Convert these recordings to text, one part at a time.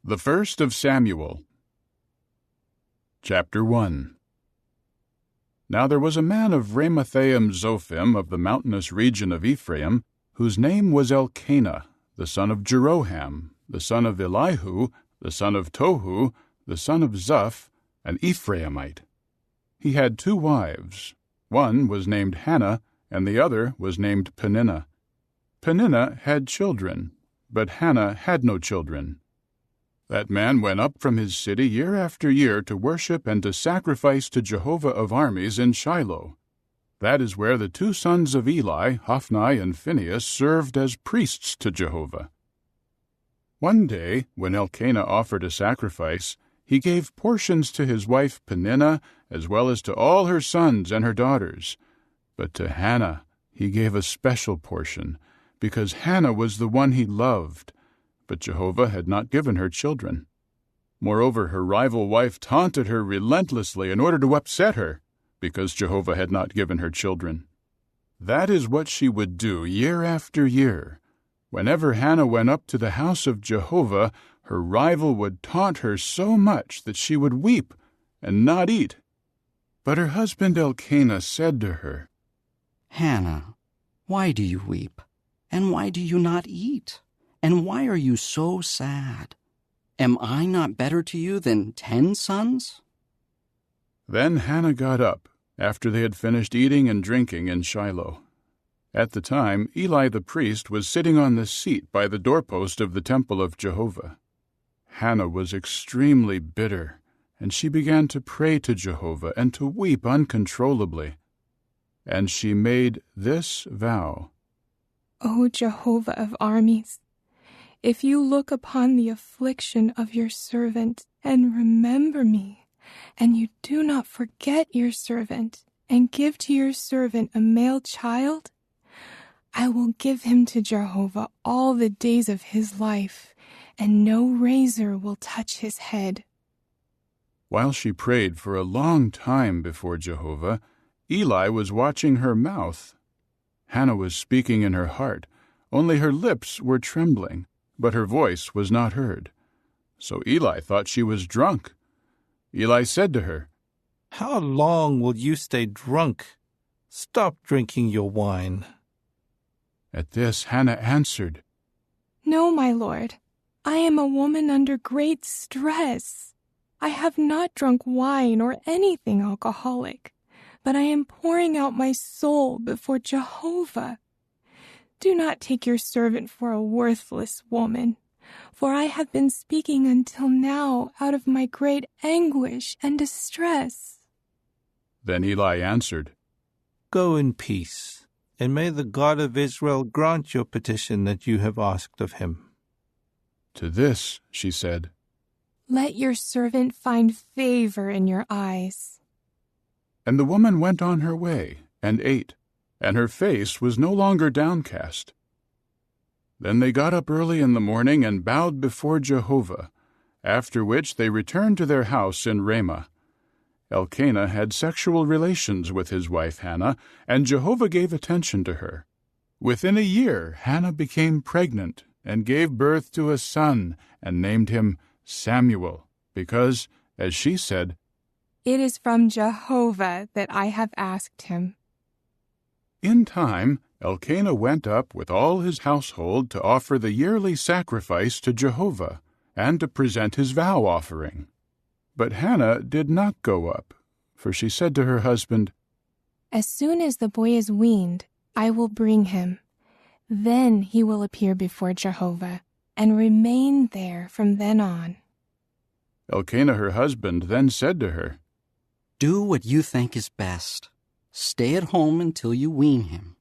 The First of Samuel. Chapter 1. Now there was a man of Ramathaim Zophim of the mountainous region of Ephraim, whose name was Elkanah, the son of Jeroham, the son of Elihu, the son of Tohu, the son of Zuph, an Ephraimite. He had 2 wives. One was named Hannah, and the other was named Peninnah. Peninnah had children, but Hannah had no children. That man went up from his city year after year to worship and to sacrifice to Jehovah of armies in Shiloh. That is where the 2 sons of Eli, Hophni and Phinehas, served as priests to Jehovah. One day, when Elkanah offered a sacrifice, he gave portions to his wife Peninnah, as well as to all her sons and her daughters. But to Hannah he gave a special portion, because Hannah was the one he loved. But Jehovah had not given her children. Moreover, her rival wife taunted her relentlessly in order to upset her, because Jehovah had not given her children. That is what she would do year after year. Whenever Hannah went up to the house of Jehovah, her rival would taunt her so much that she would weep and not eat. But her husband Elkanah said to her, "Hannah, why do you weep? And why do you not eat? And why are you so sad? Am I not better to you than 10 sons?" Then Hannah got up, after they had finished eating and drinking in Shiloh. At the time, Eli the priest was sitting on the seat by the doorpost of the temple of Jehovah. Hannah was extremely bitter, and she began to pray to Jehovah and to weep uncontrollably. And she made this vow: O Jehovah of armies, if you look upon the affliction of your servant and remember me, and you do not forget your servant, and give to your servant a male child, I will give him to Jehovah all the days of his life, and no razor will touch his head. While she prayed for a long time before Jehovah, Eli was watching her mouth. Hannah was speaking in her heart, only her lips were trembling, but her voice was not heard. So Eli thought she was drunk. Eli said to her, "How long will you stay drunk? Stop drinking your wine." At this Hannah answered, No, my lord, I am a woman under great stress. I have not drunk wine or anything alcoholic, but I am pouring out my soul before Jehovah. Do not take your servant for a worthless woman, for I have been speaking until now out of my great anguish and distress. Then Eli answered, Go in peace, and may the God of Israel grant your petition that you have asked of him. To this she said, Let your servant find favor in your eyes. And the woman went on her way and ate, and her face was no longer downcast. Then they got up early in the morning and bowed before Jehovah, after which they returned to their house in Ramah. Elkanah had sexual relations with his wife Hannah, and Jehovah gave attention to her. Within a year Hannah became pregnant and gave birth to a son, and named him Samuel, because, as she said, It is from Jehovah that I have asked him. In time, Elkanah went up with all his household to offer the yearly sacrifice to Jehovah, and to present his vow offering. But Hannah did not go up, for she said to her husband, As soon as the boy is weaned, I will bring him. Then he will appear before Jehovah, and remain there from then on. Elkanah her husband then said to her, Do what you think is best. Stay at home until you wean him.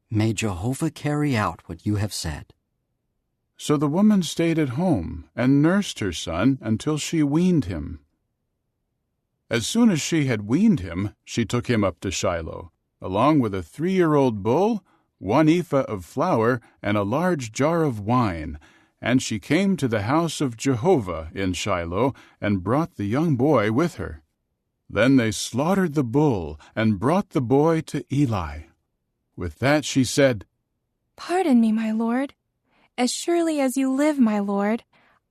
May Jehovah carry out what you have said. So the woman stayed at home and nursed her son until she weaned him. As soon as she had weaned him, she took him up to Shiloh, along with a 3-year-old bull, 1 ephah of flour, and a large jar of wine. And she came to the house of Jehovah in Shiloh, and brought the young boy with her. Then they slaughtered the bull, and brought the boy to Eli. With that she said, Pardon me, my lord. As surely as you live, my lord,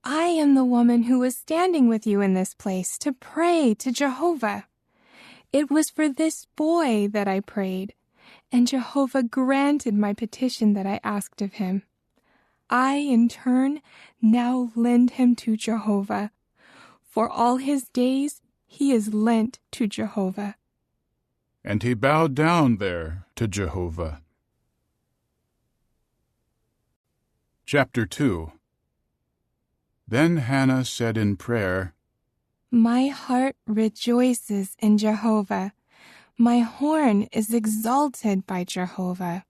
I am the woman who was standing with you in this place to pray to Jehovah. It was for this boy that I prayed, and Jehovah granted my petition that I asked of him. I, in turn, now lend him to Jehovah. For all his days he is lent to Jehovah." And he bowed down there to Jehovah. Chapter 2. Then Hannah said in prayer, "My heart rejoices in Jehovah. My horn is exalted by Jehovah.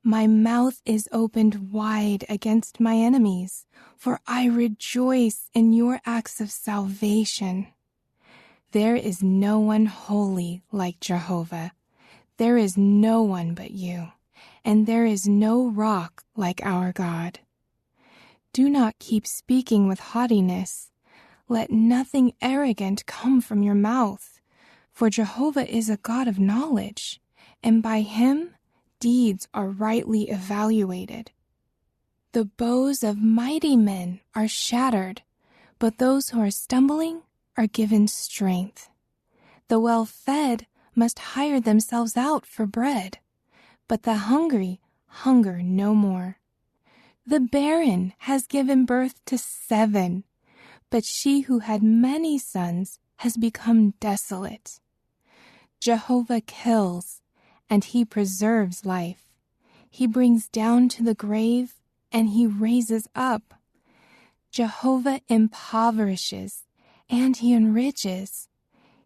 My mouth is opened wide against my enemies, for I rejoice in your acts of salvation. There is no one holy like Jehovah. There is no one but you, and there is no rock like our God. Do not keep speaking with haughtiness. Let nothing arrogant come from your mouth, for Jehovah is a God of knowledge, and by him deeds are rightly evaluated. The bows of mighty men are shattered, but those who are stumbling are given strength. The well-fed must hire themselves out for bread, but the hungry hunger no more. The barren has given birth to 7, but she who had many sons has become desolate. Jehovah kills, and he preserves life. He brings down to the grave, and he raises up. Jehovah impoverishes, and he enriches.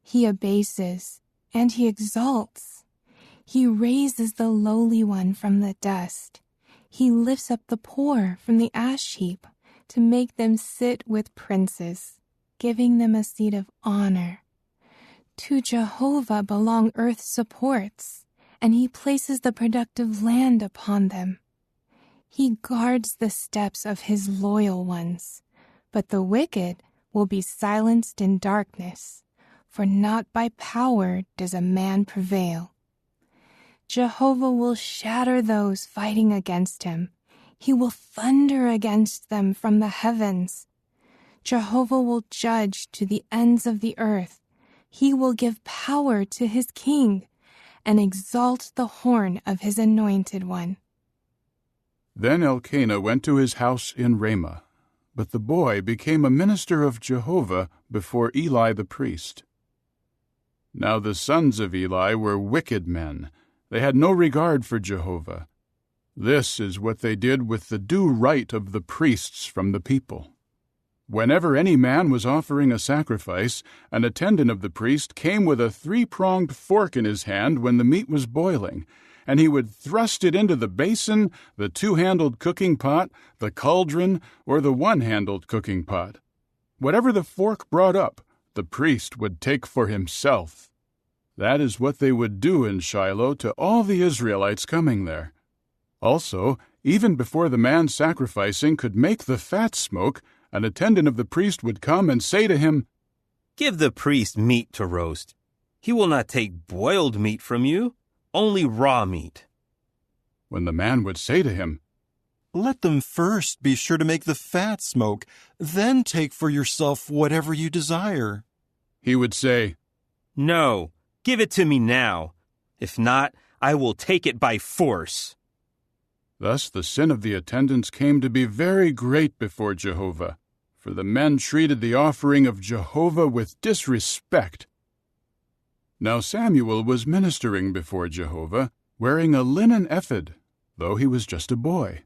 He abases, and he exalts. He raises the lowly one from the dust. He lifts up the poor from the ash heap to make them sit with princes, giving them a seat of honor. To Jehovah belong earth's supports, and he places the productive land upon them. He guards the steps of his loyal ones, but the wicked will be silenced in darkness, for not by power does a man prevail. Jehovah will shatter those fighting against him. He will thunder against them from the heavens. Jehovah will judge to the ends of the earth. He will give power to his king and exalt the horn of his anointed one." Then Elkanah went to his house in Ramah, but the boy became a minister of Jehovah before Eli the priest. Now the sons of Eli were wicked men. They had no regard for Jehovah. This is what they did with the due right of the priests from the people. Whenever any man was offering a sacrifice, an attendant of the priest came with a 3-pronged fork in his hand when the meat was boiling, and he would thrust it into the basin, the 2-handled cooking pot, the cauldron, or the 1-handled cooking pot. Whatever the fork brought up, the priest would take for himself. That is what they would do in Shiloh to all the Israelites coming there. Also, even before the man sacrificing could make the fat smoke, an attendant of the priest would come and say to him, "Give the priest meat to roast. He will not take boiled meat from you, only raw meat." When the man would say to him, "Let them first be sure to make the fat smoke, then take for yourself whatever you desire," he would say, "No, give it to me now. If not, I will take it by force." Thus the sin of the attendants came to be very great before Jehovah, for the men treated the offering of Jehovah with disrespect. Now Samuel was ministering before Jehovah, wearing a linen ephod, though he was just a boy.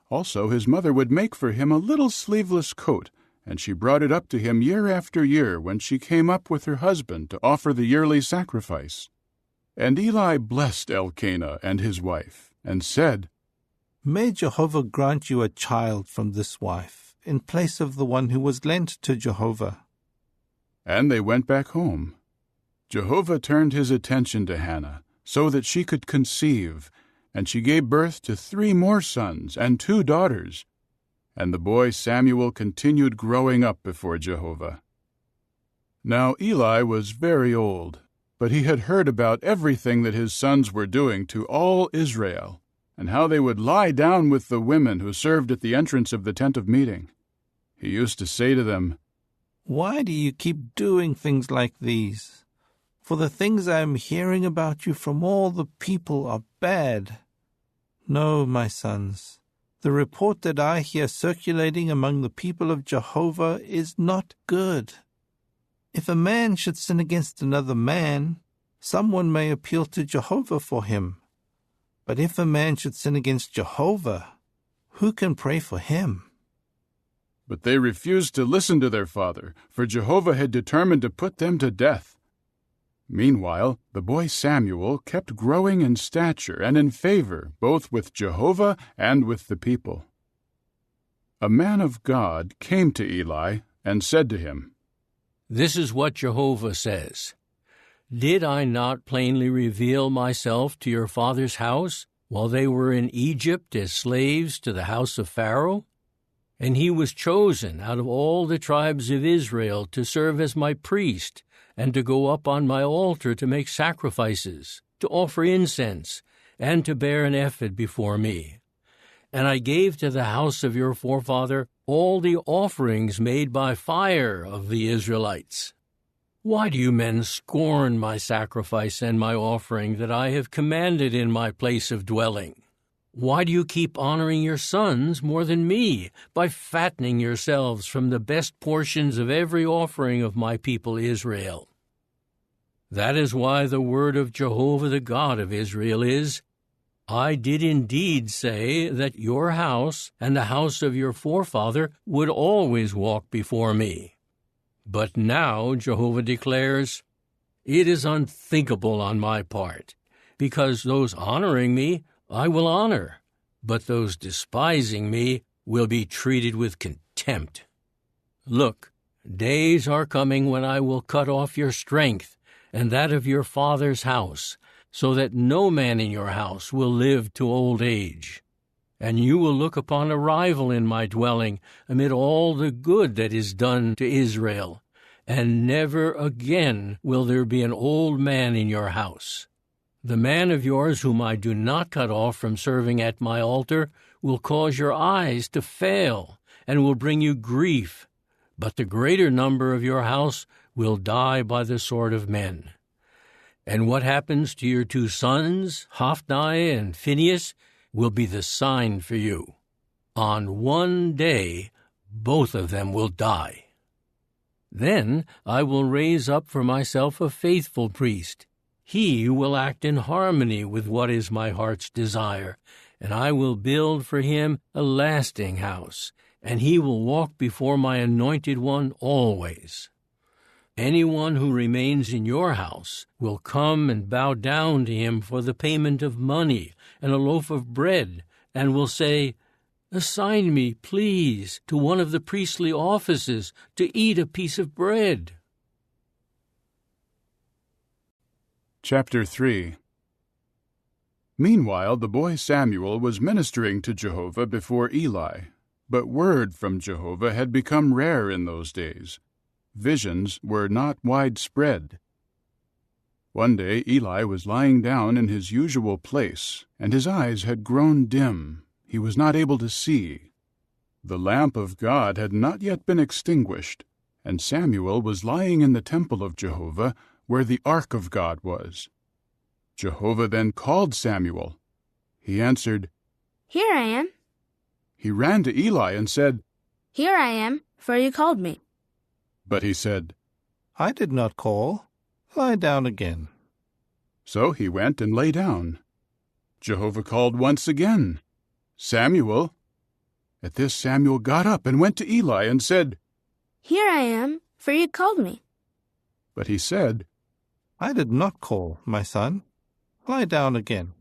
Also his mother would make for him a little sleeveless coat, and she brought it up to him year after year when she came up with her husband to offer the yearly sacrifice. And Eli blessed Elkanah and his wife, and said, "May Jehovah grant you a child from this wife, in place of the one who was lent to Jehovah." And they went back home. Jehovah turned his attention to Hannah, so that she could conceive, and she gave birth to 3 more sons and 2 daughters. And the boy Samuel continued growing up before Jehovah. Now Eli was very old, but he had heard about everything that his sons were doing to all Israel, and how they would lie down with the women who served at the entrance of the tent of meeting. He used to say to them, "Why do you keep doing things like these? For the things I am hearing about you from all the people are bad. No, my sons, the report that I hear circulating among the people of Jehovah is not good. If a man should sin against another man, someone may appeal to Jehovah for him. But if a man should sin against Jehovah, who can pray for him?" But they refused to listen to their father, for Jehovah had determined to put them to death. Meanwhile, the boy Samuel kept growing in stature and in favor both with Jehovah and with the people. A man of God came to Eli and said to him, "This is what Jehovah says. Did I not plainly reveal myself to your father's house while they were in Egypt as slaves to the house of Pharaoh? And he was chosen out of all the tribes of Israel to serve as my priest and to go up on my altar to make sacrifices, to offer incense, and to bear an ephod before me. And I gave to the house of your forefather all the offerings made by fire of the Israelites. Why do you men scorn my sacrifice and my offering that I have commanded in my place of dwelling? Why do you keep honoring your sons more than me by fattening yourselves from the best portions of every offering of my people Israel? That is why the word of Jehovah the God of Israel is, I did indeed say that your house and the house of your forefather would always walk before me. But now, Jehovah declares, it is unthinkable on my part, because those honoring me I will honor, but those despising me will be treated with contempt. Look, days are coming when I will cut off your strength and that of your father's house, so that no man in your house will live to old age. And you will look upon a rival in my dwelling amid all the good that is done to Israel, and never again will there be an old man in your house. The man of yours whom I do not cut off from serving at my altar will cause your eyes to fail and will bring you grief, but the greater number of your house will die by the sword of men. And what happens to your two sons, Hophni and Phinehas, will be the sign for you. On one day, both of them will die. Then I will raise up for myself a faithful priest. He will act in harmony with what is my heart's desire, and I will build for him a lasting house, and he will walk before my anointed one always. Anyone who remains in your house will come and bow down to him for the payment of money and a loaf of bread, and will say, Assign me, please, to one of the priestly offices to eat a piece of bread. Chapter 3. Meanwhile the boy Samuel was ministering to Jehovah before Eli, but word from Jehovah had become rare in those days. Visions were not widespread. One day Eli was lying down in his usual place, and his eyes had grown dim. He was not able to see. The lamp of God had not yet been extinguished, and Samuel was lying in the temple of Jehovah, where the ark of God was. Jehovah then called Samuel. He answered, Here I am. He ran to Eli and said, Here I am, for you called me. But he said, I did not call. Lie down again. So he went and lay down. Jehovah called once again, Samuel. At this Samuel got up and went to Eli and said, Here I am, for you called me. But he said, I did not call, my son. Lie down again.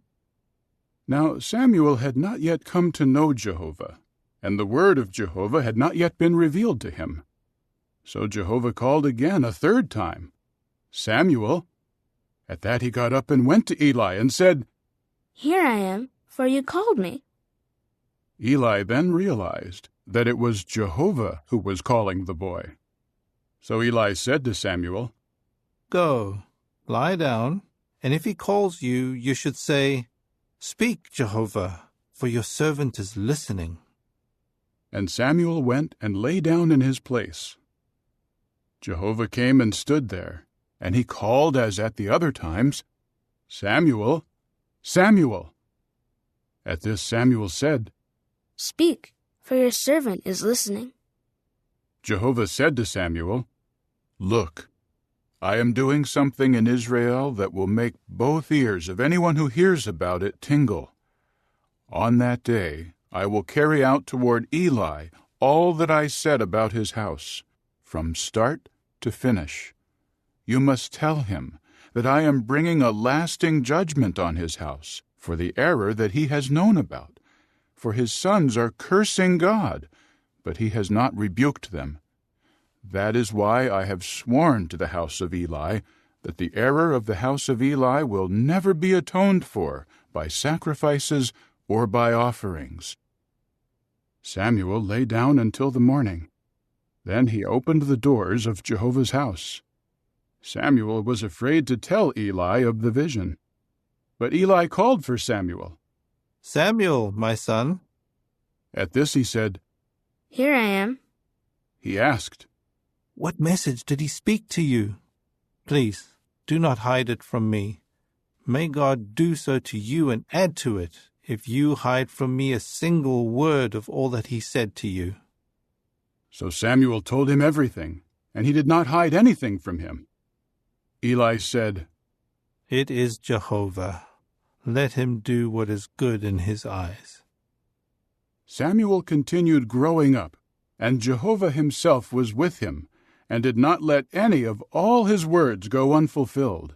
Now Samuel had not yet come to know Jehovah, and the word of Jehovah had not yet been revealed to him. So Jehovah called again a third time, Samuel. At that he got up and went to Eli and said, Here I am, for you called me. Eli then realized that it was Jehovah who was calling the boy. So Eli said to Samuel, Go, lie down, and if he calls you, you should say, Speak, Jehovah, for your servant is listening. And Samuel went and lay down in his place. Jehovah came and stood there, and he called as at the other times, "Samuel, Samuel." At this Samuel said, Speak, for your servant is listening. Jehovah said to Samuel, "Look, I am doing something in Israel that will make both ears of anyone who hears about it tingle. On that day I will carry out toward Eli all that I said about his house, from start to finish. You must tell him that I am bringing a lasting judgment on his house for the error that he has known about. For his sons are cursing God, but he has not rebuked them. That is why I have sworn to the house of Eli that the error of the house of Eli will never be atoned for by sacrifices or by offerings." Samuel lay down until the morning. Then he opened the doors of Jehovah's house. Samuel was afraid to tell Eli of the vision. But Eli called for Samuel. Samuel, my son. At this he said, Here I am. He asked, What message did he speak to you? Please, do not hide it from me. May God do so to you and add to it, if you hide from me a single word of all that he said to you. So Samuel told him everything, and he did not hide anything from him. Eli said, It is Jehovah. Let him do what is good in his eyes. Samuel continued growing up, and Jehovah himself was with him, and did not let any of all his words go unfulfilled.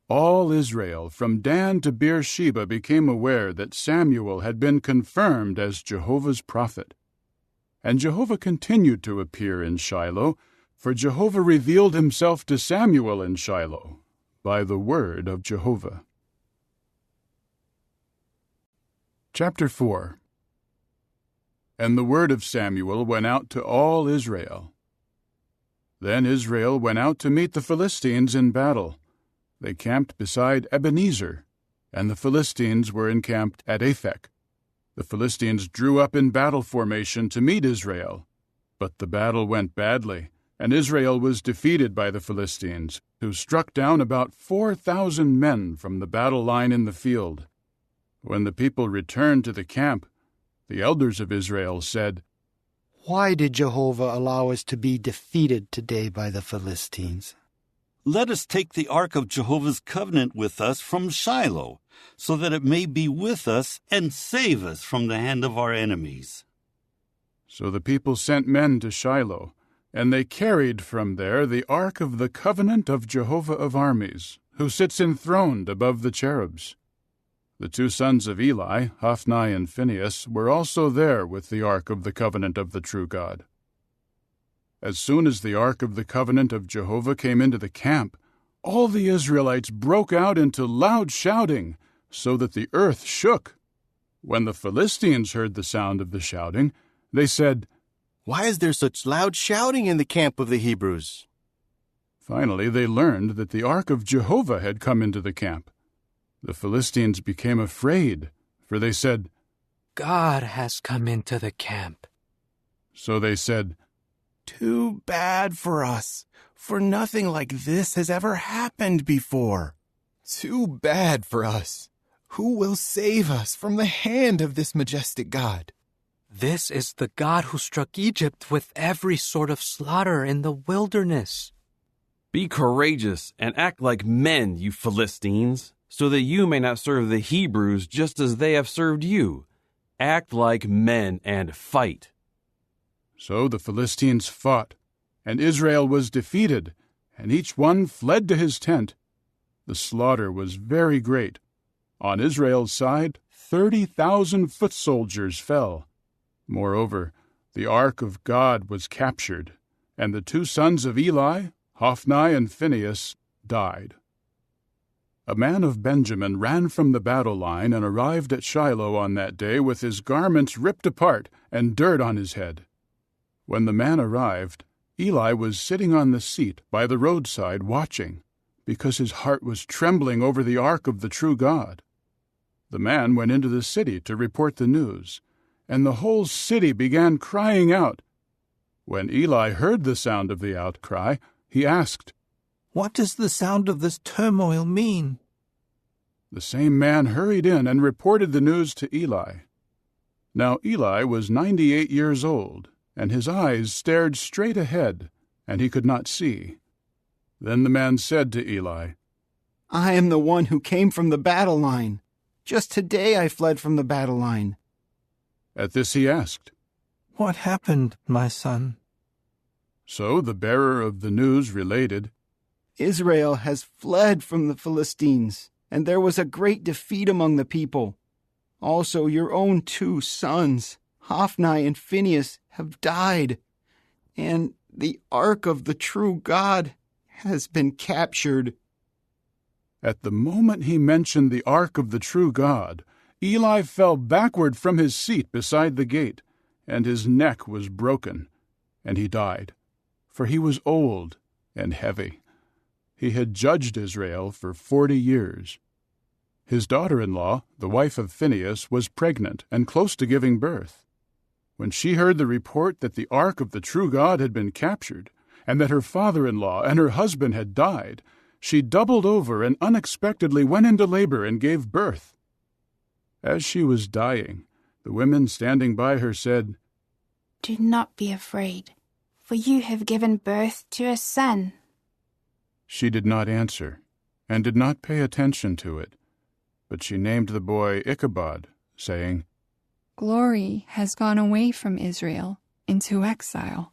All Israel, from Dan to Beersheba, became aware that Samuel had been confirmed as Jehovah's prophet. And Jehovah continued to appear in Shiloh, for Jehovah revealed himself to Samuel in Shiloh by the word of Jehovah. Chapter 4. And the word of Samuel went out to all Israel. Then Israel went out to meet the Philistines in battle. They camped beside Ebenezer, and the Philistines were encamped at Aphek. The Philistines drew up in battle formation to meet Israel. But the battle went badly, and Israel was defeated by the Philistines, who struck down about 4,000 men from the battle line in the field. When the people returned to the camp, the elders of Israel said, Why did Jehovah allow us to be defeated today by the Philistines? Let us take the ark of Jehovah's covenant with us from Shiloh, so that it may be with us and save us from the hand of our enemies. So the people sent men to Shiloh, and they carried from there the ark of the covenant of Jehovah of armies, who sits enthroned above the cherubs. The two sons of Eli, Hophni and Phinehas, were also there with the ark of the covenant of the true God. As soon as the ark of the covenant of Jehovah came into the camp, all the Israelites broke out into loud shouting, so that the earth shook. When the Philistines heard the sound of the shouting, they said, Why is there such loud shouting in the camp of the Hebrews? Finally they learned that the ark of Jehovah had come into the camp. The Philistines became afraid, for they said, God has come into the camp. So they said, Too bad for us, for nothing like this has ever happened before. Too bad for us. Who will save us from the hand of this majestic God? This is the God who struck Egypt with every sort of slaughter in the wilderness. Be courageous and act like men, you Philistines, so that you may not serve the Hebrews just as they have served you. Act like men and fight. So the Philistines fought, and Israel was defeated, and each one fled to his tent. The slaughter was very great. On Israel's side, 30,000 foot soldiers fell. Moreover, the ark of God was captured, and the two sons of Eli, Hophni and Phinehas, died. A man of Benjamin ran from the battle line and arrived at Shiloh on that day with his garments ripped apart and dirt on his head. When the man arrived, Eli was sitting on the seat by the roadside watching, because his heart was trembling over the ark of the true God. The man went into the city to report the news, and the whole city began crying out. When Eli heard the sound of the outcry, he asked, "What does the sound of this turmoil mean?" The same man hurried in and reported the news to Eli. Now Eli was 98 years old, and his eyes stared straight ahead, and he could not see. Then the man said to Eli, I am the one who came from the battle line. Just today I fled from the battle line. At this he asked, "What happened, my son?" So the bearer of the news related, Israel has fled from the Philistines, and there was a great defeat among the people. Also your own 2 sons, Hophni and Phinehas, have died, and the ark of the true God has been captured. At the moment he mentioned the ark of the true God, Eli fell backward from his seat beside the gate, and his neck was broken, and he died, for he was old and heavy. He had judged Israel for 40 years. His daughter-in-law, the wife of Phinehas, was pregnant and close to giving birth. When she heard the report that the ark of the true God had been captured, and that her father-in-law and her husband had died, she doubled over and unexpectedly went into labor and gave birth. As she was dying, the women standing by her said, Do not be afraid, for you have given birth to a son. She did not answer, and did not pay attention to it, but she named the boy Ichabod, saying, Glory has gone away from Israel into exile.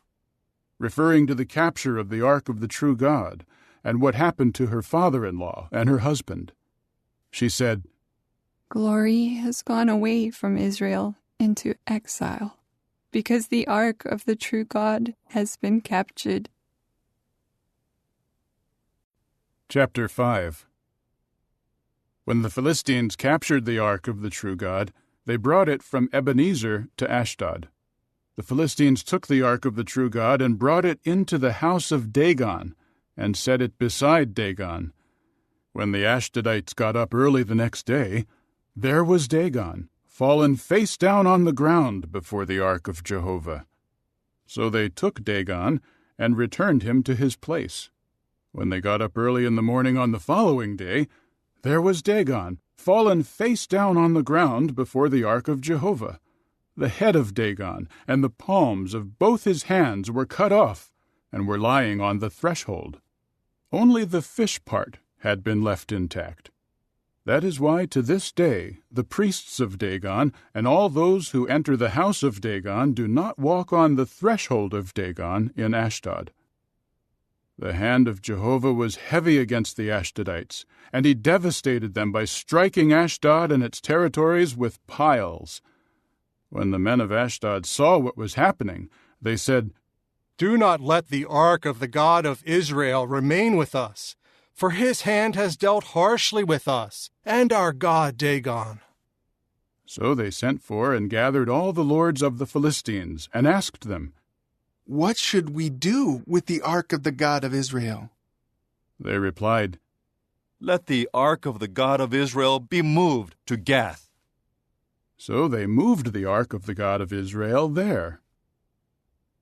Referring to the capture of the ark of the true God, and what happened to her father-in-law and her husband. She said, Glory has gone away from Israel into exile, because the ark of the true God has been captured. Chapter 5. When the Philistines captured the ark of the true God, they brought it from Ebenezer to Ashdod. The Philistines took the ark of the true God and brought it into the house of Dagon, and set it beside Dagon. When the Ashdodites got up early the next day, there was Dagon, fallen face down on the ground before the ark of Jehovah. So they took Dagon and returned him to his place. When they got up early in the morning on the following day, there was Dagon, fallen face down on the ground before the ark of Jehovah. The head of Dagon and the palms of both his hands were cut off, and were lying on the threshold. Only the fish part had been left intact. That is why to this day the priests of Dagon and all those who enter the house of Dagon do not walk on the threshold of Dagon in Ashdod. The hand of Jehovah was heavy against the Ashdodites, and he devastated them by striking Ashdod and its territories with piles. When the men of Ashdod saw what was happening, they said, Do not let the ark of the God of Israel remain with us, for his hand has dealt harshly with us and our god Dagon. So they sent for and gathered all the lords of the Philistines, and asked them, What should we do with the ark of the God of Israel? They replied, Let the ark of the God of Israel be moved to Gath. So they moved the ark of the God of Israel there.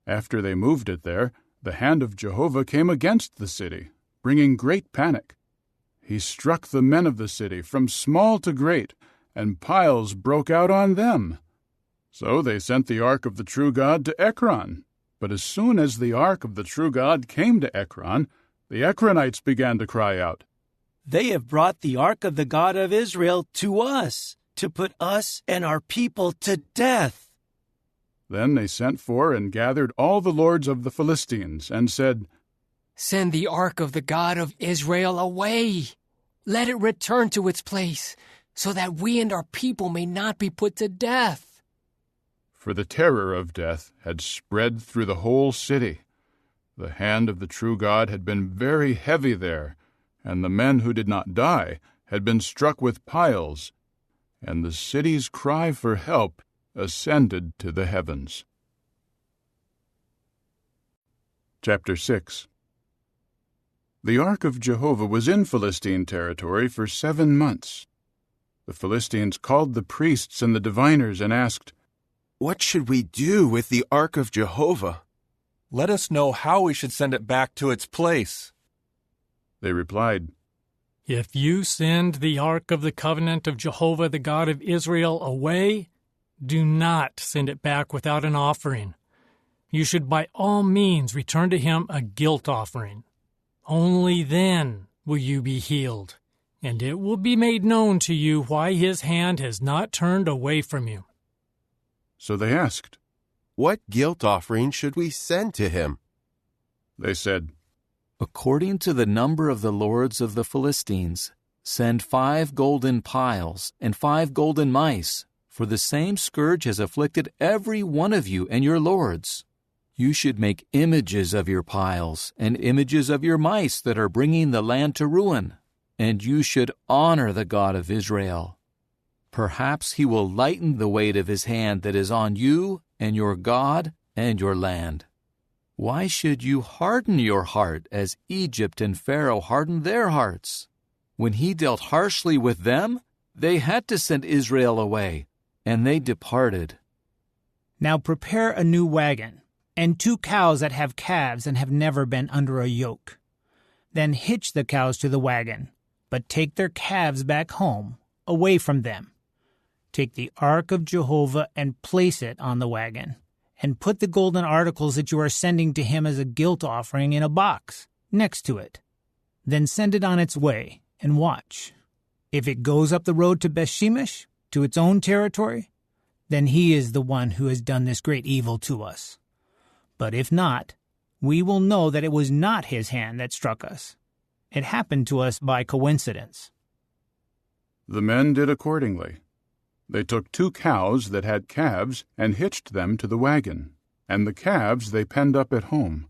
After they moved it there, the hand of Jehovah came against the city, bringing great panic. He struck the men of the city from small to great, and piles broke out on them. So they sent the ark of the true God to Ekron. But as soon as the ark of the true God came to Ekron, the Ekronites began to cry out, They have brought the ark of the God of Israel to us, to put us and our people to death. Then they sent for and gathered all the lords of the Philistines, and said, Send the ark of the God of Israel away. Let it return to its place, so that we and our people may not be put to death. For the terror of death had spread through the whole city. The hand of the true God had been very heavy there, and the men who did not die had been struck with piles, and the city's cry for help ascended to the heavens. Chapter 6. The ark of Jehovah was in Philistine territory for 7 months. The Philistines called the priests and the diviners and asked, What should we do with the ark of Jehovah? Let us know how we should send it back to its place. They replied, If you send the ark of the covenant of Jehovah, the God of Israel, away, do not send it back without an offering. You should by all means return to him a guilt offering. Only then will you be healed, and it will be made known to you why his hand has not turned away from you. So they asked, What guilt offering should we send to him? They said, According to the number of the lords of the Philistines, send 5 golden piles and 5 golden mice, for the same scourge has afflicted every one of you and your lords. You should make images of your piles and images of your mice that are bringing the land to ruin, and you should honor the God of Israel. Perhaps he will lighten the weight of his hand that is on you and your God and your land. Why should you harden your heart as Egypt and Pharaoh hardened their hearts? When he dealt harshly with them, they had to send Israel away, and they departed. Now prepare a new wagon, and 2 cows that have calves and have never been under a yoke. Then hitch the cows to the wagon, but take their calves back home, away from them. Take the ark of Jehovah and place it on the wagon, and put the golden articles that you are sending to him as a guilt offering in a box next to it. Then send it on its way, and watch. If it goes up the road to Bethshemesh, to its own territory, then he is the one who has done this great evil to us. But if not, we will know that it was not his hand that struck us. It happened to us by coincidence. The men did accordingly. They took 2 cows that had calves and hitched them to the wagon, and the calves they penned up at home.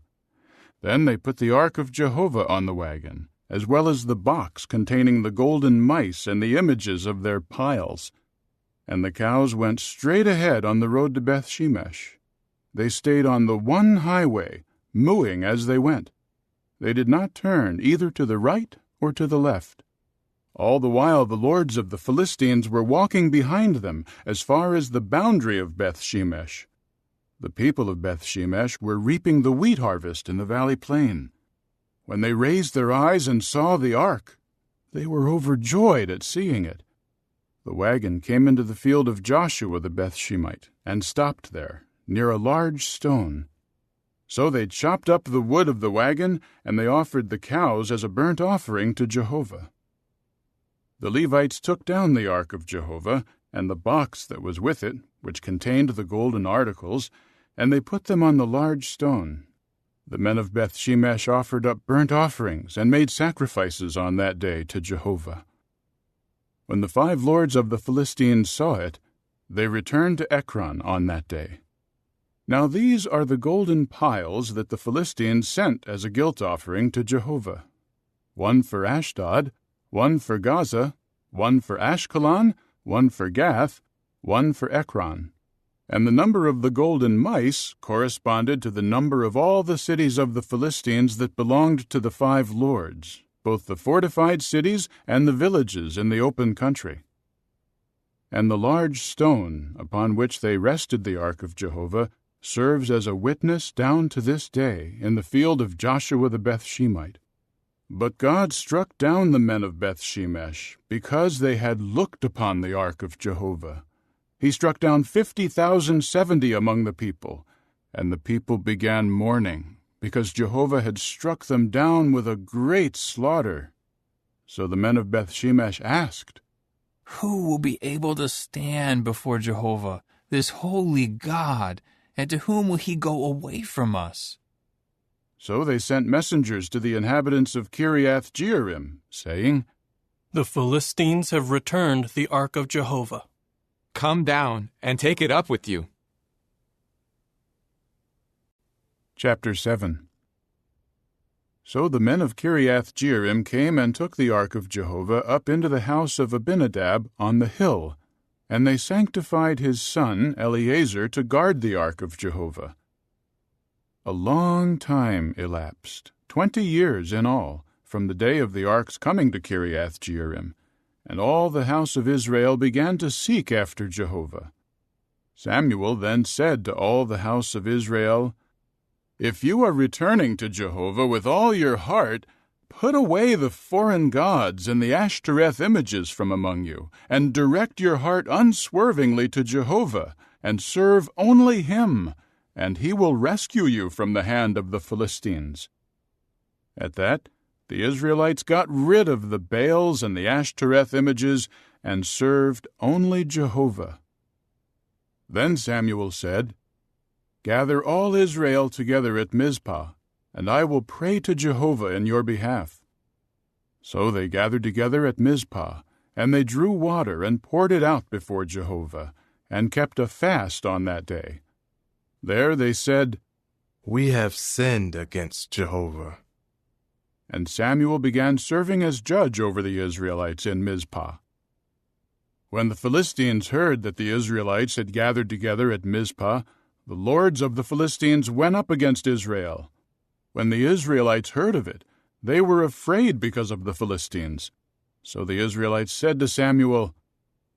Then they put the ark of Jehovah on the wagon, as well as the box containing the golden mice and the images of their piles. And the cows went straight ahead on the road to Bethshemesh. They stayed on the one highway, mooing as they went. They did not turn either to the right or to the left. All the while the lords of the Philistines were walking behind them as far as the boundary of Bethshemesh. The people of Bethshemesh were reaping the wheat harvest in the valley plain. When they raised their eyes and saw the ark, they were overjoyed at seeing it. The wagon came into the field of Joshua the Bethshemite and stopped there, near a large stone. So they chopped up the wood of the wagon, and they offered the cows as a burnt offering to Jehovah. The Levites took down the ark of Jehovah, and the box that was with it, which contained the golden articles, and they put them on the large stone. The men of Bethshemesh offered up burnt offerings and made sacrifices on that day to Jehovah. When the 5 lords of the Philistines saw it, they returned to Ekron on that day. Now these are the golden piles that the Philistines sent as a guilt offering to Jehovah: 1 for Ashdod, 1 for Gaza, 1 for Ashkelon, 1 for Gath, 1 for Ekron. And the number of the golden mice corresponded to the number of all the cities of the Philistines that belonged to the 5 lords, both the fortified cities and the villages in the open country. And the large stone upon which they rested the ark of Jehovah serves as a witness down to this day in the field of Joshua the Bethshemite. But God struck down the men of Bethshemesh because they had looked upon the ark of Jehovah. He struck down 50,070 among the people, and the people began mourning, because Jehovah had struck them down with a great slaughter. So the men of Bethshemesh asked, Who will be able to stand before Jehovah, this holy God, and to whom will he go away from us? So they sent messengers to the inhabitants of Kiriath Jearim, saying, The Philistines have returned the ark of Jehovah. Come down and take it up with you. Chapter 7. So the men of Kiriath Jearim came and took the ark of Jehovah up into the house of Abinadab on the hill, and they sanctified his son Eleazar to guard the ark of Jehovah. A long time elapsed, 20 years in all, from the day of the ark's coming to Kiriath Jearim, and all the house of Israel began to seek after Jehovah. Samuel then said to all the house of Israel, "If you are returning to Jehovah with all your heart, put away the foreign gods and the Ashtoreth images from among you, and direct your heart unswervingly to Jehovah, and serve only him, and he will rescue you from the hand of the Philistines." At that, the Israelites got rid of the Baals and the Ashtoreth images and served only Jehovah. Then Samuel said, "Gather all Israel together at Mizpah, and I will pray to Jehovah in your behalf." So they gathered together at Mizpah, and they drew water and poured it out before Jehovah, and kept a fast on that day. There they said, "We have sinned against Jehovah." And Samuel began serving as judge over the Israelites in Mizpah. When the Philistines heard that the Israelites had gathered together at Mizpah, the lords of the Philistines went up against Israel. When the Israelites heard of it, they were afraid because of the Philistines. So the Israelites said to Samuel,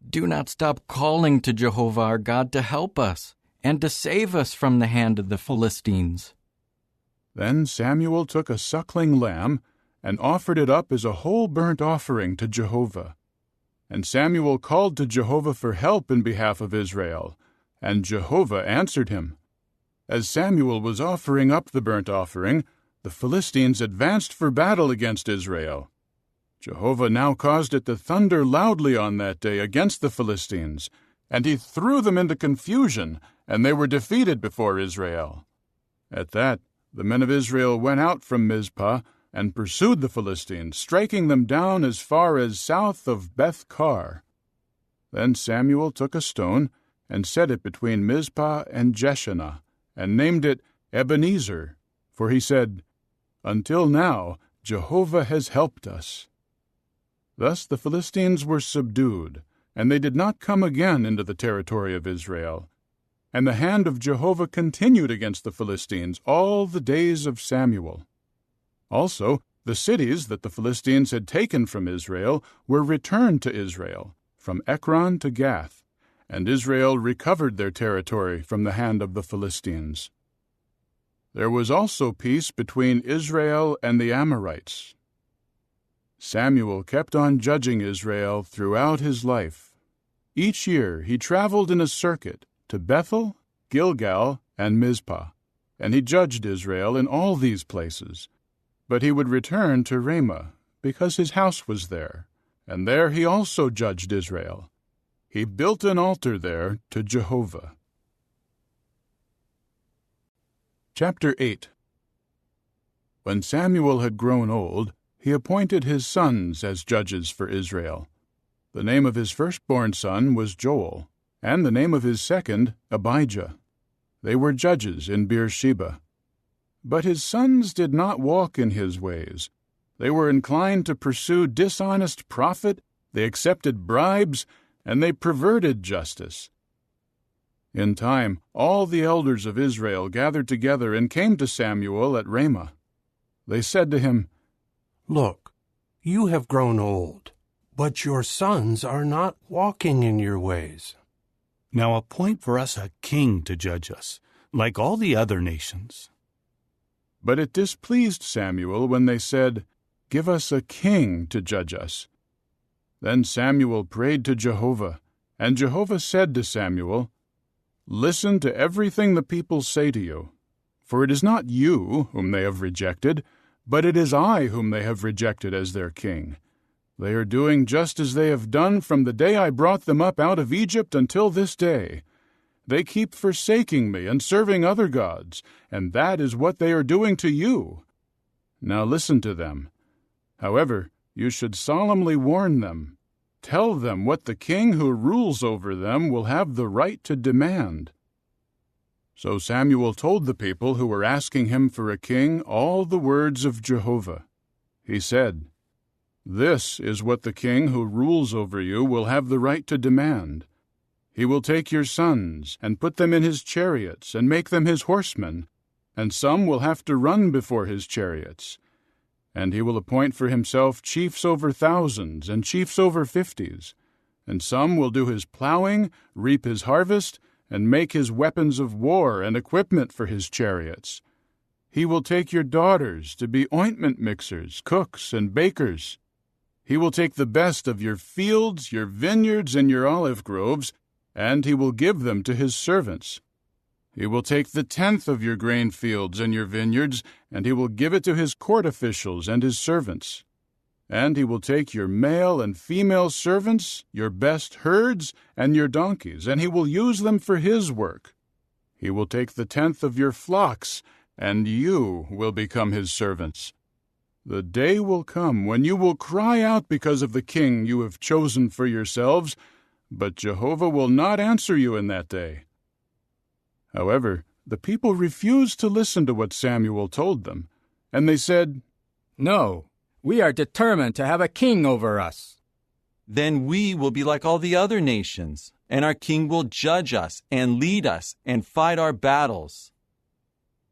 "Do not stop calling to Jehovah our God to help us and to save us from the hand of the Philistines." Then Samuel took a suckling lamb and offered it up as a whole burnt offering to Jehovah. And Samuel called to Jehovah for help in behalf of Israel, and Jehovah answered him. As Samuel was offering up the burnt offering, the Philistines advanced for battle against Israel. Jehovah now caused it to thunder loudly on that day against the Philistines, and he threw them into confusion, and they were defeated before Israel. At that, the men of Israel went out from Mizpah and pursued the Philistines, striking them down as far as south of Beth-kar. Then Samuel took a stone and set it between Mizpah and Jeshanah, and named it Ebenezer, for he said, "Until now Jehovah has helped us." Thus the Philistines were subdued, and they did not come again into the territory of Israel. And the hand of Jehovah continued against the Philistines all the days of Samuel. Also, the cities that the Philistines had taken from Israel were returned to Israel, from Ekron to Gath, and Israel recovered their territory from the hand of the Philistines. There was also peace between Israel and the Amorites. Samuel kept on judging Israel throughout his life. Each year he traveled in a circuit to Bethel, Gilgal, and Mizpah, and he judged Israel in all these places. But he would return to Ramah, because his house was there, and there he also judged Israel. He built an altar there to Jehovah. Chapter 8. When Samuel had grown old, he appointed his sons as judges for Israel. The name of his firstborn son was Joel, and the name of his second, Abijah. They were judges in Beersheba. But his sons did not walk in his ways. They were inclined to pursue dishonest profit, they accepted bribes, and they perverted justice. In time, all the elders of Israel gathered together and came to Samuel at Ramah. They said to him, "Look, you have grown old, but your sons are not walking in your ways. Now appoint for us a king to judge us, like all the other nations." But it displeased Samuel when they said, "Give us a king to judge us." Then Samuel prayed to Jehovah, and Jehovah said to Samuel, "Listen to everything the people say to you, for it is not you whom they have rejected, but it is I whom they have rejected as their king. They are doing just as they have done from the day I brought them up out of Egypt until this day. They keep forsaking me and serving other gods, and that is what they are doing to you. Now listen to them. However, you should solemnly warn them. Tell them what the king who rules over them will have the right to demand." So Samuel told the people who were asking him for a king all the words of Jehovah. He said, "This is what the king who rules over you will have the right to demand. He will take your sons and put them in his chariots and make them his horsemen, and some will have to run before his chariots. And he will appoint for himself chiefs over thousands and chiefs over 50s, and some will do his plowing, reap his harvest, and make his weapons of war and equipment for his chariots. He will take your daughters to be ointment mixers, cooks, and bakers. He will take the best of your fields, your vineyards, and your olive groves, and he will give them to his servants. He will take the 10th of your grain fields and your vineyards, and he will give it to his court officials and his servants. And he will take your male and female servants, your best herds, and your donkeys, and he will use them for his work. He will take the 10th of your flocks, and you will become his servants. The day will come when you will cry out because of the king you have chosen for yourselves, but Jehovah will not answer you in that day." However, the people refused to listen to what Samuel told them, and they said, "No, we are determined to have a king over us." Then we will be like all the other nations, and our king will judge us and lead us and fight our battles.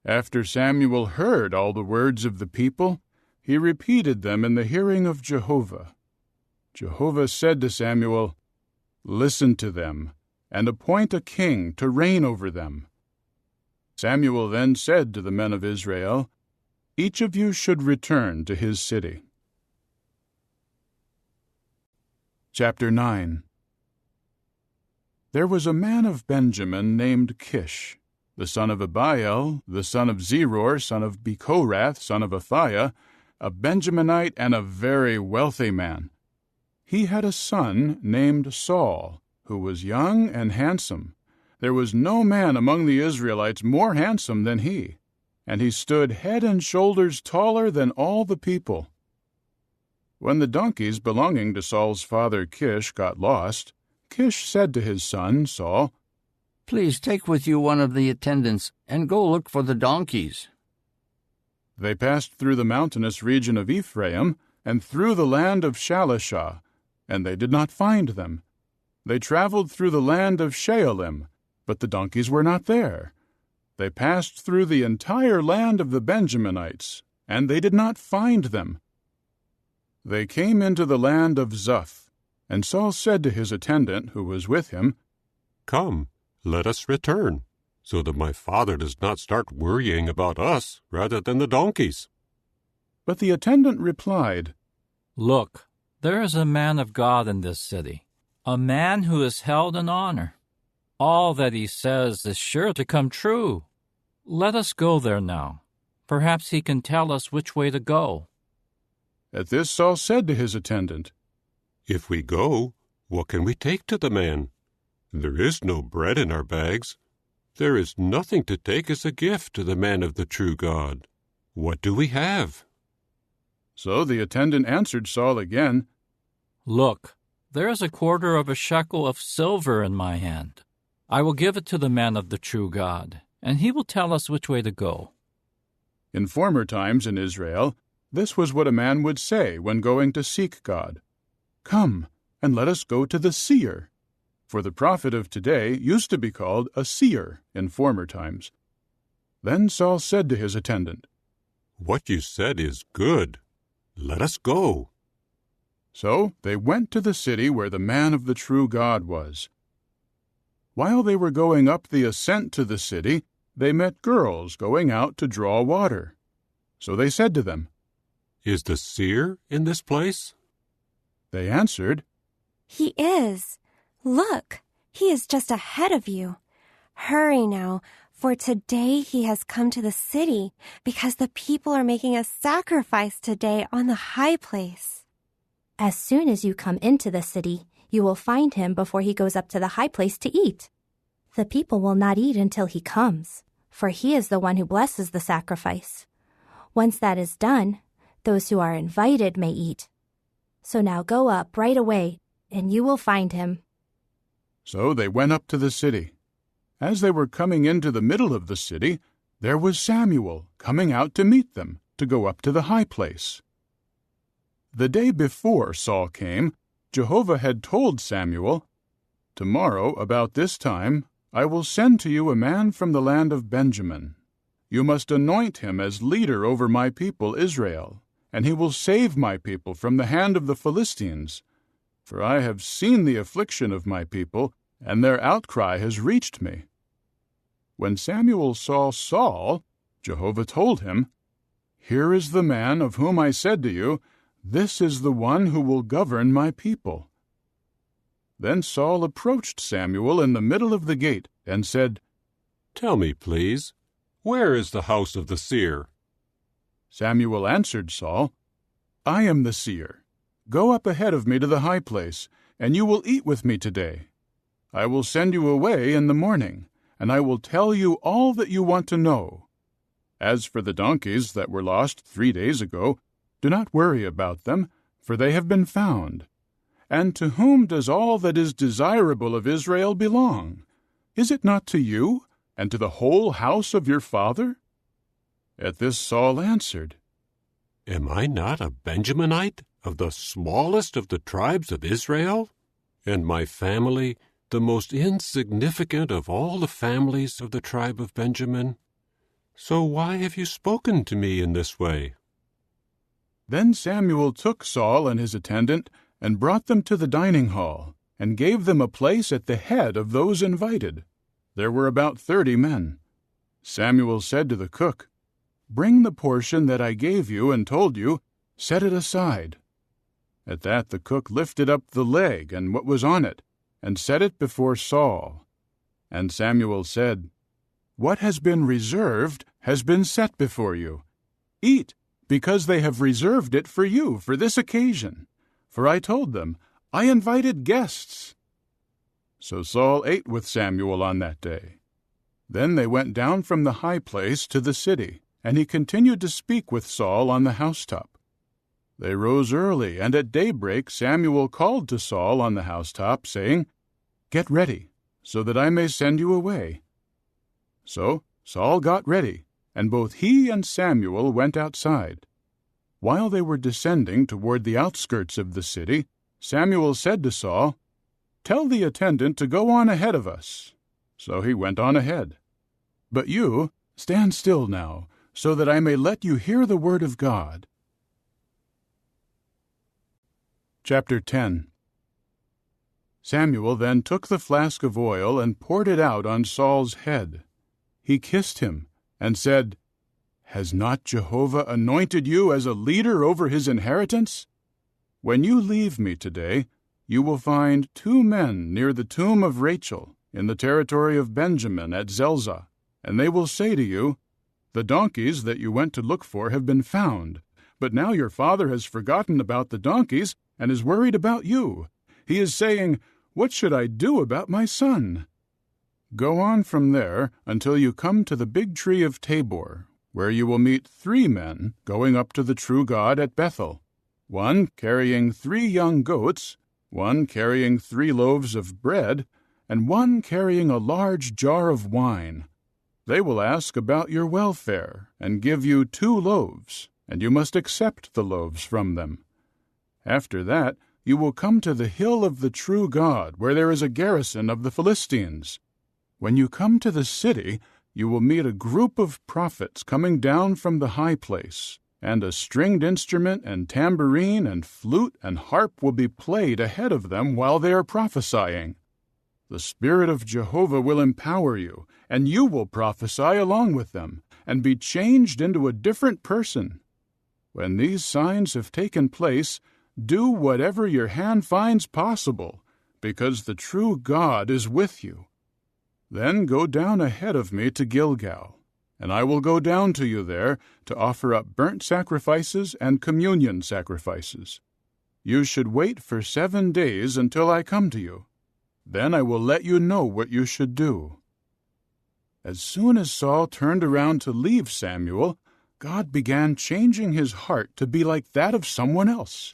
After Samuel heard all the words of the people, he repeated them in the hearing of Jehovah. Jehovah said to Samuel, "Listen to them, and appoint a king to reign over them." Samuel then said to the men of Israel, "Each of you should return to his city." Chapter 9. There was a man of Benjamin named Kish, the son of Abiel, the son of Zeror, son of Bechorath, son of Athiah, a Benjaminite and a very wealthy man. He had a son named Saul, who was young and handsome. There was no man among the Israelites more handsome than he, and he stood head and shoulders taller than all the people. When the donkeys belonging to Saul's father Kish got lost, Kish said to his son Saul, "Please take with you one of the attendants and go look for the donkeys." They passed through the mountainous region of Ephraim and through the land of Shalishah, and they did not find them. They traveled through the land of Shaalim, but the donkeys were not there. They passed through the entire land of the Benjaminites, and they did not find them. They came into the land of Zuph, and Saul said to his attendant who was with him, "Come, let us return, so that my father does not start worrying about us rather than the donkeys." But the attendant replied, "Look, there is a man of God in this city, a man who is held in honor. All that he says is sure to come true. Let us go there now. Perhaps he can tell us which way to go." At this Saul said to his attendant, "If we go, what can we take to the man? There is no bread in our bags. There is nothing to take as a gift to the man of the true God. What do we have?" So the attendant answered Saul again, "Look, there is a quarter of a shekel of silver in my hand. I will give it to the man of the true God, and he will tell us which way to go." In former times in Israel, this was what a man would say when going to seek God. "Come, and let us go to the seer." For the prophet of today used to be called a seer in former times. Then Saul said to his attendant, "What you said is good. Let us go." So they went to the city where the man of the true God was. While they were going up the ascent to the city, they met girls going out to draw water. So they said to them, "Is the seer in this place?" They answered, "He is. Look, he is just ahead of you. Hurry now, for today he has come to the city, because the people are making a sacrifice today on the high place." As soon as you come into the city, you will find him before he goes up to the high place to eat. The people will not eat until he comes, for he is the one who blesses the sacrifice. Once that is done, those who are invited may eat. So now go up right away, and you will find him." So they went up to the city. As they were coming into the middle of the city, there was Samuel coming out to meet them, to go up to the high place. The day before Saul came, Jehovah had told Samuel, "Tomorrow, about this time, I will send to you a man from the land of Benjamin. You must anoint him as leader over my people Israel, and he will save my people from the hand of the Philistines. For I have seen the affliction of my people, and their outcry has reached me, When Samuel saw Saul, Jehovah told him, "Here is the man of whom I said to you, 'This is the one who will govern my people.'" Then Saul approached Samuel in the middle of the gate and said, "Tell me, please, where is the house of the seer?" Samuel answered Saul, "I am the seer. Go up ahead of me to the high place, and you will eat with me today. I will send you away in the morning, and I will tell you all that you want to know. As for the donkeys that were lost 3 days ago, do not worry about them, for they have been found. And to whom does all that is desirable of Israel belong? Is it not to you, and to the whole house of your father?" At this Saul answered, "Am I not a Benjaminite, of the smallest of the tribes of Israel? And my family the most insignificant of all the families of the tribe of Benjamin? So why have you spoken to me in this way?" Then Samuel took Saul and his attendant and brought them to the dining hall, and gave them a place at the head of those invited. There were about 30 men. Samuel said to the cook, "Bring the portion that I gave you and told you, set it aside." At that the cook lifted up the leg and what was on it, and set it before Saul. And Samuel said, "What has been reserved has been set before you. Eat, because they have reserved it for you for this occasion. For I told them, I invited guests." So Saul ate with Samuel on that day. Then they went down from the high place to the city, and he continued to speak with Saul on the housetop. They rose early, and at daybreak Samuel called to Saul on the housetop, saying, "Get ready, so that I may send you away." So Saul got ready, and both he and Samuel went outside. While they were descending toward the outskirts of the city, Samuel said to Saul, "Tell the attendant to go on ahead of us." So he went on ahead. "But you, stand still now, so that I may let you hear the word of God." Chapter 10. Samuel then took the flask of oil and poured it out on Saul's head. He kissed him and said, "Has not Jehovah anointed you as a leader over his inheritance? When you leave me today, you will find 2 men near the tomb of Rachel in the territory of Benjamin at Zelzah, and they will say to you, 'The donkeys that you went to look for have been found, but now your father has forgotten about the donkeys and is worried about you. He is saying, "What should I do about my son?" Go on from there until you come to the big tree of Tabor, where you will meet 3 men going up to the true God at Bethel, one carrying 3 young goats, one carrying 3 loaves of bread, and one carrying a large jar of wine. They will ask about your welfare and give you 2 loaves, and you must accept the loaves from them. After that, you will come to the hill of the true God, where there is a garrison of the Philistines. When you come to the city, you will meet a group of prophets coming down from the high place, and a stringed instrument and tambourine and flute and harp will be played ahead of them while they are prophesying. The Spirit of Jehovah will empower you, and you will prophesy along with them, and be changed into a different person. When these signs have taken place, do whatever your hand finds possible, because the true God is with you. Then go down ahead of me to Gilgal, and I will go down to you there to offer up burnt sacrifices and communion sacrifices. You should wait for 7 days until I come to you. Then I will let you know what you should do." As soon as Saul turned around to leave Samuel, God began changing his heart to be like that of someone else.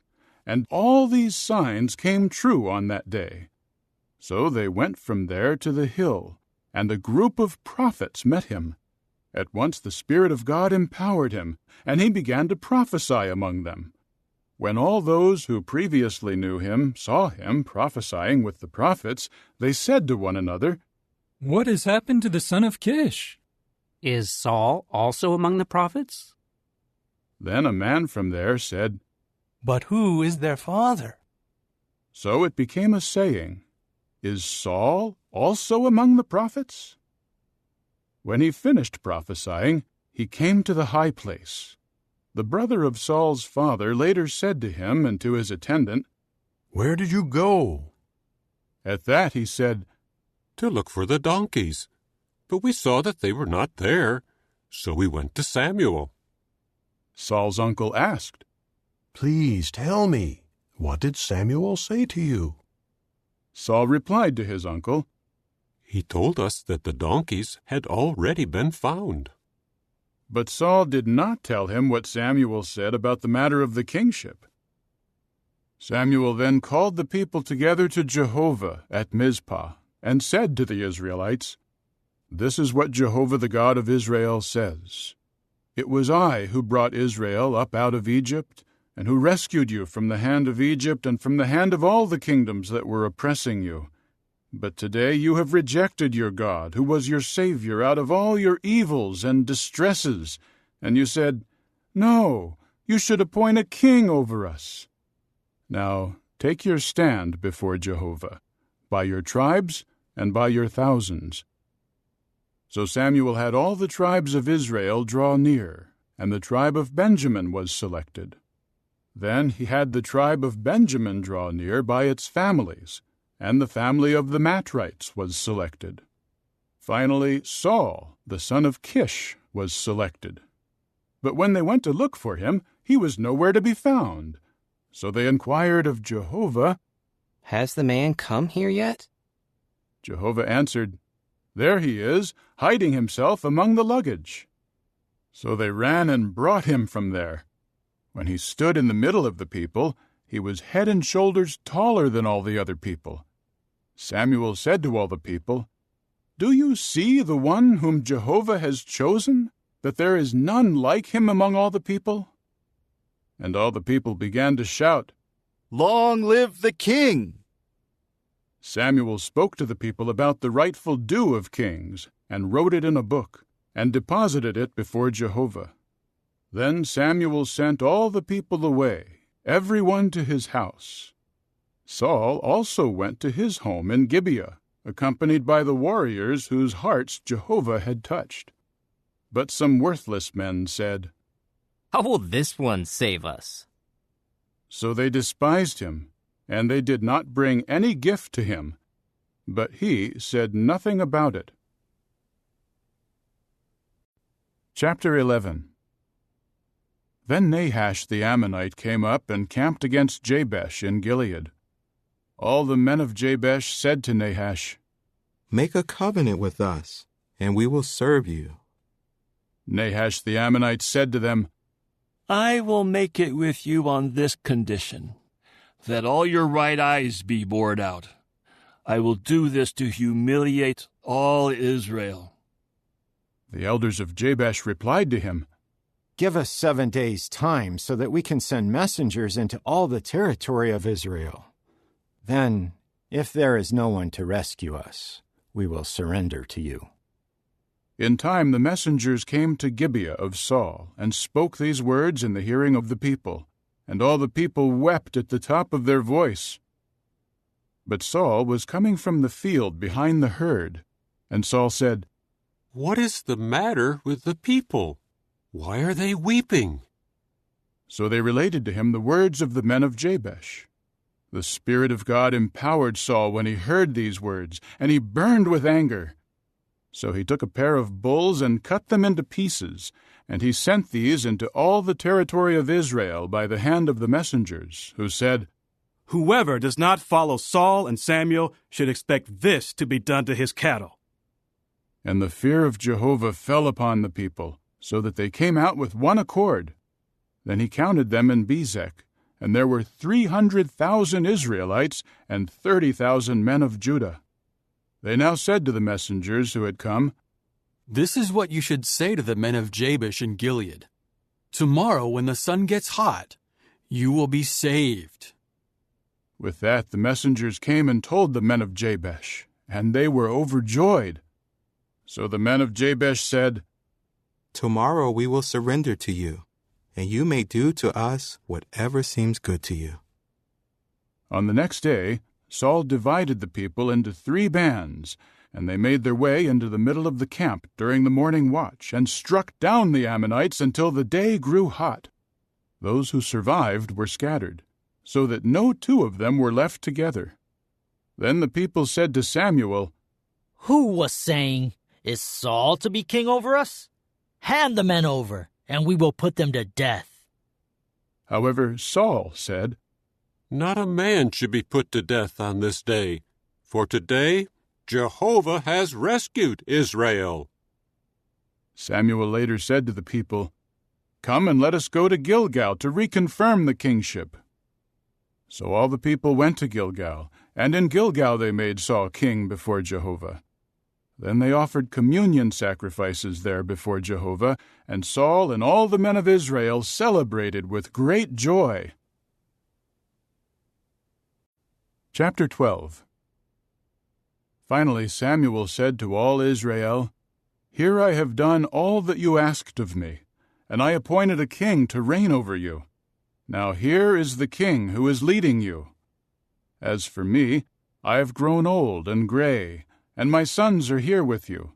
And all these signs came true on that day. So they went from there to the hill, and a group of prophets met him. At once the Spirit of God empowered him, and he began to prophesy among them. When all those who previously knew him saw him prophesying with the prophets, they said to one another, "What has happened to the son of Kish? Is Saul also among the prophets?" Then a man from there said, "But who is their father?" So it became a saying, "Is Saul also among the prophets?" When he finished prophesying, he came to the high place. The brother of Saul's father later said to him and to his attendant, "Where did you go?" At that he said, "To look for the donkeys. But we saw that they were not there, so we went to Samuel." Saul's uncle asked, "Please tell me, what did Samuel say to you?" Saul replied to his uncle, "He told us that the donkeys had already been found." But Saul did not tell him what Samuel said about the matter of the kingship. Samuel then called the people together to Jehovah at Mizpah, and said to the Israelites, "This is what Jehovah the God of Israel says. It was I who brought Israel up out of Egypt, and who rescued you from the hand of Egypt and from the hand of all the kingdoms that were oppressing you. But today you have rejected your God, who was your Savior out of all your evils and distresses, and you said, 'No, you should appoint a king over us.' Now take your stand before Jehovah, by your tribes and by your thousands." So Samuel had all the tribes of Israel draw near, and the tribe of Benjamin was selected. Then he had the tribe of Benjamin draw near by its families, and the family of the Matrites was selected. Finally, Saul, the son of Kish, was selected. But when they went to look for him, he was nowhere to be found. So they inquired of Jehovah, "Has the man come here yet?" Jehovah answered, "There he is, hiding himself among the luggage." So they ran and brought him from there. When he stood in the middle of the people, he was head and shoulders taller than all the other people. Samuel said to all the people, "Do you see the one whom Jehovah has chosen, that there is none like him among all the people?" And all the people began to shout, "Long live the king!" Samuel spoke to the people about the rightful due of kings, and wrote it in a book, and deposited it before Jehovah. Then Samuel sent all the people away, every one to his house. Saul also went to his home in Gibeah, accompanied by the warriors whose hearts Jehovah had touched. But some worthless men said, "How will this one save us?" So they despised him, and they did not bring any gift to him, but he said nothing about it. Chapter 11. Then Nahash the Ammonite came up and camped against Jabesh in Gilead. All the men of Jabesh said to Nahash, "Make a covenant with us, and we will serve you." Nahash the Ammonite said to them, "I will make it with you on this condition, that all your right eyes be bored out. I will do this to humiliate all Israel." The elders of Jabesh replied to him, "Give us 7 days' time so that we can send messengers into all the territory of Israel. Then, if there is no one to rescue us, we will surrender to you." In time the messengers came to Gibeah of Saul, and spoke these words in the hearing of the people, and all the people wept at the top of their voice. But Saul was coming from the field behind the herd, and Saul said, "What is the matter with the people? Why are they weeping?" So they related to him the words of the men of Jabesh. The Spirit of God empowered Saul when he heard these words, and he burned with anger. So he took a pair of bulls and cut them into pieces, and he sent these into all the territory of Israel by the hand of the messengers, who said, "Whoever does not follow Saul and Samuel should expect this to be done to his cattle." And the fear of Jehovah fell upon the people, so that they came out with one accord. Then he counted them in Bezek, and there were 300,000 Israelites and 30,000 men of Judah. They now said to the messengers who had come, "This is what you should say to the men of Jabesh and Gilead. Tomorrow, when the sun gets hot, you will be saved." With that the messengers came and told the men of Jabesh, and they were overjoyed. So the men of Jabesh said, "Tomorrow we will surrender to you, and you may do to us whatever seems good to you." On the next day, Saul divided the people into 3 bands, And they made their way into the middle of the camp during the morning watch, and struck down the Ammonites until the day grew hot. Those who survived were scattered, so that no two of them were left together. Then the people said to Samuel, "Who was saying, 'Is Saul to be king over us?' Hand the men over, and we will put them to death." However, Saul said, "Not a man should be put to death on this day, for today Jehovah has rescued Israel." Samuel later said to the people, "Come and let us go to Gilgal to reconfirm the kingship." So all the people went to Gilgal, and in Gilgal they made Saul king before Jehovah. Then they offered communion sacrifices there before Jehovah, and Saul and all the men of Israel celebrated with great joy. Chapter 12. Finally Samuel said to all Israel, "Here I have done all that you asked of me, and I appointed a king to reign over you. Now here is the king who is leading you. As for me, I have grown old and gray, and my sons are here with you,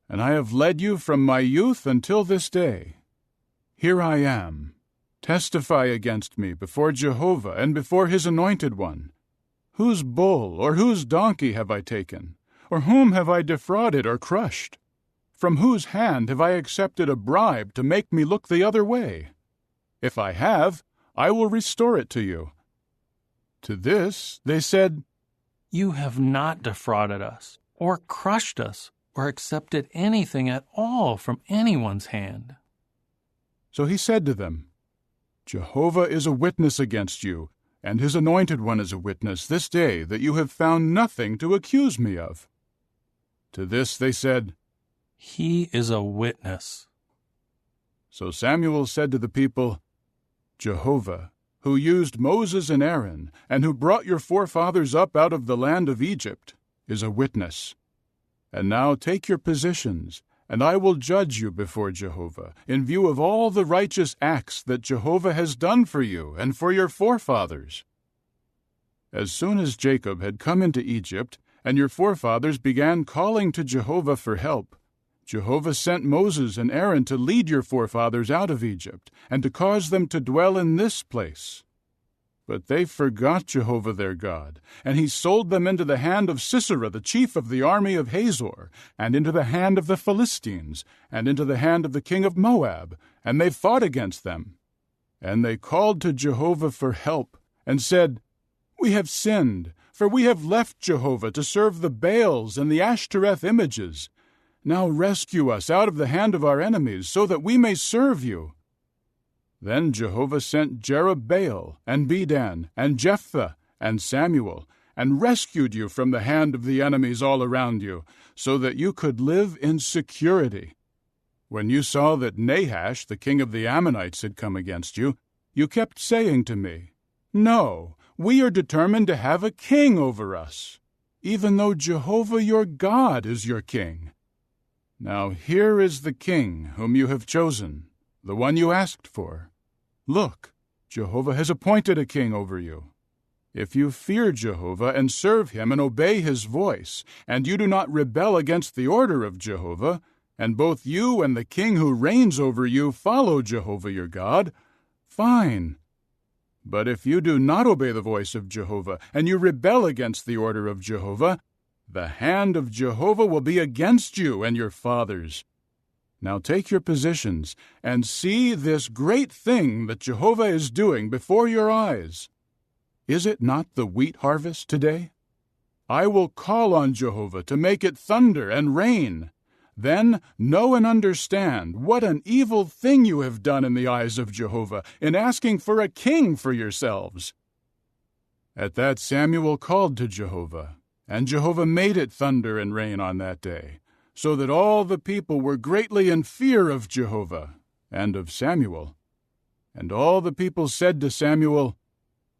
and I have led you from my youth until this day. Here I am. Testify against me before Jehovah and before his anointed one. Whose bull or whose donkey have I taken? Or whom have I defrauded or crushed? From whose hand have I accepted a bribe to make me look the other way? If I have, I will restore it to you." To this they said, "You have not defrauded us, or crushed us, or accepted anything at all from anyone's hand." So he said to them, "Jehovah is a witness against you, and his anointed one is a witness this day that you have found nothing to accuse me of." To this they said, "He is a witness." So Samuel said to the people, "Jehovah, who used Moses and Aaron, and who brought your forefathers up out of the land of Egypt, is a witness. And now take your positions, and I will judge you before Jehovah, in view of all the righteous acts that Jehovah has done for you and for your forefathers. As soon as Jacob had come into Egypt, and your forefathers began calling to Jehovah for help, Jehovah sent Moses and Aaron to lead your forefathers out of Egypt, and to cause them to dwell in this place. But they forgot Jehovah their God, and he sold them into the hand of Sisera, the chief of the army of Hazor, and into the hand of the Philistines, and into the hand of the king of Moab, and they fought against them. And they called to Jehovah for help, and said, 'We have sinned, for we have left Jehovah to serve the Baals and the Ashtoreth images. Now rescue us out of the hand of our enemies, so that we may serve you.' Then Jehovah sent Jerubbaal, and Bedan, and Jephthah, and Samuel, and rescued you from the hand of the enemies all around you, so that you could live in security. When you saw that Nahash, the king of the Ammonites, had come against you, you kept saying to me, 'No, we are determined to have a king over us, even though Jehovah your God is your king. Now here is the king whom you have chosen, the one you asked for. Look, Jehovah has appointed a king over you. If you fear Jehovah and serve him and obey his voice, and you do not rebel against the order of Jehovah, and both you and the king who reigns over you follow Jehovah your God, fine. But if you do not obey the voice of Jehovah, and you rebel against the order of Jehovah, the hand of Jehovah will be against you and your fathers. Now take your positions, and see this great thing that Jehovah is doing before your eyes. Is it not the wheat harvest today? I will call on Jehovah to make it thunder and rain. Then know and understand what an evil thing you have done in the eyes of Jehovah in asking for a king for yourselves." At that Samuel called to Jehovah, and Jehovah made it thunder and rain on that day, so that all the people were greatly in fear of Jehovah and of Samuel. And all the people said to Samuel,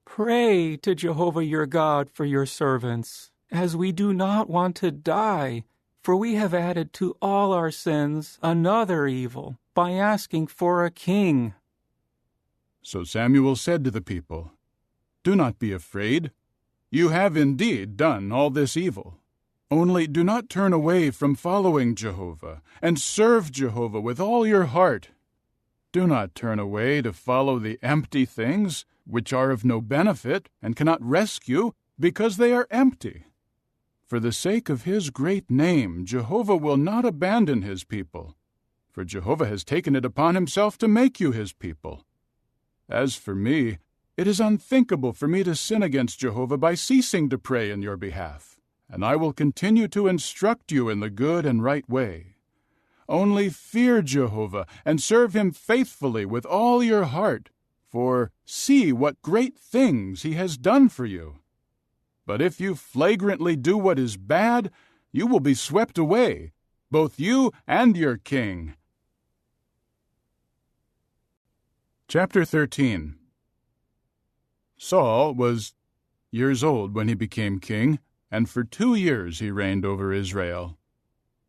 "Pray to Jehovah your God for your servants, as we do not want to die, for we have added to all our sins another evil by asking for a king." So Samuel said to the people, "Do not be afraid. You have indeed done all this evil. Only do not turn away from following Jehovah, and serve Jehovah with all your heart. Do not turn away to follow the empty things, which are of no benefit and cannot rescue, because they are empty. For the sake of his great name, Jehovah will not abandon his people, for Jehovah has taken it upon himself to make you his people. As for me, it is unthinkable for me to sin against Jehovah by ceasing to pray in your behalf, and I will continue to instruct you in the good and right way. Only fear Jehovah and serve him faithfully with all your heart, for see what great things he has done for you. But if you flagrantly do what is bad, you will be swept away, both you and your king. Chapter 13. Saul was years old when he became king, and for 2 years he reigned over Israel.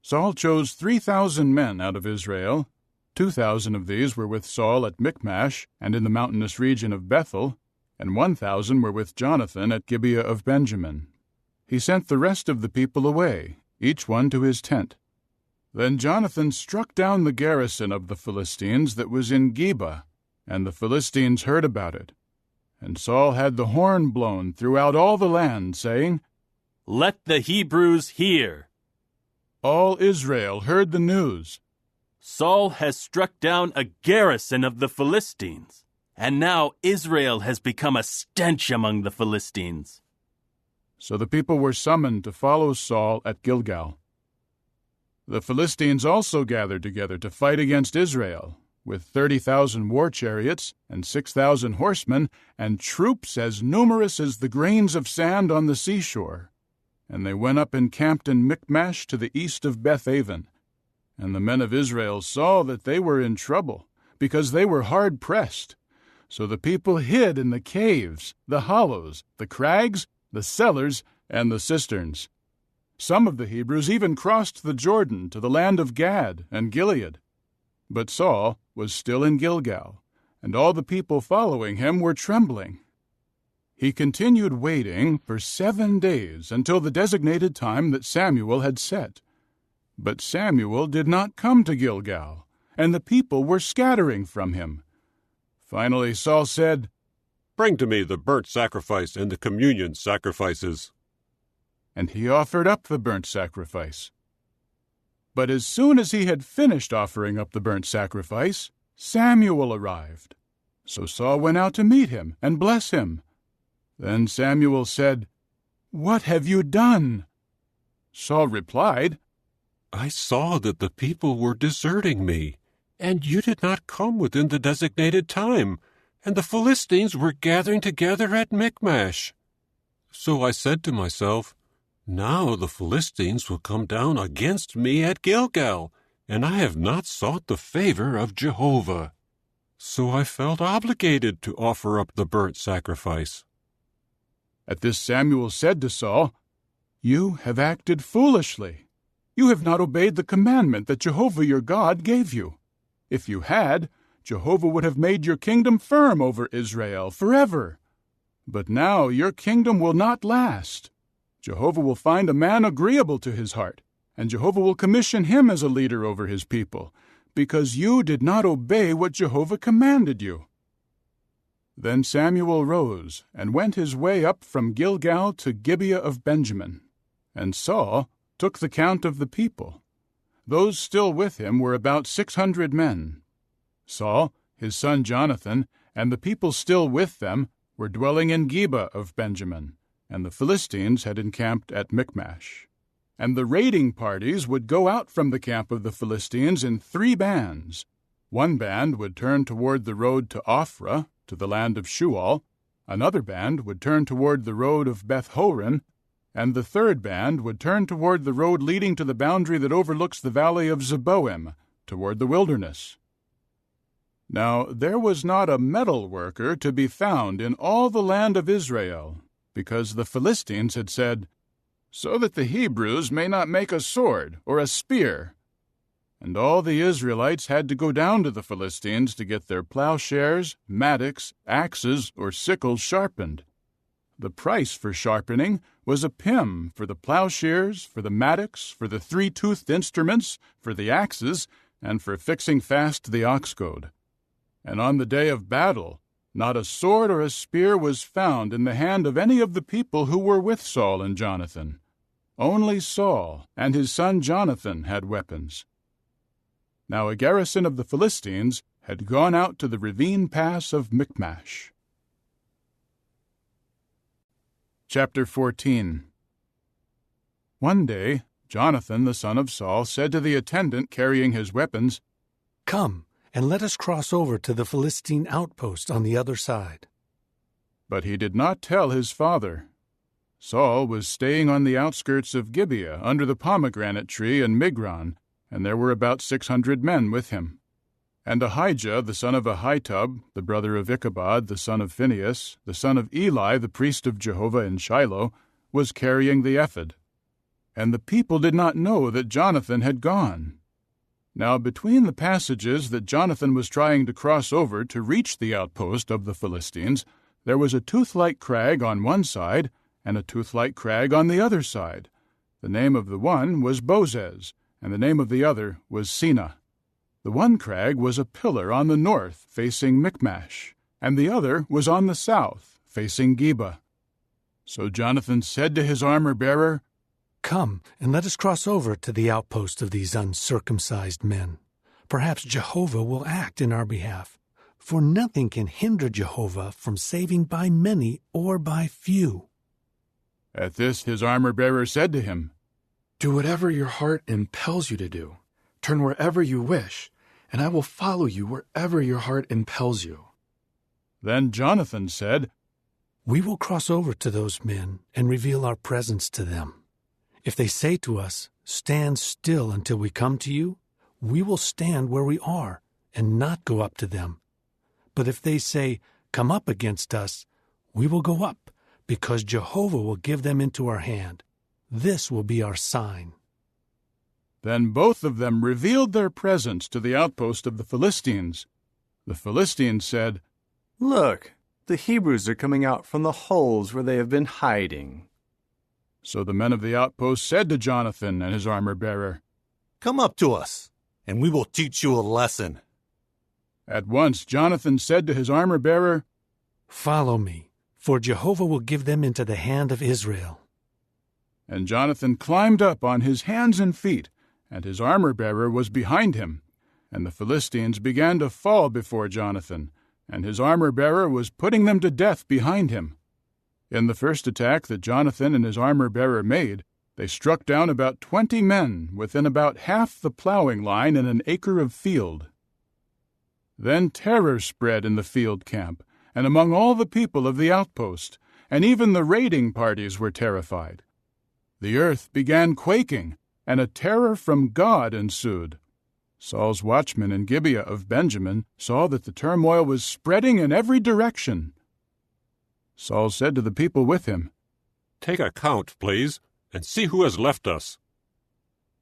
Saul chose 3,000 men out of Israel. 2,000 of these were with Saul at Michmash and in the mountainous region of Bethel, and 1,000 were with Jonathan at Gibeah of Benjamin. He sent the rest of the people away, each one to his tent. Then Jonathan struck down the garrison of the Philistines that was in Geba, and the Philistines heard about it. And Saul had the horn blown throughout all the land, saying, "Let the Hebrews hear." All Israel heard the news. Saul has struck down a garrison of the Philistines, and now Israel has become a stench among the Philistines. So the people were summoned to follow Saul at Gilgal. The Philistines also gathered together to fight against Israel, with 30,000 war chariots and 6,000 horsemen, and troops as numerous as the grains of sand on the seashore. And they went up and camped in Michmash to the east of Bethaven. And the men of Israel saw that they were in trouble, because they were hard pressed. So the people hid in the caves, the hollows, the crags, the cellars, and the cisterns. Some of the Hebrews even crossed the Jordan to the land of Gad and Gilead. But Saul was still in Gilgal, and all the people following him were trembling. He continued waiting for 7 days until the designated time that Samuel had set. But Samuel did not come to Gilgal, and the people were scattering from him. Finally Saul said, "Bring to me the burnt sacrifice and the communion sacrifices." And he offered up the burnt sacrifice. But as soon as he had finished offering up the burnt sacrifice, Samuel arrived. So Saul went out to meet him and bless him. Then Samuel said, "What have you done?" Saul replied, "I saw that the people were deserting me, and you did not come within the designated time, and the Philistines were gathering together at Michmash. So I said to myself, now the Philistines will come down against me at Gilgal, and I have not sought the favor of Jehovah. So I felt obligated to offer up the burnt sacrifice." At this Samuel said to Saul, "You have acted foolishly. You have not obeyed the commandment that Jehovah your God gave you. If you had, Jehovah would have made your kingdom firm over Israel forever. But now your kingdom will not last. Jehovah will find a man agreeable to his heart, and Jehovah will commission him as a leader over his people, because you did not obey what Jehovah commanded you." Then Samuel rose and went his way up from Gilgal to Gibeah of Benjamin, and Saul took the count of the people. Those still with him were about 600 men. Saul, his son Jonathan, and the people still with them were dwelling in Gibeah of Benjamin, and the Philistines had encamped at Michmash. And the raiding parties would go out from the camp of the Philistines in 3 bands. One band would turn toward the road to Ophrah, to the land of Shual. Another band would turn toward the road of Beth-horon, and the third band would turn toward the road leading to the boundary that overlooks the valley of Zeboim, toward the wilderness. Now there was not a metal worker to be found in all the land of Israel, because the Philistines had said, "So that the Hebrews may not make a sword or a spear." And all the Israelites had to go down to the Philistines to get their plowshares, mattocks, axes, or sickles sharpened. The price for sharpening was a pim for the plowshares, for the mattocks, for the three-toothed instruments, for the axes, and for fixing fast the ox-goad. And on the day of battle, not a sword or a spear was found in the hand of any of the people who were with Saul and Jonathan. Only Saul and his son Jonathan had weapons. Now a garrison of the Philistines had gone out to the ravine pass of Michmash. Chapter 14. One day, Jonathan the son of Saul said to the attendant carrying his weapons, "Come, and let us cross over to the Philistine outpost on the other side." But he did not tell his father. Saul was staying on the outskirts of Gibeah under the pomegranate tree in Migron, and there were about 600 men with him. And Ahijah the son of Ahitub, the brother of Ichabod the son of Phinehas, the son of Eli the priest of Jehovah in Shiloh, was carrying the ephod. And the people did not know that Jonathan had gone. Now between the passages that Jonathan was trying to cross over to reach the outpost of the Philistines, there was a tooth-like crag on one side and a tooth-like crag on the other side. The name of the one was Bozez, and the name of the other was Seneh. The one crag was a pillar on the north, facing Michmash, and the other was on the south, facing Geba. So Jonathan said to his armor-bearer, "Come, and let us cross over to the outpost of these uncircumcised men. Perhaps Jehovah will act in our behalf, for nothing can hinder Jehovah from saving by many or by few." At this his armor-bearer said to him, "Do whatever your heart impels you to do. Turn wherever you wish, and I will follow you wherever your heart impels you." Then Jonathan said, "We will cross over to those men and reveal our presence to them. If they say to us, 'Stand still until we come to you,' we will stand where we are and not go up to them. But if they say, 'Come up against us,' we will go up, because Jehovah will give them into our hand. This will be our sign." Then both of them revealed their presence to the outpost of the Philistines. The Philistines said, "Look, the Hebrews are coming out from the holes where they have been hiding." So the men of the outpost said to Jonathan and his armor-bearer, "Come up to us, and we will teach you a lesson." At once Jonathan said to his armor-bearer, "Follow me, for Jehovah will give them into the hand of Israel." And Jonathan climbed up on his hands and feet, and his armor-bearer was behind him. And the Philistines began to fall before Jonathan, and his armor-bearer was putting them to death behind him. In the first attack that Jonathan and his armor-bearer made, they struck down about 20 men within about half the plowing line in an acre of field. Then terror spread in the field camp, and among all the people of the outpost, and even the raiding parties were terrified. The earth began quaking, and a terror from God ensued. Saul's watchmen in Gibeah of Benjamin saw that the turmoil was spreading in every direction. Saul said to the people with him, "Take a count, please, and see who has left us."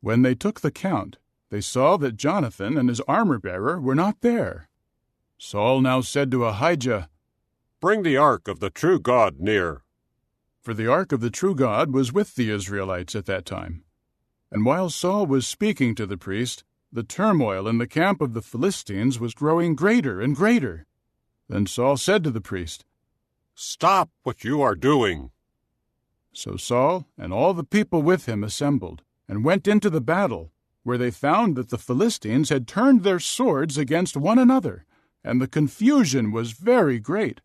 When they took the count, they saw that Jonathan and his armor-bearer were not there. Saul now said to Ahijah, "Bring the ark of the true God near." For the ark of the true God was with the Israelites at that time. And while Saul was speaking to the priest, the turmoil in the camp of the Philistines was growing greater and greater. Then Saul said to the priest, "Stop what you are doing." So Saul and all the people with him assembled, and went into the battle, where they found that the Philistines had turned their swords against one another, and the confusion was very great.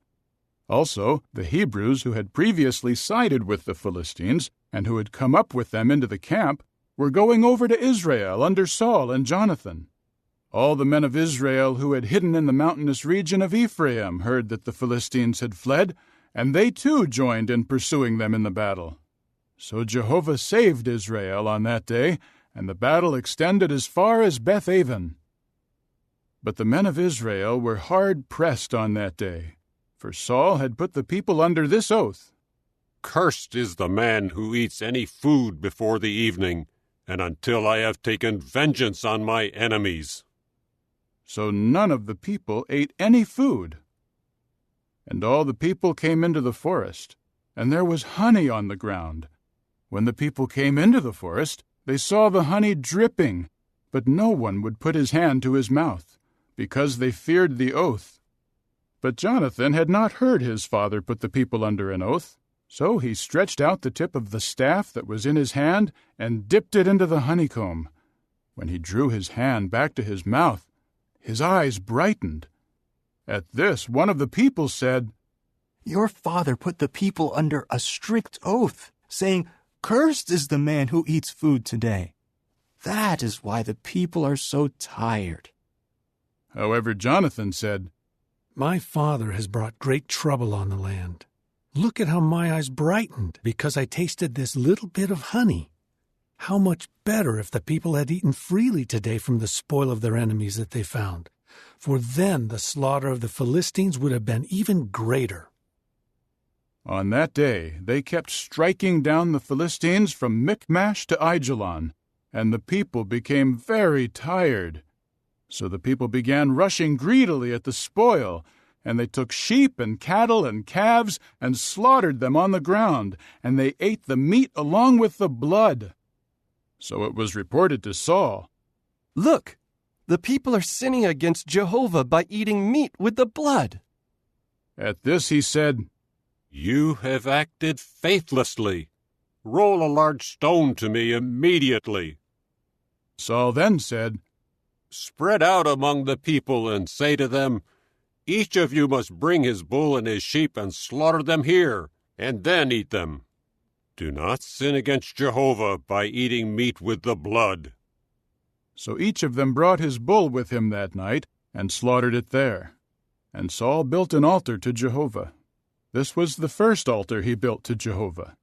Also, the Hebrews who had previously sided with the Philistines, and who had come up with them into the camp, were going over to Israel under Saul and Jonathan. All the men of Israel who had hidden in the mountainous region of Ephraim heard that the Philistines had fled, and they too joined in pursuing them in the battle. So Jehovah saved Israel on that day, and the battle extended as far as Beth-aven. But the men of Israel were hard pressed on that day, for Saul had put the people under this oath: "Cursed is the man who eats any food before the evening, and until I have taken vengeance on my enemies." So none of the people ate any food. And all the people came into the forest, and there was honey on the ground. When the people came into the forest, they saw the honey dripping, but no one would put his hand to his mouth, because they feared the oath. But Jonathan had not heard his father put the people under an oath, so he stretched out the tip of the staff that was in his hand and dipped it into the honeycomb. When he drew his hand back to his mouth, his eyes brightened. At this, one of the people said, "Your father put the people under a strict oath, saying, 'Cursed is the man who eats food today.' That is why the people are so tired." However, Jonathan said, "My father has brought great trouble on the land. Look at how my eyes brightened because I tasted this little bit of honey. How much better if the people had eaten freely today from the spoil of their enemies that they found, for then the slaughter of the Philistines would have been even greater." On that day they kept striking down the Philistines from Michmash to Aijalon, and the people became very tired. So the people began rushing greedily at the spoil, and they took sheep and cattle and calves and slaughtered them on the ground, and they ate the meat along with the blood. So it was reported to Saul, "Look, the people are sinning against Jehovah by eating meat with the blood." At this he said, "You have acted faithlessly. Roll a large stone to me immediately." Saul then said, "Spread out among the people and say to them, each of you must bring his bull and his sheep and slaughter them here, and then eat them. Do not sin against Jehovah by eating meat with the blood." So each of them brought his bull with him that night and slaughtered it there. And Saul built an altar to Jehovah. This was the first altar he built to Jehovah.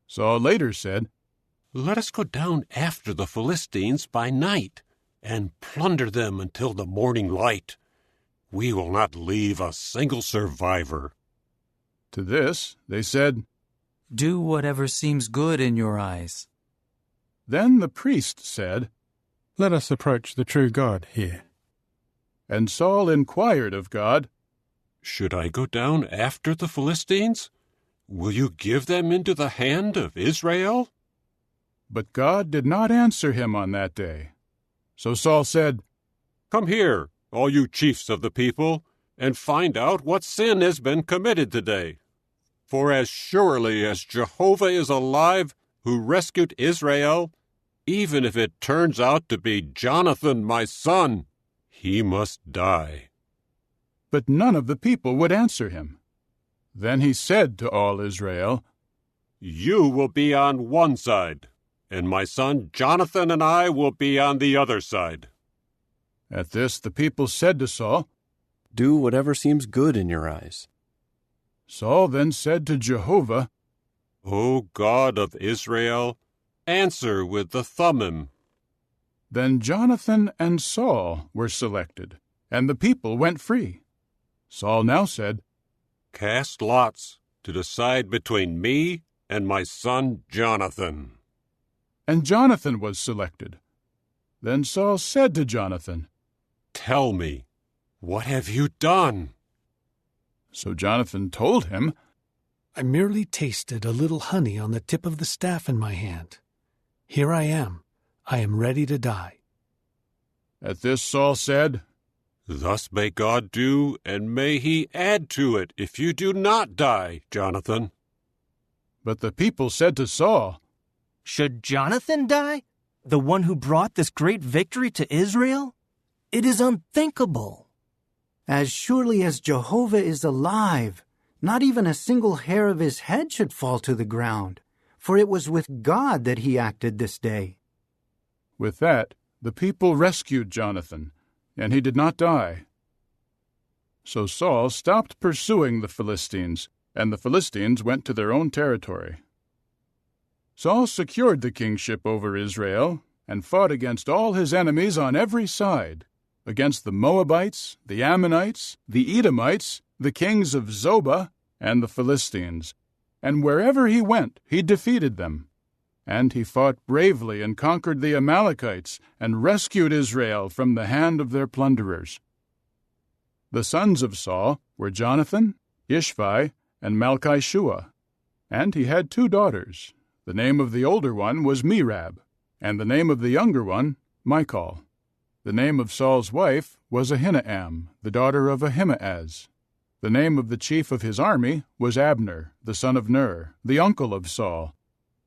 Saul later said, "Let us go down after the Philistines by night and plunder them until the morning light. We will not leave a single survivor." To this they said, "Do whatever seems good in your eyes." Then the priest said, "Let us approach the true God here." And Saul inquired of God, "Should I go down after the Philistines? Will you give them into the hand of Israel?" But God did not answer him on that day. So Saul said, "Come here, all you chiefs of the people, and find out what sin has been committed today. For as surely as Jehovah is alive, who rescued Israel, even if it turns out to be Jonathan my son, he must die." But none of the people would answer him. Then he said to all Israel, "You will be on one side, and my son Jonathan and I will be on the other side." At this the people said to Saul, "Do whatever seems good in your eyes." Saul then said to Jehovah, "O God of Israel, answer with the Thummim." Then Jonathan and Saul were selected, and the people went free. Saul now said, "Cast lots to decide between me and my son Jonathan." And Jonathan was selected. Then Saul said to Jonathan, "Tell me, what have you done?" So Jonathan told him, "I merely tasted a little honey on the tip of the staff in my hand. Here I am. I am ready to die." At this Saul said, "Thus may God do, and may he add to it if you do not die, Jonathan." But the people said to Saul, "Should Jonathan die, the one who brought this great victory to Israel? It is unthinkable." "As surely as Jehovah is alive, not even a single hair of his head should fall to the ground, for it was with God that he acted this day." With that, the people rescued Jonathan, and he did not die. So Saul stopped pursuing the Philistines, and the Philistines went to their own territory. Saul secured the kingship over Israel and fought against all his enemies on every side, against the Moabites, the Ammonites, the Edomites, the kings of Zobah, and the Philistines. And wherever he went, he defeated them. And he fought bravely and conquered the Amalekites and rescued Israel from the hand of their plunderers. The sons of Saul were Jonathan, Ishvi, and Malchishua. And he had 2 daughters. The name of the older one was Merab, and the name of the younger one, Michal. The name of Saul's wife was Ahinoam, the daughter of Ahimaaz. The name of the chief of his army was Abner, the son of Ner, the uncle of Saul.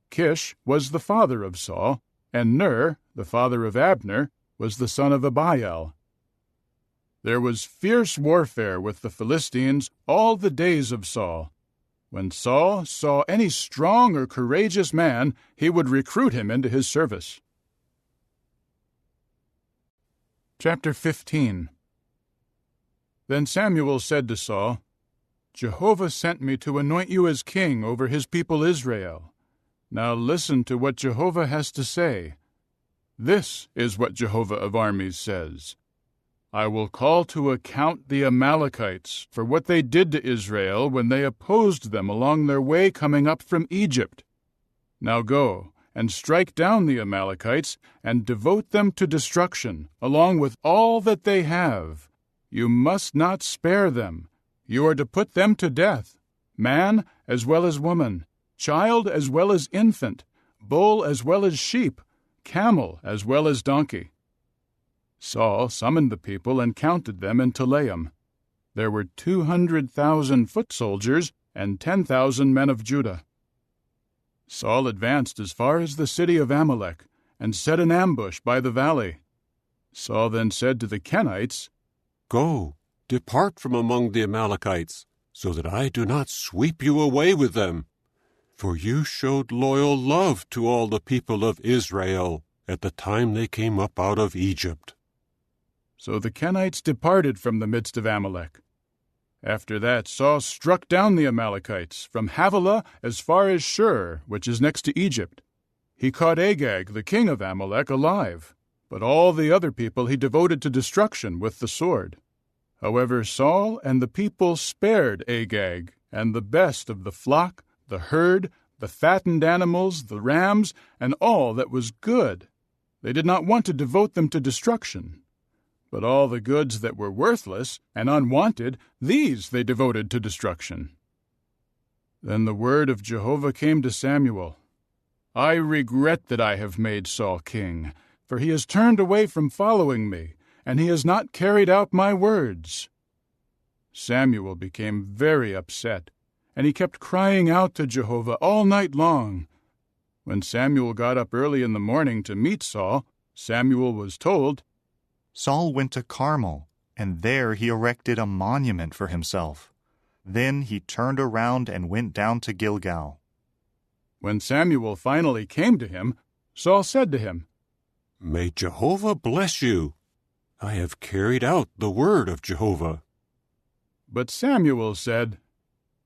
Kish was the father of Saul, and Ner, the father of Abner, was the son of Abiel. There was fierce warfare with the Philistines all the days of Saul. When Saul saw any strong or courageous man, he would recruit him into his service. Chapter 15. Then Samuel said to Saul, "Jehovah sent me to anoint you as king over his people Israel. Now listen to what Jehovah has to say. This is what Jehovah of armies says. I will call to account the Amalekites for what they did to Israel when they opposed them along their way coming up from Egypt. Now go and strike down the Amalekites and devote them to destruction, along with all that they have. You must not spare them. You are to put them to death, man as well as woman, child as well as infant, bull as well as sheep, camel as well as donkey." Saul summoned the people and counted them in Telaim. There were 200,000 foot soldiers and 10,000 men of Judah. Saul advanced as far as the city of Amalek and set an ambush by the valley. Saul then said to the Kenites, "Go, depart from among the Amalekites, so that I do not sweep you away with them. For you showed loyal love to all the people of Israel at the time they came up out of Egypt." So the Kenites departed from the midst of Amalek. After that Saul struck down the Amalekites from Havilah as far as Shur, which is next to Egypt. He caught Agag, the king of Amalek, alive, but all the other people he devoted to destruction with the sword. However, Saul and the people spared Agag, and the best of the flock, the herd, the fattened animals, the rams, and all that was good. They did not want to devote them to destruction. But all the goods that were worthless and unwanted, these they devoted to destruction. Then the word of Jehovah came to Samuel. "I regret that I have made Saul king, for he has turned away from following me, and he has not carried out my words." Samuel became very upset, and he kept crying out to Jehovah all night long. When Samuel got up early in the morning to meet Saul, Samuel was told, Saul went to Carmel, and there he erected a monument for himself. Then he turned around and went down to Gilgal. When Samuel finally came to him, Saul said to him, "May Jehovah bless you. I have carried out the word of Jehovah." But Samuel said,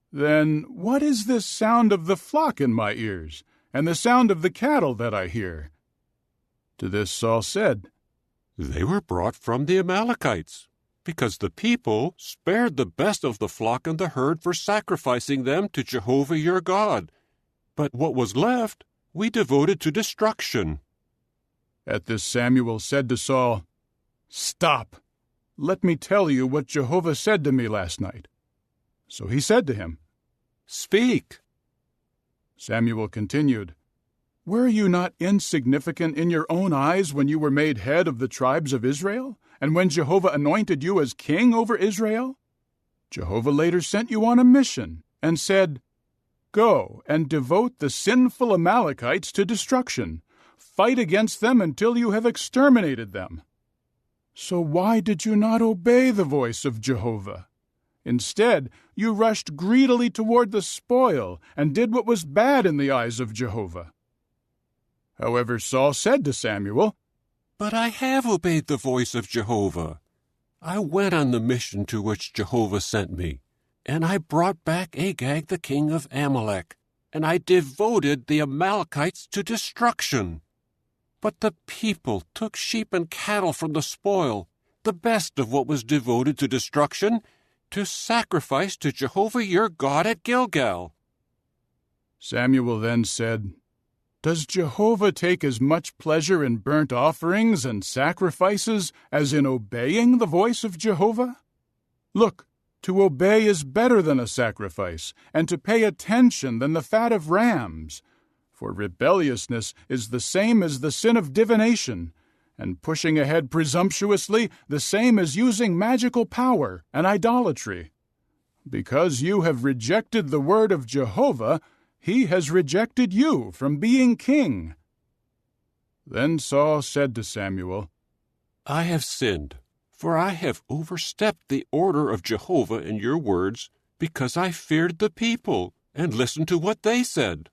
"Then what is this sound of the flock in my ears, and the sound of the cattle that I hear?" To this Saul said, "They were brought from the Amalekites, because the people spared the best of the flock and the herd for sacrificing them to Jehovah your God. But what was left we devoted to destruction." At this Samuel said to Saul, "Stop! Let me tell you what Jehovah said to me last night." So he said to him, "Speak." Samuel continued, "Were you not insignificant in your own eyes when you were made head of the tribes of Israel, and when Jehovah anointed you as king over Israel? Jehovah later sent you on a mission and said, 'Go and devote the sinful Amalekites to destruction. Fight against them until you have exterminated them.' So why did you not obey the voice of Jehovah? Instead, you rushed greedily toward the spoil and did what was bad in the eyes of Jehovah." However, Saul said to Samuel, "But I have obeyed the voice of Jehovah. I went on the mission to which Jehovah sent me, and I brought back Agag the king of Amalek, and I devoted the Amalekites to destruction. But the people took sheep and cattle from the spoil, the best of what was devoted to destruction, to sacrifice to Jehovah your God at Gilgal." Samuel then said, "Does Jehovah take as much pleasure in burnt offerings and sacrifices as in obeying the voice of Jehovah? Look, To obey is better than a sacrifice, and to pay attention than the fat of rams. For rebelliousness is the same as the sin of divination, and pushing ahead presumptuously the same as using magical power and idolatry. Because you have rejected the word of Jehovah, he has rejected you from being king." Then Saul said to Samuel, "I have sinned, for I have overstepped the order of Jehovah in your words, because I feared the people and listened to what they said.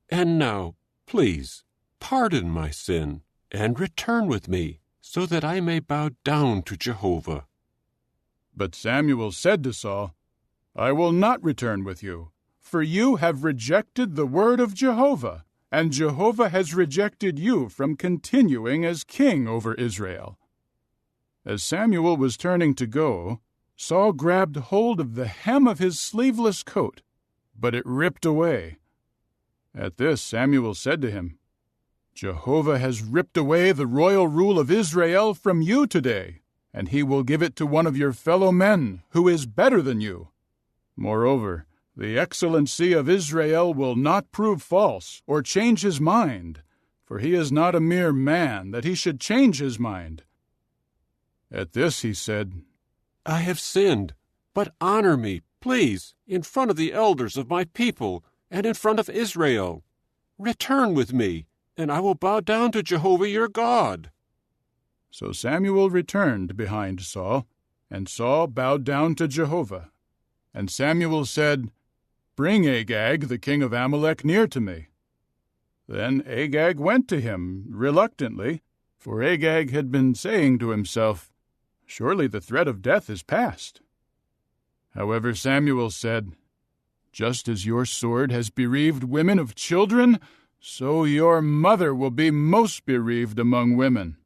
And now, please, pardon my sin and return with me, so that I may bow down to Jehovah." But Samuel said to Saul, "I will not return with you, for you have rejected the word of Jehovah, and Jehovah has rejected you from continuing as king over Israel." As Samuel was turning to go, Saul grabbed hold of the hem of his sleeveless coat, but it ripped away. At this Samuel said to him, "Jehovah has ripped away the royal rule of Israel from you today, and he will give it to one of your fellow men who is better than you. Moreover, the excellency of Israel will not prove false or change his mind, for he is not a mere man that he should change his mind." At this he said, "I have sinned, but honor me, please, in front of the elders of my people and in front of Israel. Return with me, and I will bow down to Jehovah your God." So Samuel returned behind Saul, and Saul bowed down to Jehovah. And Samuel said, "Bring Agag, the king of Amalek, near to me." Then Agag went to him reluctantly, for Agag had been saying to himself, "Surely the threat of death is past." However, Samuel said, "Just as your sword has bereaved women of children, so your mother will be most bereaved among women."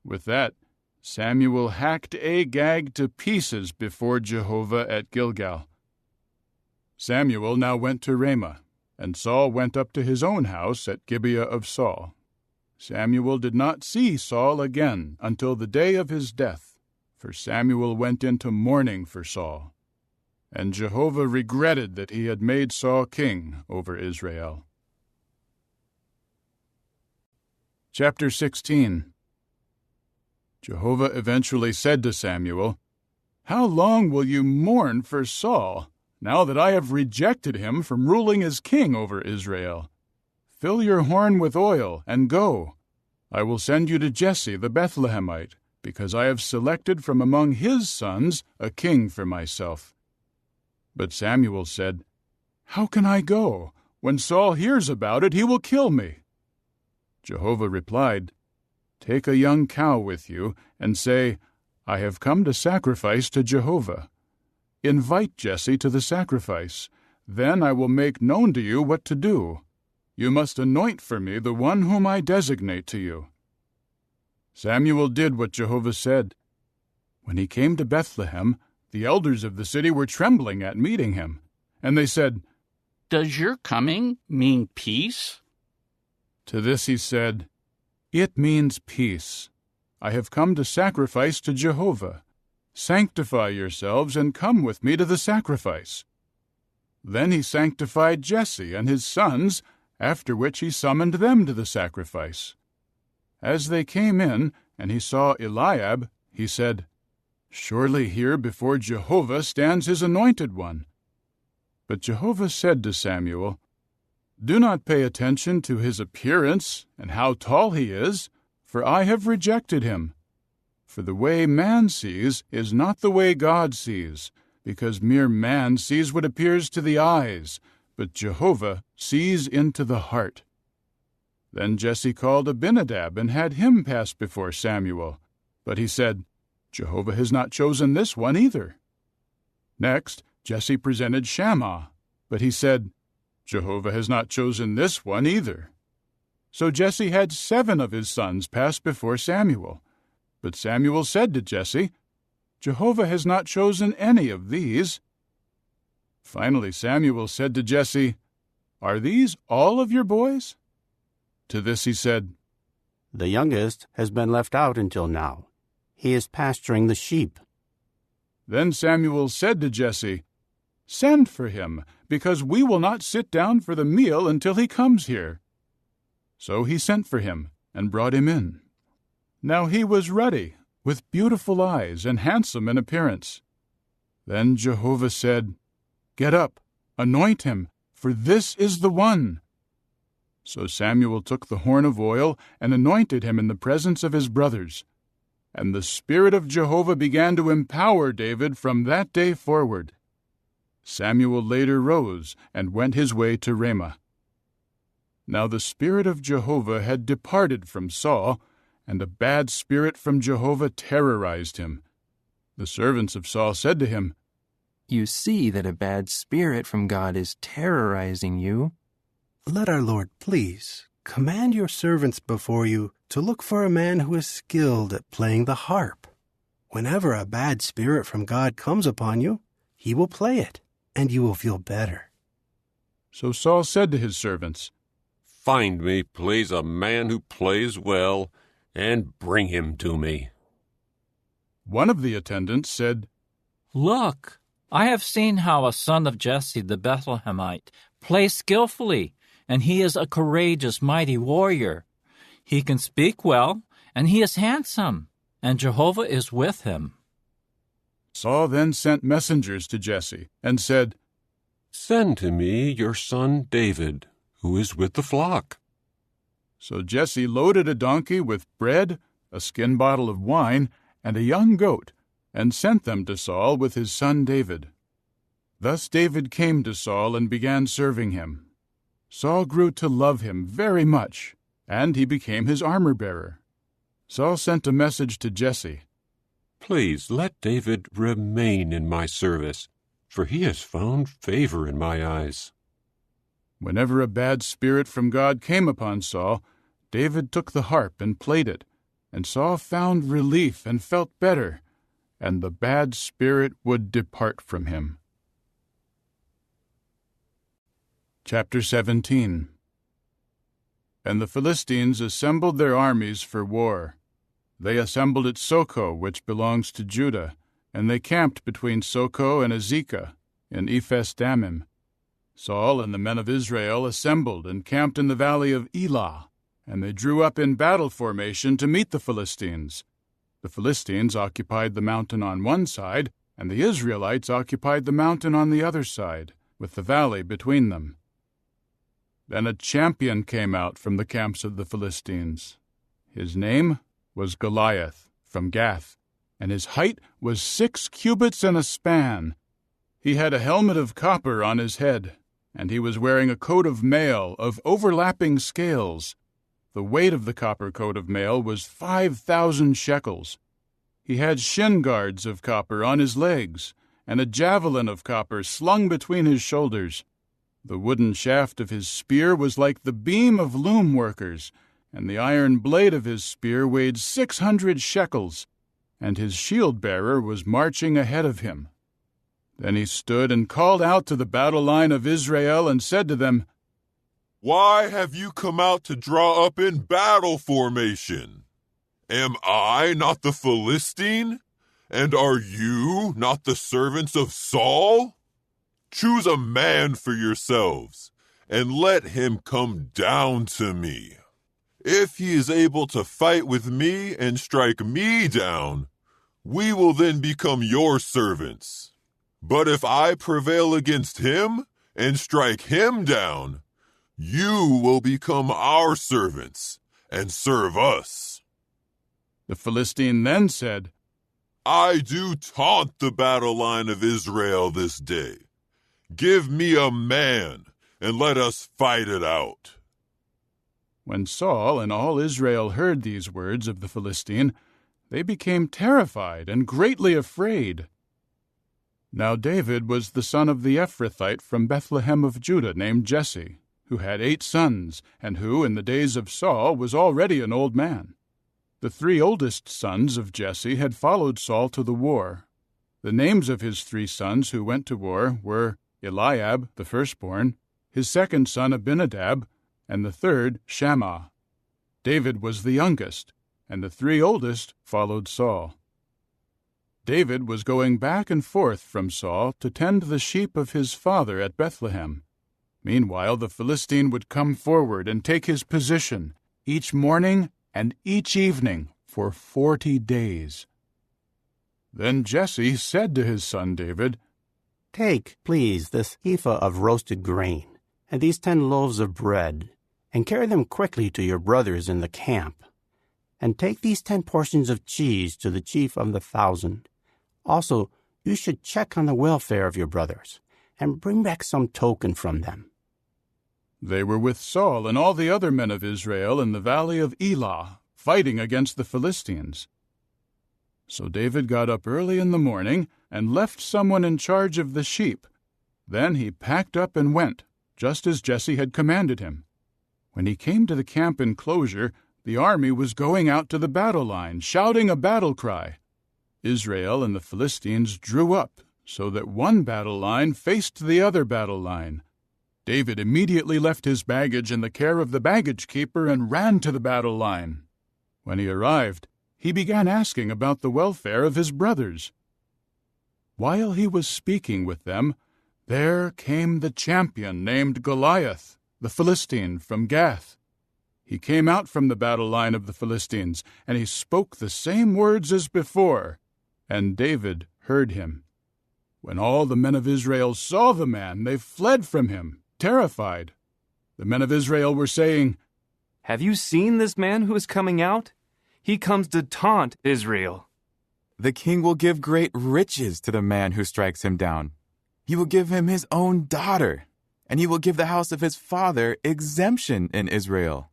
With that, Samuel hacked Agag to pieces before Jehovah at Gilgal. Samuel now went to Ramah, and Saul went up to his own house at Gibeah of Saul. Samuel did not see Saul again until the day of his death, for Samuel went into mourning for Saul. And Jehovah regretted that he had made Saul king over Israel. Chapter 16. Jehovah eventually said to Samuel, "How long will you mourn for Saul, now that I have rejected him from ruling as king over Israel? Fill your horn with oil and go. I will send you to Jesse the Bethlehemite, because I have selected from among his sons a king for myself." But Samuel said, "How can I go? When Saul hears about it, he will kill me." Jehovah replied, "Take a young cow with you, and say, 'I have come to sacrifice to Jehovah.' Invite Jesse to the sacrifice. Then I will make known to you what to do. You must anoint for me the one whom I designate to you." Samuel did what Jehovah said. When he came to Bethlehem, the elders of the city were trembling at meeting him, and they said, "Does your coming mean peace?" To this he said, "It means peace. I have come to sacrifice to Jehovah. Sanctify yourselves and come with me to the sacrifice." Then he sanctified Jesse and his sons, after which he summoned them to the sacrifice. As they came in, and he saw Eliab, he said, "Surely here before Jehovah stands his anointed one." But Jehovah said to Samuel, "Do not pay attention to his appearance and how tall he is, for I have rejected him. For the way man sees is not the way God sees, because mere man sees what appears to the eyes, but Jehovah sees into the heart." Then Jesse called Abinadab and had him pass before Samuel. But he said, "Jehovah has not chosen this one either." Next, Jesse presented Shammah, but he said, "Jehovah has not chosen this one either." So Jesse had 7 of his sons pass before Samuel. But Samuel said to Jesse, "Jehovah has not chosen any of these." Finally Samuel said to Jesse, "Are these all of your boys?" To this he said, "The youngest has been left out until now. He is pasturing the sheep." Then Samuel said to Jesse, "Send for him, because we will not sit down for the meal until he comes here." So he sent for him and brought him in. Now he was ruddy, with beautiful eyes, and handsome in appearance. Then Jehovah said, "Get up, anoint him, for this is the one." So Samuel took the horn of oil and anointed him in the presence of his brothers. And the Spirit of Jehovah began to empower David from that day forward. Samuel later rose and went his way to Ramah. Now the Spirit of Jehovah had departed from Saul, and a bad spirit from Jehovah terrorized him. The servants of Saul said to him, "You see that a bad spirit from God is terrorizing you. Let our Lord please command your servants before you to look for a man who is skilled at playing the harp. Whenever a bad spirit from God comes upon you, he will play it, and you will feel better." So Saul said to his servants, "Find me, please, a man who plays well, and bring him to me." One of the attendants said, "Look, I have seen how a son of Jesse the Bethlehemite plays skillfully, and he is a courageous, mighty warrior. He can speak well, and he is handsome, and Jehovah is with him." Saul then sent messengers to Jesse and said, "Send to me your son David, who is with the flock." So Jesse loaded a donkey with bread, a skin bottle of wine, and a young goat, and sent them to Saul with his son David. Thus David came to Saul and began serving him. Saul grew to love him very much, and he became his armor-bearer. Saul sent a message to Jesse, "Please let David remain in my service, for he has found favor in my eyes." Whenever a bad spirit from God came upon Saul, David took the harp and played it, and Saul found relief and felt better, and the bad spirit would depart from him. Chapter 17. And the Philistines assembled their armies for war. They assembled at Socoh, which belongs to Judah, and they camped between Socoh and Azekah in Ephes-dammim. Saul and the men of Israel assembled and camped in the valley of Elah, and they drew up in battle formation to meet the Philistines. The Philistines occupied the mountain on one side, and the Israelites occupied the mountain on the other side, with the valley between them. Then a champion came out from the camps of the Philistines. His name was Goliath, from Gath, and his height was 6 cubits and a span. He had a helmet of copper on his head, and he was wearing a coat of mail of overlapping scales. The weight of the copper coat of mail was 5,000 shekels. He had shin guards of copper on his legs, and a javelin of copper slung between his shoulders. The wooden shaft of his spear was like the beam of loom workers, and the iron blade of his spear weighed 600 shekels, and his shield-bearer was marching ahead of him. Then he stood and called out to the battle line of Israel and said to them, "Why have you come out to draw up in battle formation? Am I not the Philistine? And are you not the servants of Saul? Choose a man for yourselves, and let him come down to me. If he is able to fight with me and strike me down, we will then become your servants. But if I prevail against him and strike him down, you will become our servants and serve us." The Philistine then said, "I do taunt the battle line of Israel this day. Give me a man, and let us fight it out." When Saul and all Israel heard these words of the Philistine, they became terrified and greatly afraid. Now David was the son of the Ephrathite from Bethlehem of Judah named Jesse, who had 8 sons, and who, in the days of Saul, was already an old man. The 3 oldest sons of Jesse had followed Saul to the war. The names of his 3 sons who went to war were Eliab, the firstborn, his second son Abinadab, and the third Shammah. David was the youngest, and the 3 oldest followed Saul. David was going back and forth from Saul to tend the sheep of his father at Bethlehem. Meanwhile, the Philistine would come forward and take his position each morning and each evening for 40 days. Then Jesse said to his son David, "Take, please, this ephah of roasted grain and these 10 loaves of bread, and carry them quickly to your brothers in the camp. And take these 10 portions of cheese to the chief of the 1,000. Also, you should check on the welfare of your brothers, and bring back some token from them." They were with Saul and all the other men of Israel in the valley of Elah, fighting against the Philistines. So David got up early in the morning and left someone in charge of the sheep. Then he packed up and went, just as Jesse had commanded him. When he came to the camp enclosure, the army was going out to the battle line, shouting a battle cry. Israel and the Philistines drew up, so that one battle line faced the other battle line. David immediately left his baggage in the care of the baggage keeper and ran to the battle line. When he arrived, he began asking about the welfare of his brothers. While he was speaking with them, there came the champion named Goliath, the Philistine from Gath. He came out from the battle line of the Philistines, and he spoke the same words as before, and David heard him. When all the men of Israel saw the man, they fled from him, terrified. The men of Israel were saying, "Have you seen this man who is coming out? He comes to taunt Israel." "The king will give great riches to the man who strikes him down. He will give him his own daughter, and he will give the house of his father exemption in Israel."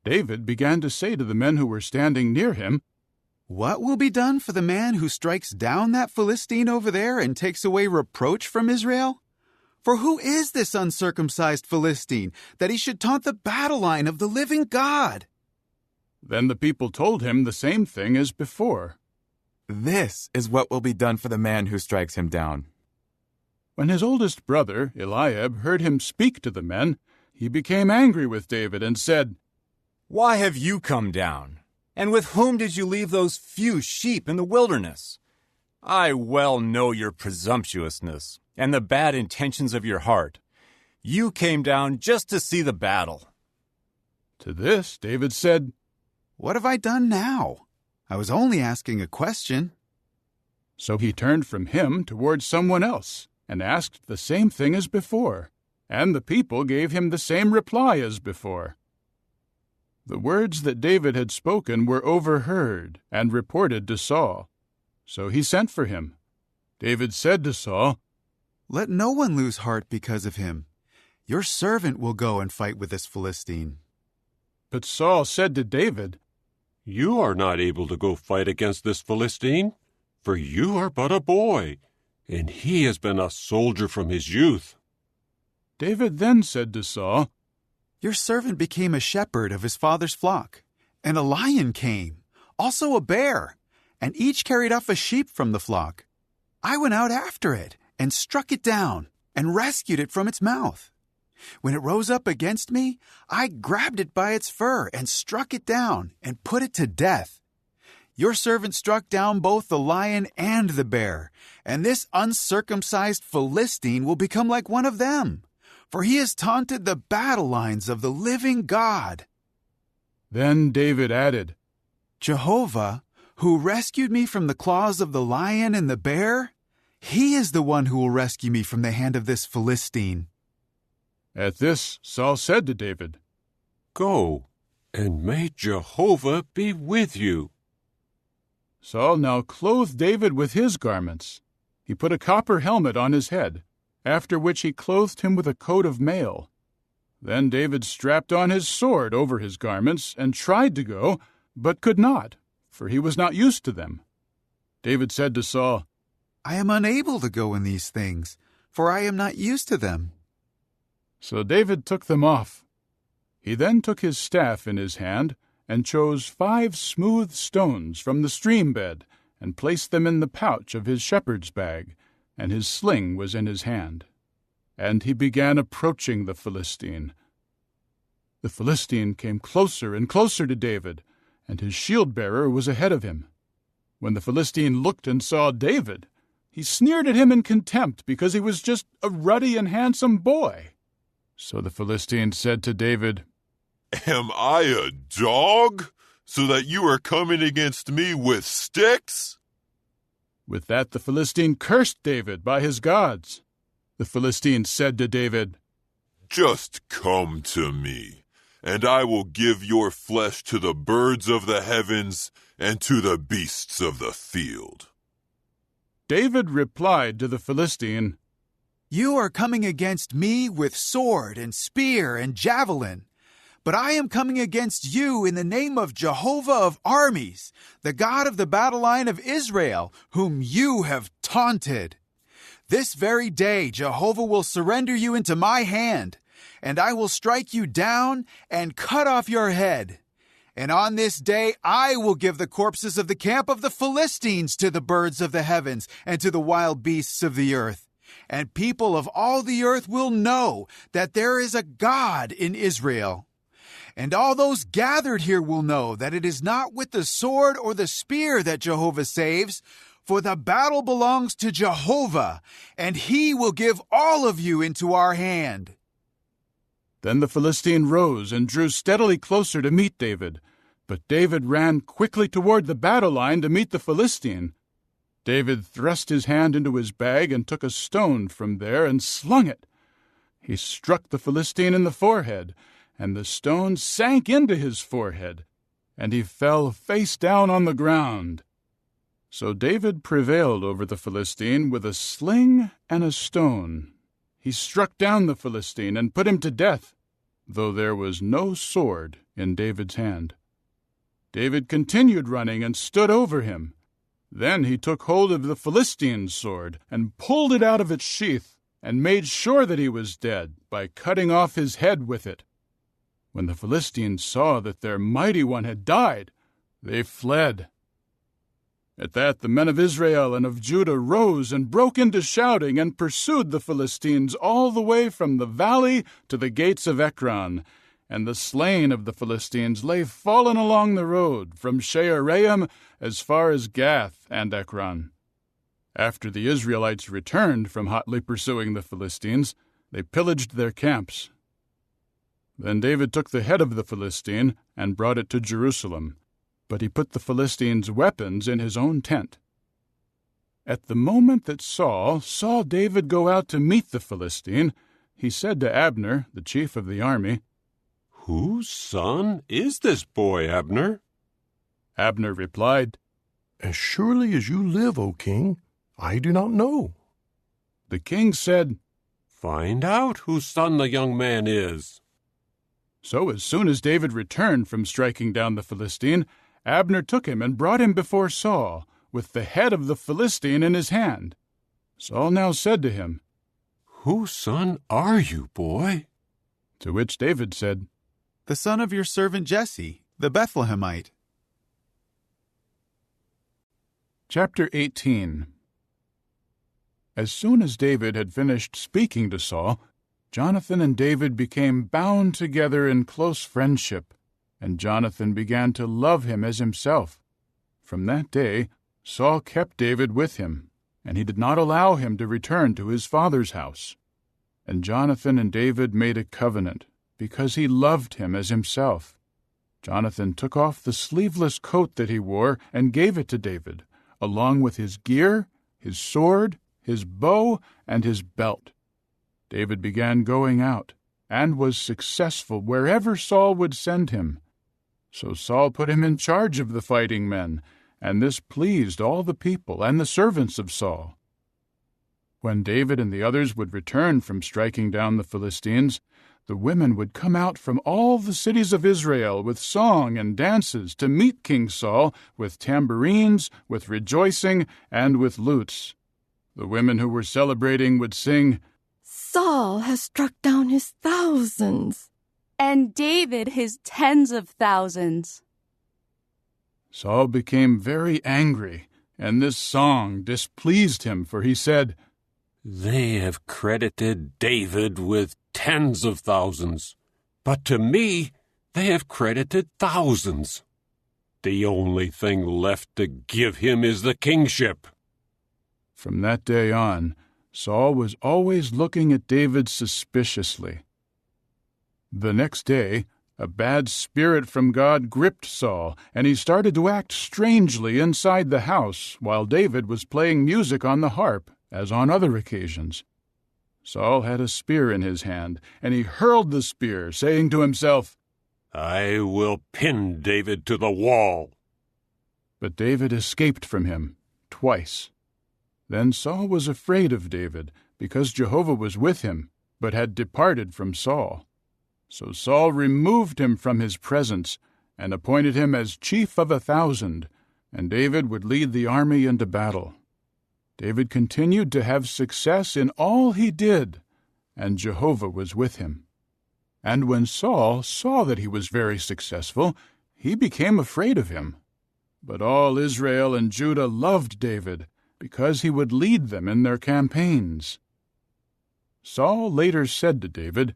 David began to say to the men who were standing near him, "What will be done for the man who strikes down that Philistine over there and takes away reproach from Israel? For who is this uncircumcised Philistine, that he should taunt the battle line of the living God?" Then the people told him the same thing as before. "This is what will be done for the man who strikes him down." When his oldest brother, Eliab, heard him speak to the men, he became angry with David and said, "Why have you come down? And with whom did you leave those few sheep in the wilderness? I well know your presumptuousness and the bad intentions of your heart. You came down just to see the battle." To this, David said, "What have I done now? I was only asking a question." So he turned from him toward someone else and asked the same thing as before, and the people gave him the same reply as before. The words that David had spoken were overheard and reported to Saul. So he sent for him. David said to Saul, "Let no one lose heart because of him. Your servant will go and fight with this Philistine." But Saul said to David, "You are not able to go fight against this Philistine, for you are but a boy, and he has been a soldier from his youth." David then said to Saul, "Your servant became a shepherd of his father's flock, and a lion came, also a bear, and each carried off a sheep from the flock. I went out after it and struck it down and rescued it from its mouth. When it rose up against me, I grabbed it by its fur and struck it down and put it to death. Your servant struck down both the lion and the bear, and this uncircumcised Philistine will become like one of them, for he has taunted the battle lines of the living God." Then David added, "Jehovah, who rescued me from the claws of the lion and the bear, he is the one who will rescue me from the hand of this Philistine." At this, Saul said to David, "Go, and may Jehovah be with you." Saul now clothed David with his garments. He put a copper helmet on his head, after which he clothed him with a coat of mail. Then David strapped on his sword over his garments and tried to go, but could not, for he was not used to them. David said to Saul, "I am unable to go in these things, for I am not used to them." So David took them off. He then took his staff in his hand and chose 5 smooth stones from the stream bed and placed them in the pouch of his shepherd's bag, and his sling was in his hand. And he began approaching the Philistine. The Philistine came closer and closer to David, and his shield-bearer was ahead of him. When the Philistine looked and saw David, he sneered at him in contempt because he was just a ruddy and handsome boy. So the Philistine said to David, "Am I a dog, so that you are coming against me with sticks?" With that the Philistine cursed David by his gods. The Philistine said to David, "Just come to me, and I will give your flesh to the birds of the heavens and to the beasts of the field." David replied to the Philistine, "You are coming against me with sword and spear and javelin, but I am coming against you in the name of Jehovah of armies, the God of the battle line of Israel, whom you have taunted. This very day Jehovah will surrender you into my hand, and I will strike you down and cut off your head. And on this day I will give the corpses of the camp of the Philistines to the birds of the heavens and to the wild beasts of the earth. And people of all the earth will know that there is a God in Israel. And all those gathered here will know that it is not with the sword or the spear that Jehovah saves, for the battle belongs to Jehovah, and he will give all of you into our hand." Then the Philistine rose and drew steadily closer to meet David. But David ran quickly toward the battle line to meet the Philistine. David thrust his hand into his bag and took a stone from there and slung it. He struck the Philistine in the forehead, and the stone sank into his forehead, and he fell face down on the ground. So David prevailed over the Philistine with a sling and a stone. He struck down the Philistine and put him to death, though there was no sword in David's hand. David continued running and stood over him. Then he took hold of the Philistine's sword and pulled it out of its sheath and made sure that he was dead by cutting off his head with it. When the Philistines saw that their mighty one had died, they fled. At that the men of Israel and of Judah rose and broke into shouting and pursued the Philistines all the way from the valley to the gates of Ekron. And the slain of the Philistines lay fallen along the road from Shaaraim as far as Gath and Ekron. After the Israelites returned from hotly pursuing the Philistines, they pillaged their camps. Then David took the head of the Philistine and brought it to Jerusalem, but he put the Philistine's weapons in his own tent. At the moment that Saul saw David go out to meet the Philistine, he said to Abner, the chief of the army, "Whose son is this boy, Abner?" Abner replied, "As surely as you live, O king, I do not know." The king said, "Find out whose son the young man is." So as soon as David returned from striking down the Philistine, Abner took him and brought him before Saul, with the head of the Philistine in his hand. Saul now said to him, "Whose son are you, boy?" To which David said, "The son of your servant Jesse, the Bethlehemite." Chapter 18. As soon as David had finished speaking to Saul, Jonathan and David became bound together in close friendship, and Jonathan began to love him as himself. From that day, Saul kept David with him, and he did not allow him to return to his father's house. And Jonathan and David made a covenant, because he loved him as himself. Jonathan took off the sleeveless coat that he wore and gave it to David, along with his gear, his sword, his bow, and his belt. David began going out, and was successful wherever Saul would send him. So Saul put him in charge of the fighting men, and this pleased all the people and the servants of Saul. When David and the others would return from striking down the Philistines, the women would come out from all the cities of Israel with song and dances to meet King Saul with tambourines, with rejoicing, and with lutes. The women who were celebrating would sing, "Saul has struck down his thousands, and David his tens of thousands." Saul became very angry, and this song displeased him, for he said, "They have credited David with tens of thousands, but to me they have credited thousands." The only thing left to give him is the kingship." From that day on, Saul was always looking at David suspiciously. The next day, a bad spirit from God gripped Saul, and he started to act strangely inside the house while David was playing music on the harp, as on other occasions. Saul had a spear in his hand, and he hurled the spear, saying to himself, "I will pin David to the wall." But David escaped from him twice. Then Saul was afraid of David, because Jehovah was with him, but had departed from Saul. So Saul removed him from his presence, and appointed him as chief of 1,000, and David would lead the army into battle. David continued to have success in all he did, and Jehovah was with him. And when Saul saw that he was very successful, he became afraid of him. But all Israel and Judah loved David, because he would lead them in their campaigns. Saul later said to David,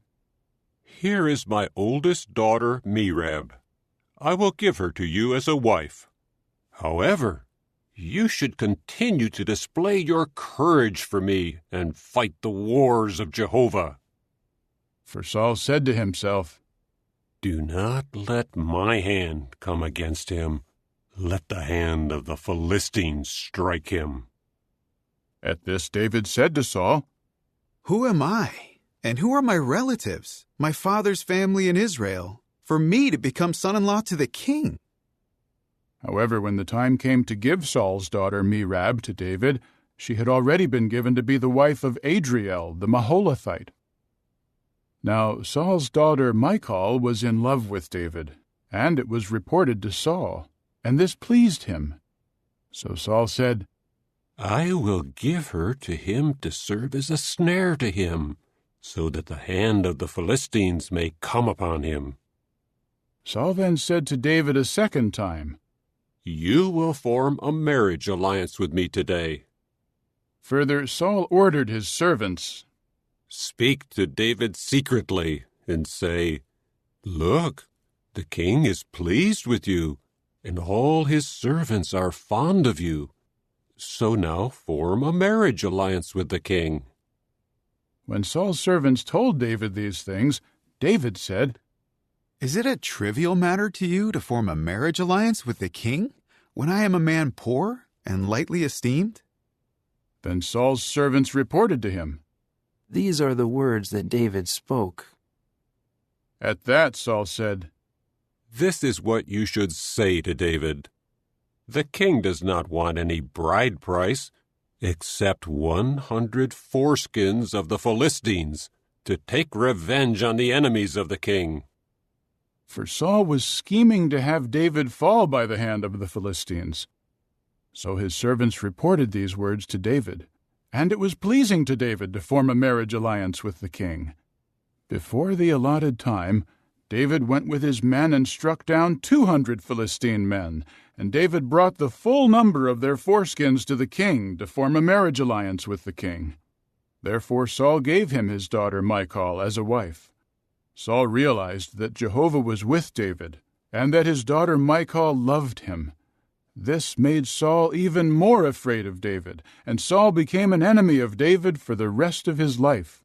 "Here is my oldest daughter, Merab. I will give her to you as a wife. However, you should continue to display your courage for me and fight the wars of Jehovah." For Saul said to himself, "Do not let my hand come against him. Let the hand of the Philistines strike him." At this David said to Saul, "Who am I, and who are my relatives, my father's family in Israel, for me to become son-in-law to the king?" However, when the time came to give Saul's daughter Merab to David, she had already been given to be the wife of Adriel the Maholathite. Now Saul's daughter Michal was in love with David, and it was reported to Saul, and this pleased him. So Saul said, "I will give her to him to serve as a snare to him, so that the hand of the Philistines may come upon him." Saul then said to David a second time, "You will form a marriage alliance with me today." Further, Saul ordered his servants, "Speak to David secretly and say, 'Look, the king is pleased with you, and all his servants are fond of you. So now form a marriage alliance with the king.'" When Saul's servants told David these things, David said, "Is it a trivial matter to you to form a marriage alliance with the king, when I am a man poor and lightly esteemed?" Then Saul's servants reported to him, "These are the words that David spoke." At that Saul said, "This is what you should say to David. The king does not want any bride price, except 100 foreskins of the Philistines, to take revenge on the enemies of the king." For Saul was scheming to have David fall by the hand of the Philistines. So his servants reported these words to David, and it was pleasing to David to form a marriage alliance with the king. Before the allotted time, David went with his men and struck down 200 Philistine men, and David brought the full number of their foreskins to the king to form a marriage alliance with the king. Therefore Saul gave him his daughter Michal as a wife. Saul realized that Jehovah was with David, and that his daughter Michal loved him. This made Saul even more afraid of David, and Saul became an enemy of David for the rest of his life.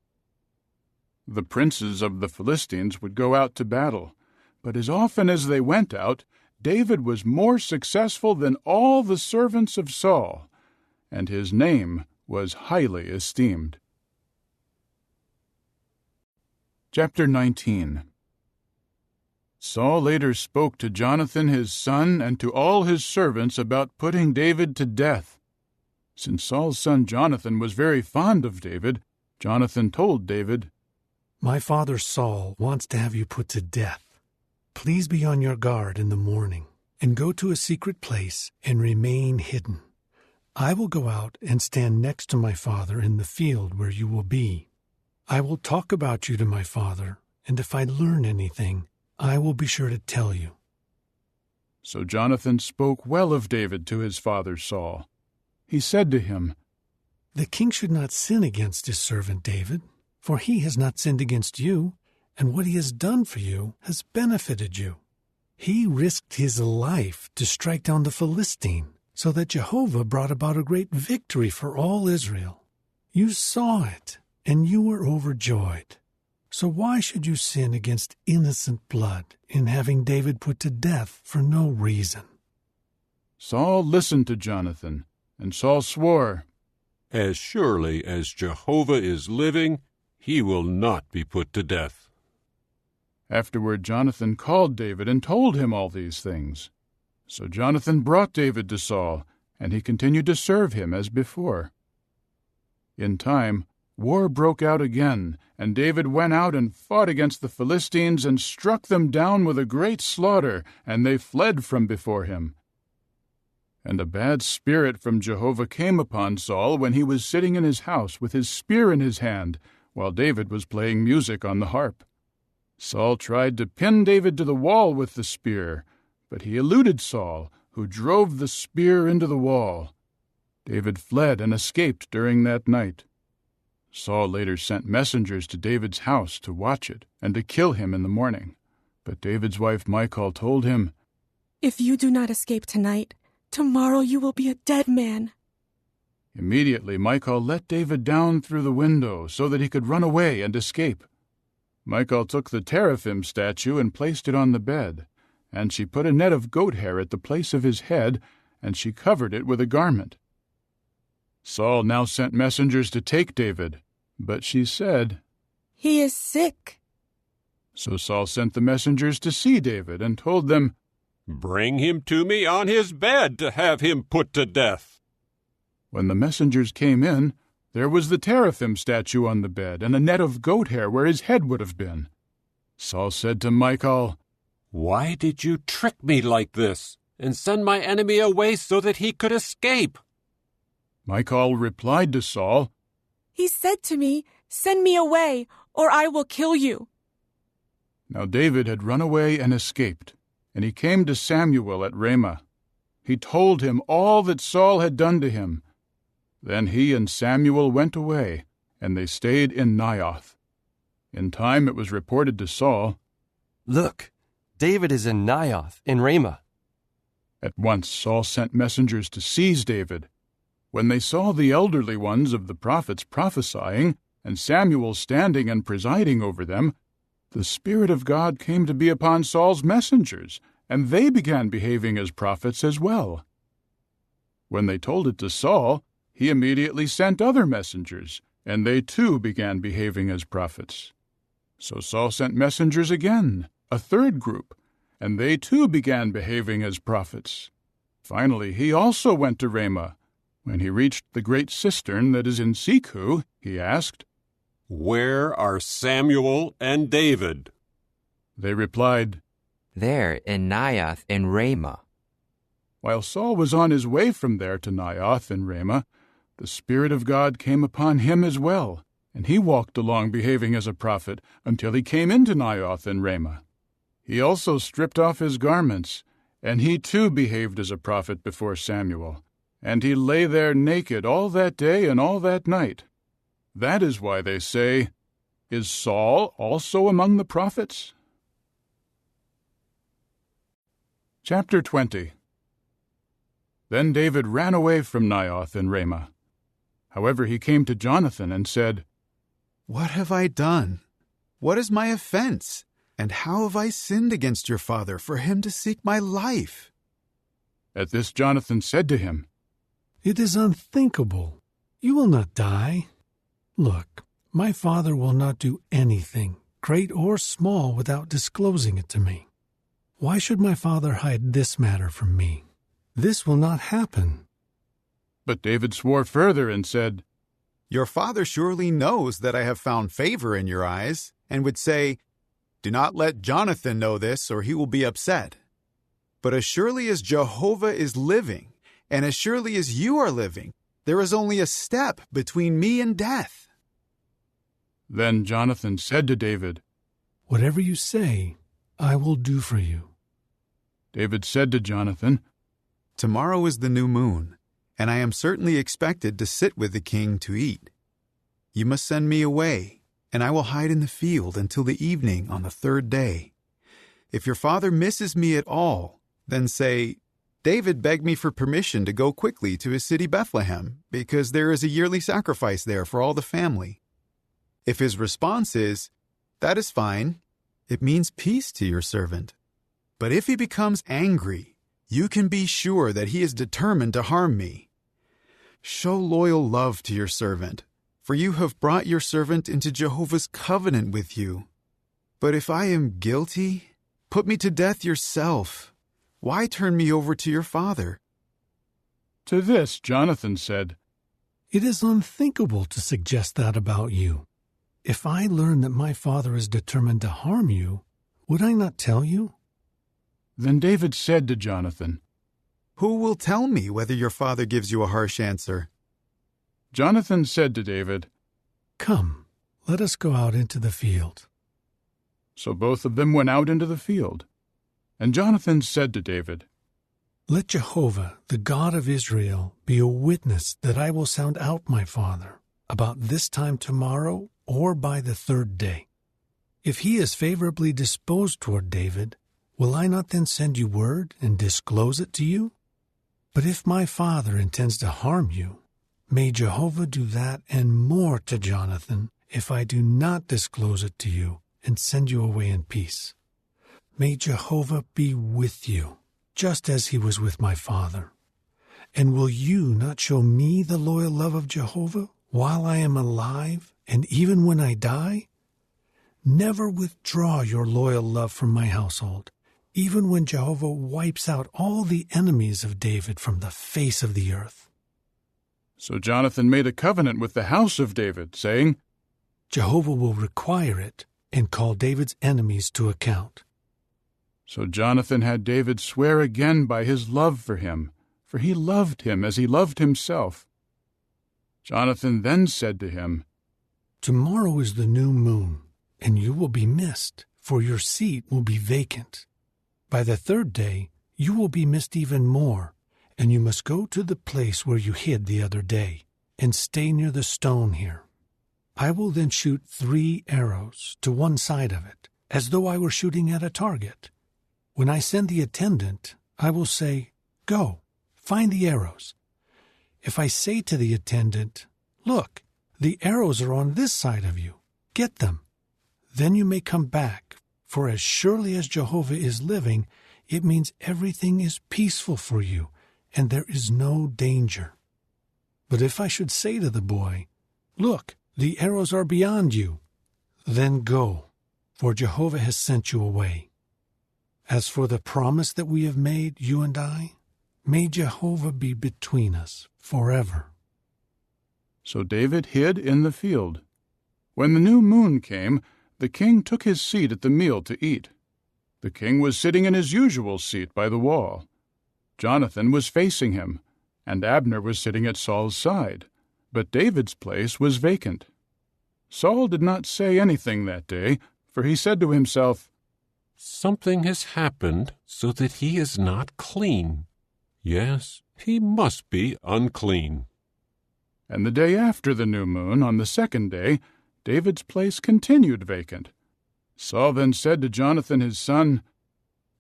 The princes of the Philistines would go out to battle, but as often as they went out, David was more successful than all the servants of Saul, and his name was highly esteemed. Chapter 19. Saul later spoke to Jonathan his son and to all his servants about putting David to death. Since Saul's son Jonathan was very fond of David, Jonathan told David, "My father Saul wants to have you put to death. Please be on your guard in the morning, and go to a secret place and remain hidden. I will go out and stand next to my father in the field where you will be. I will talk about you to my father, and if I learn anything, I will be sure to tell you." So Jonathan spoke well of David to his father Saul. He said to him, "The king should not sin against his servant David, for he has not sinned against you, and what he has done for you has benefited you. He risked his life to strike down the Philistine, so that Jehovah brought about a great victory for all Israel. You saw it, and you were overjoyed. So why should you sin against innocent blood in having David put to death for no reason?" Saul listened to Jonathan, and Saul swore, "As surely as Jehovah is living, he will not be put to death." Afterward Jonathan called David and told him all these things. So Jonathan brought David to Saul, and he continued to serve him as before. In time, war broke out again, and David went out and fought against the Philistines and struck them down with a great slaughter, and they fled from before him. And a bad spirit from Jehovah came upon Saul when he was sitting in his house with his spear in his hand, while David was playing music on the harp. Saul tried to pin David to the wall with the spear, but he eluded Saul, who drove the spear into the wall. David fled and escaped during that night. Saul later sent messengers to David's house to watch it and to kill him in the morning. But David's wife Michal told him, "If you do not escape tonight, tomorrow you will be a dead man." Immediately Michal let David down through the window so that he could run away and escape. Michal took the teraphim statue and placed it on the bed, and she put a net of goat hair at the place of his head, and she covered it with a garment. Saul now sent messengers to take David, but she said, "He is sick." So Saul sent the messengers to see David and told them, "Bring him to me on his bed to have him put to death." When the messengers came in, there was the teraphim statue on the bed and a net of goat hair where his head would have been. Saul said to Michal, "Why did you trick me like this and send my enemy away so that he could escape?" Michal replied to Saul, "He said to me, 'Send me away, or I will kill you.'" Now David had run away and escaped, and he came to Samuel at Ramah. He told him all that Saul had done to him. Then he and Samuel went away, and they stayed in Naioth. In time it was reported to Saul, "Look, David is in Naioth, in Ramah." At once Saul sent messengers to seize David. When they saw the elderly ones of the prophets prophesying, and Samuel standing and presiding over them, the Spirit of God came to be upon Saul's messengers, and they began behaving as prophets as well. When they told it to Saul, he immediately sent other messengers, and they too began behaving as prophets. So Saul sent messengers again, a third group, and they too began behaving as prophets. Finally, he also went to Ramah. When he reached the great cistern that is in Seku, he asked, "Where are Samuel and David?" They replied, "There in Naioth in Ramah." While Saul was on his way from there to Naioth in Ramah, the Spirit of God came upon him as well, and he walked along behaving as a prophet until he came into Naioth in Ramah. He also stripped off his garments, and he too behaved as a prophet before Samuel, and he lay there naked all that day and all that night. That is why they say, "Is Saul also among the prophets?" Chapter 20. Then David ran away from Naioth in Ramah. However, he came to Jonathan and said, "What have I done? What is my offense? And how have I sinned against your father for him to seek my life?" At this Jonathan said to him, "It is unthinkable. You will not die. Look, my father will not do anything, great or small, without disclosing it to me. Why should my father hide this matter from me? This will not happen." But David swore further and said, "Your father surely knows that I have found favor in your eyes, and would say, 'Do not let Jonathan know this, or he will be upset.' But as surely as Jehovah is living, and as surely as you are living, there is only a step between me and death." Then Jonathan said to David, "Whatever you say, I will do for you." David said to Jonathan, "Tomorrow is the new moon, and I am certainly expected to sit with the king to eat. You must send me away, and I will hide in the field until the evening on the third day. If your father misses me at all, then say, 'David begged me for permission to go quickly to his city Bethlehem, because there is a yearly sacrifice there for all the family.' If his response is, 'That is fine,' it means peace to your servant. But if he becomes angry, you can be sure that he is determined to harm me. Show loyal love to your servant, for you have brought your servant into Jehovah's covenant with you. But if I am guilty, put me to death yourself. Why turn me over to your father?" To this Jonathan said, "It is unthinkable to suggest that about you. If I learn that my father is determined to harm you, would I not tell you?" Then David said to Jonathan, "Who will tell me whether your father gives you a harsh answer?" Jonathan said to David, "Come, let us go out into the field." So both of them went out into the field. And Jonathan said to David, "Let Jehovah, the God of Israel, be a witness that I will sound out my father about this time tomorrow or by the third day. If he is favorably disposed toward David, will I not then send you word and disclose it to you? But if my father intends to harm you, may Jehovah do that and more to Jonathan if I do not disclose it to you and send you away in peace. May Jehovah be with you, just as he was with my father. And will you not show me the loyal love of Jehovah while I am alive and even when I die? Never withdraw your loyal love from my household, even when Jehovah wipes out all the enemies of David from the face of the earth." So Jonathan made a covenant with the house of David, saying, "Jehovah will require it and call David's enemies to account." So Jonathan had David swear again by his love for him, for he loved him as he loved himself. Jonathan then said to him, "Tomorrow is the new moon, and you will be missed, for your seat will be vacant. By the third day you will be missed even more, and you must go to the place where you hid the other day, and stay near the stone here. I will then shoot 3 arrows to one side of it, as though I were shooting at a target. When I send the attendant, I will say, 'Go, find the arrows.' If I say to the attendant, 'Look, the arrows are on this side of you, get them,' then you may come back, for as surely as Jehovah is living, it means everything is peaceful for you, and there is no danger. But if I should say to the boy, 'Look, the arrows are beyond you,' then go, for Jehovah has sent you away. As for the promise that we have made, you and I, may Jehovah be between us forever." So David hid in the field. When the new moon came, the king took his seat at the meal to eat. The king was sitting in his usual seat by the wall. Jonathan was facing him, and Abner was sitting at Saul's side, but David's place was vacant. Saul did not say anything that day, for he said to himself, "Something has happened so that he is not clean. Yes, he must be unclean." And the day after the new moon, on the second day, David's place continued vacant. Saul then said to Jonathan his son,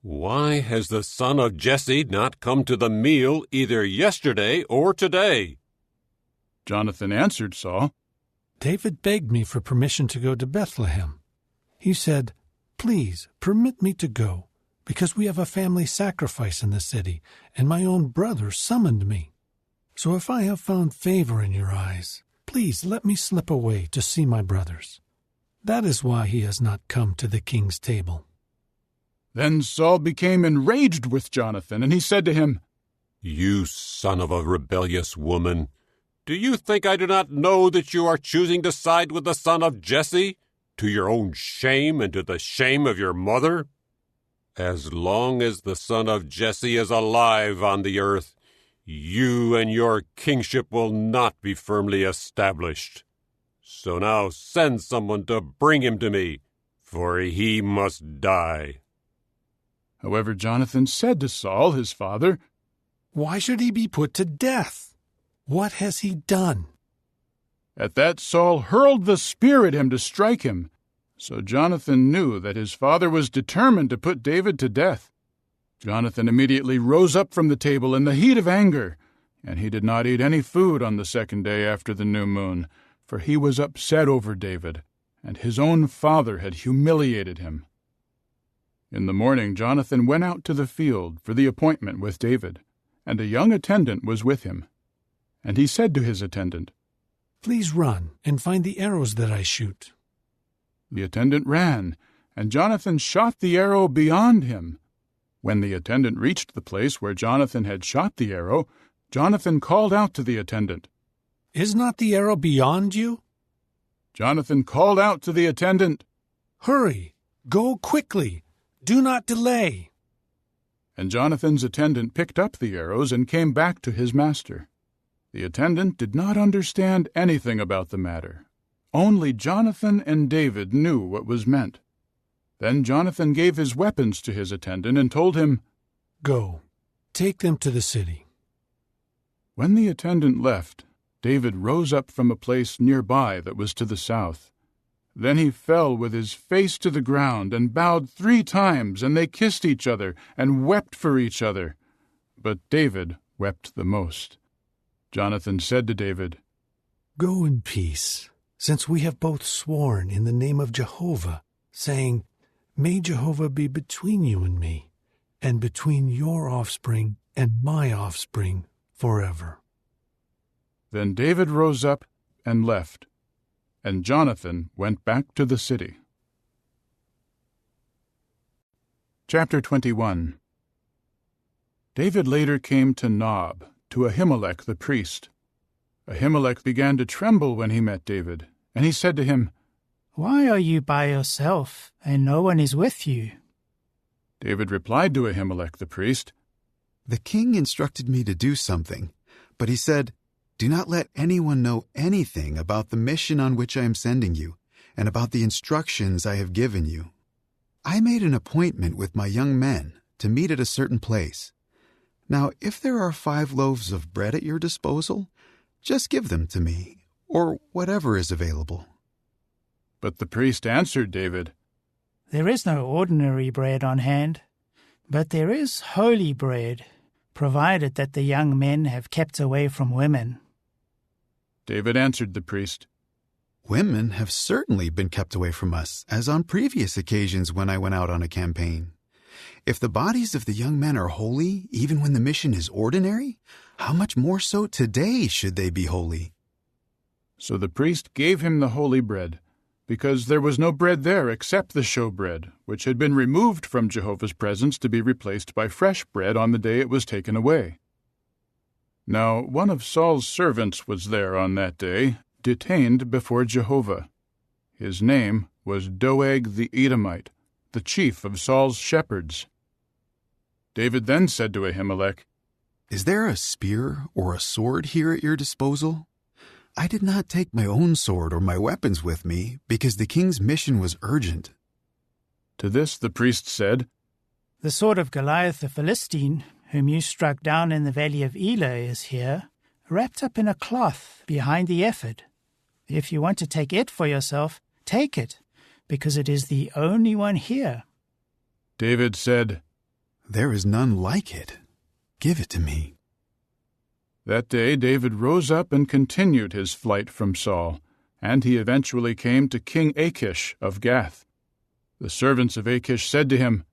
"Why has the son of Jesse not come to the meal either yesterday or today?" Jonathan answered Saul, "David begged me for permission to go to Bethlehem. He said, 'Please permit me to go, because we have a family sacrifice in the city, and my own brother summoned me. So if I have found favor in your eyes, please let me slip away to see my brothers. That is why he has not come to the king's table.'" Then Saul became enraged with Jonathan, and he said to him, "You son of a rebellious woman, do you think I do not know that you are choosing to side with the son of Jesse, to your own shame and to the shame of your mother? As long as the son of Jesse is alive on the earth, you and your kingship will not be firmly established. So now send someone to bring him to me, for he must die." However, Jonathan said to Saul, his father, "Why should he be put to death? What has he done?" At that Saul hurled the spear at him to strike him. So Jonathan knew that his father was determined to put David to death. Jonathan immediately rose up from the table in the heat of anger, and he did not eat any food on the second day after the new moon, for he was upset over David, and his own father had humiliated him. In the morning Jonathan went out to the field for the appointment with David, and a young attendant was with him. And he said to his attendant, "Please run and find the arrows that I shoot." The attendant ran, and Jonathan shot the arrow beyond him. When the attendant reached the place where Jonathan had shot the arrow, Jonathan called out to the attendant, "Is not the arrow beyond you?" Jonathan called out to the attendant, "Hurry! Go quickly! Do not delay!" And Jonathan's attendant picked up the arrows and came back to his master. The attendant did not understand anything about the matter. Only Jonathan and David knew what was meant. Then Jonathan gave his weapons to his attendant and told him, "Go, take them to the city." When the attendant left, David rose up from a place nearby that was to the south. Then he fell with his face to the ground and bowed 3 times, and they kissed each other and wept for each other. But David wept the most. Jonathan said to David, "Go in peace, since we have both sworn in the name of Jehovah, saying, 'May Jehovah be between you and me, and between your offspring and my offspring forever.'" Then David rose up and left, and Jonathan went back to the city. Chapter 21. David later came to Nob, to Ahimelech the priest. Ahimelech began to tremble when he met David, and he said to him, "Why are you by yourself, and no one is with you?" David replied to Ahimelech the priest, "The king instructed me to do something, but he said, 'Do not let anyone know anything about the mission on which I am sending you, and about the instructions I have given you.' I made an appointment with my young men to meet at a certain place. Now, if there are 5 loaves of bread at your disposal, just give them to me, or whatever is available." But the priest answered David, "There is no ordinary bread on hand, but there is holy bread, provided that the young men have kept away from women." David answered the priest, "Women have certainly been kept away from us, as on previous occasions when I went out on a campaign. If the bodies of the young men are holy, even when the mission is ordinary, how much more so today should they be holy?" So the priest gave him the holy bread, because there was no bread there except the showbread, which had been removed from Jehovah's presence to be replaced by fresh bread on the day it was taken away. Now one of Saul's servants was there on that day, detained before Jehovah. His name was Doeg the Edomite, the chief of Saul's shepherds. David then said to Ahimelech, "Is there a spear or a sword here at your disposal? I did not take my own sword or my weapons with me, because the king's mission was urgent." To this the priest said, "The sword of Goliath the Philistine, whom you struck down in the valley of Elah, is here, wrapped up in a cloth behind the ephod. If you want to take it for yourself, take it, because it is the only one here." David said, "There is none like it. Give it to me." That day David rose up and continued his flight from Saul, and he eventually came to King Achish of Gath. The servants of Achish said to him,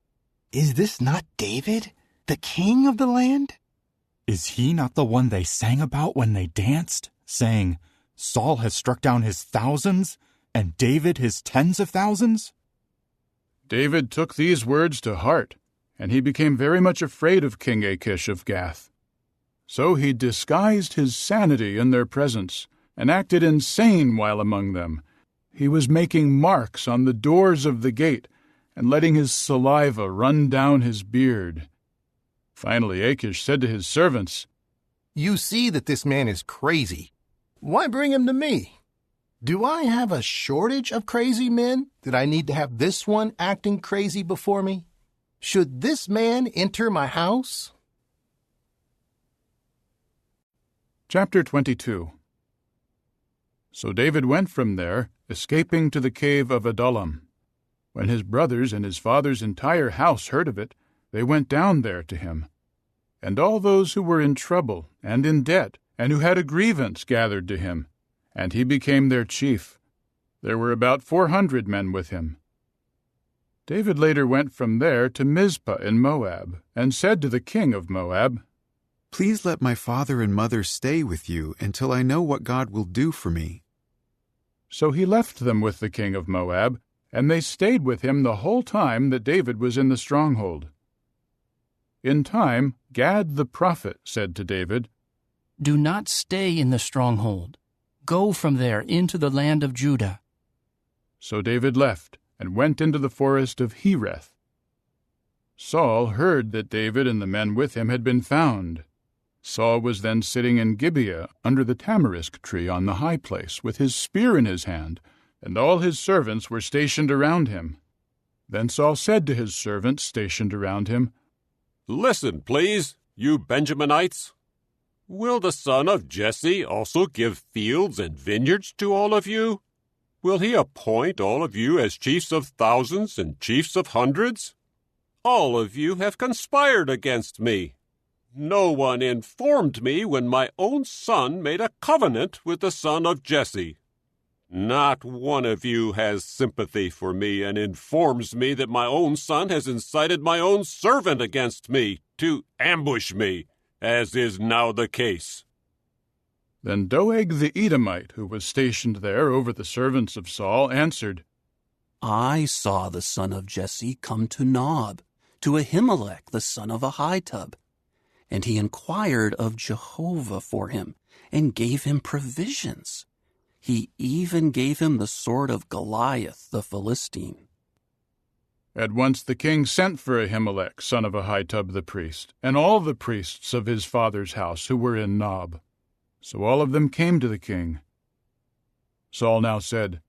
"Is this not David, the king of the land?" "Is he not the one they sang about when they danced, saying, 'Saul has struck down his thousands, and David his tens of thousands'?" David took these words to heart, and he became very much afraid of King Achish of Gath. So he disguised his sanity in their presence, and acted insane while among them. He was making marks on the doors of the gate, and letting his saliva run down his beard. Finally Achish said to his servants, "You see that this man is crazy. Why bring him to me? Do I have a shortage of crazy men that I need to have this one acting crazy before me? Should this man enter my house?" Chapter 22. So David went from there, escaping to the cave of Adullam, When his brothers and his father's entire house heard of it, they went down there to him. And all those who were in trouble and in debt, and who had a grievance, gathered to him, and he became their chief. There were about 400 men with him. David later went from there to Mizpah in Moab, and said to the king of Moab, "Please let my father and mother stay with you until I know what God will do for me." So he left them with the king of Moab, and they stayed with him the whole time that David was in the stronghold. In time, Gad the prophet said to David, "Do not stay in the stronghold. Go from there into the land of Judah." So David left and went into the forest of Hereth. Saul heard that David and the men with him had been found. Saul was then sitting in Gibeah under the tamarisk tree on the high place, with his spear in his hand, and all his servants were stationed around him. Then Saul said to his servants stationed around him, "Listen, please, you Benjaminites. Will the son of Jesse also give fields and vineyards to all of you? Will he appoint all of you as chiefs of thousands and chiefs of hundreds? All of you have conspired against me. No one informed me when my own son made a covenant with the son of Jesse. Not one of you has sympathy for me and informs me that my own son has incited my own servant against me to ambush me, as is now the case." Then Doeg the Edomite, who was stationed there over the servants of Saul, answered, "I saw the son of Jesse come to Nob, to Ahimelech the son of Ahitub, and he inquired of Jehovah for him, and gave him provisions. He even gave him the sword of Goliath the Philistine." At once the king sent for Ahimelech, son of Ahitub the priest, and all the priests of his father's house who were in Nob. So all of them came to the king. Saul now said,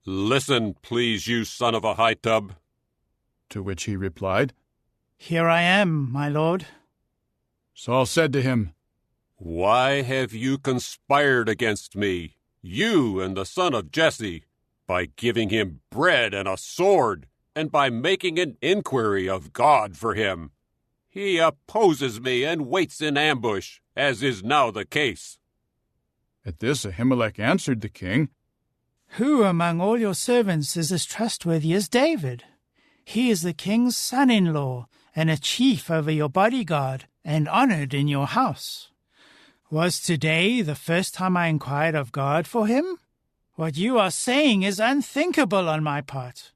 "Listen, please, you son of Ahitub." To which he replied, "Here I am, my lord." Saul said to him, "Why have you conspired against me, you and the son of Jesse, by giving him bread and a sword, and by making an inquiry of God for him? He opposes me and waits in ambush, as is now the case." At this Ahimelech answered the king, "Who among all your servants is as trustworthy as David? He is the king's son-in-law, and a chief over your bodyguard, and honored in your house. Was today the first time I inquired of God for him? What you are saying is unthinkable on my part.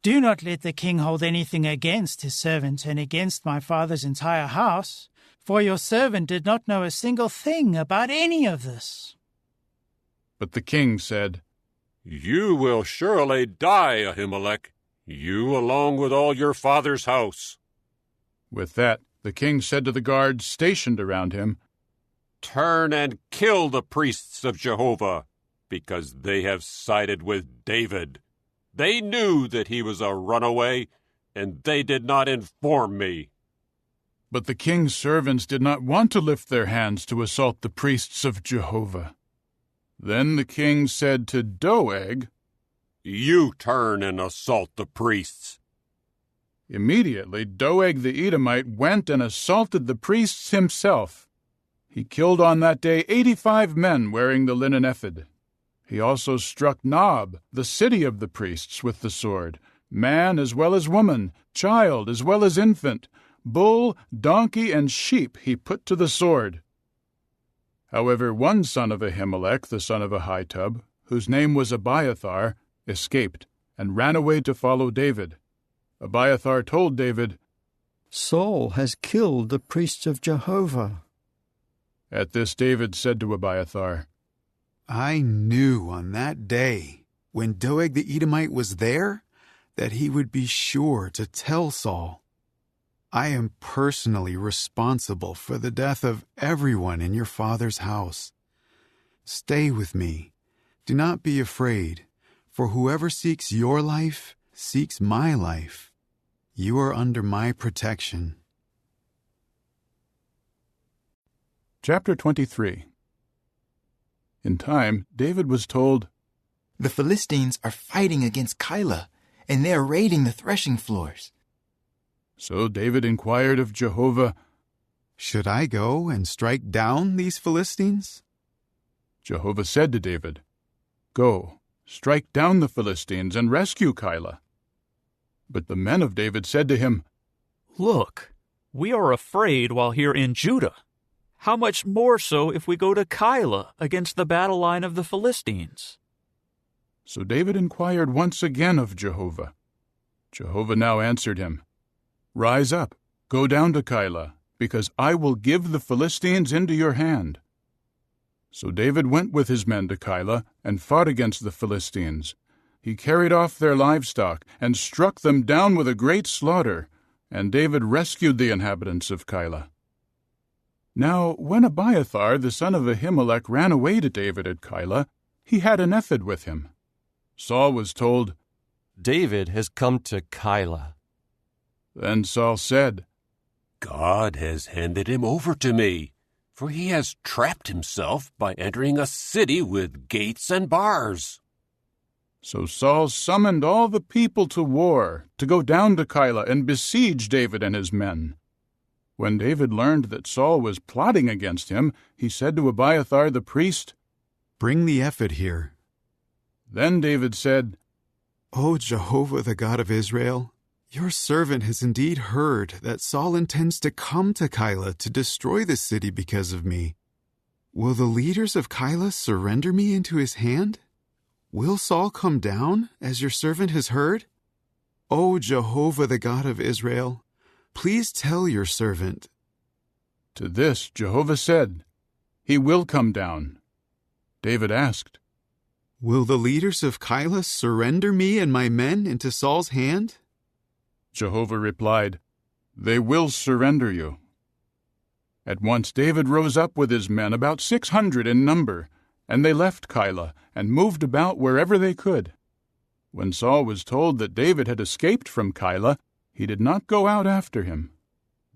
Do not let the king hold anything against his servant and against my father's entire house, for your servant did not know a single thing about any of this." But the king said, "You will surely die, Ahimelech, you along with all your father's house." With that, the king said to the guards stationed around him, "Turn and kill the priests of Jehovah, because they have sided with David. They knew that he was a runaway, and they did not inform me." But the king's servants did not want to lift their hands to assault the priests of Jehovah. Then the king said to Doeg, "You turn and assault the priests." Immediately Doeg the Edomite went and assaulted the priests himself. He killed on that day 85 men wearing the linen ephod. He also struck Nob, the city of the priests, with the sword, man as well as woman, child as well as infant, bull, donkey, and sheep he put to the sword. However, one son of Ahimelech, the son of Ahitub, whose name was Abiathar, escaped and ran away to follow David. Abiathar told David, "Saul has killed the priests of Jehovah." At this David said to Abiathar, "I knew on that day, when Doeg the Edomite was there, that he would be sure to tell Saul. I am personally responsible for the death of everyone in your father's house. Stay with me. Do not be afraid, for whoever seeks your life seeks my life. You are under my protection." Chapter 23. In time, David was told, "The Philistines are fighting against Keilah, and they are raiding the threshing floors." So David inquired of Jehovah, "Should I go and strike down these Philistines?" Jehovah said to David, "Go, strike down the Philistines and rescue Keilah." But the men of David said to him, "Look, we are afraid while here in Judah. How much more so if we go to Keilah against the battle line of the Philistines?" So David inquired once again of Jehovah. Jehovah now answered him, "Rise up, go down to Keilah, because I will give the Philistines into your hand." So David went with his men to Keilah and fought against the Philistines. He carried off their livestock and struck them down with a great slaughter, and David rescued the inhabitants of Keilah. Now, when Abiathar the son of Ahimelech ran away to David at Keilah, he had an ephod with him. Saul was told, "David has come to Keilah." Then Saul said, "God has handed him over to me, for he has trapped himself by entering a city with gates and bars." So Saul summoned all the people to war, to go down to Keilah and besiege David and his men. When David learned that Saul was plotting against him, he said to Abiathar the priest, "Bring the ephod here." Then David said, "O Jehovah, the God of Israel, your servant has indeed heard that Saul intends to come to Keilah to destroy the city because of me. Will the leaders of Keilah surrender me into his hand? Will Saul come down, as your servant has heard? O Jehovah, the God of Israel, please tell your servant." To this Jehovah said, "He will come down." David asked, "Will the leaders of Keilah surrender me and my men into Saul's hand?" Jehovah replied, "They will surrender you." At once David rose up with his men, about 600 in number, and they left Keilah and moved about wherever they could. When Saul was told that David had escaped from Keilah, he did not go out after him.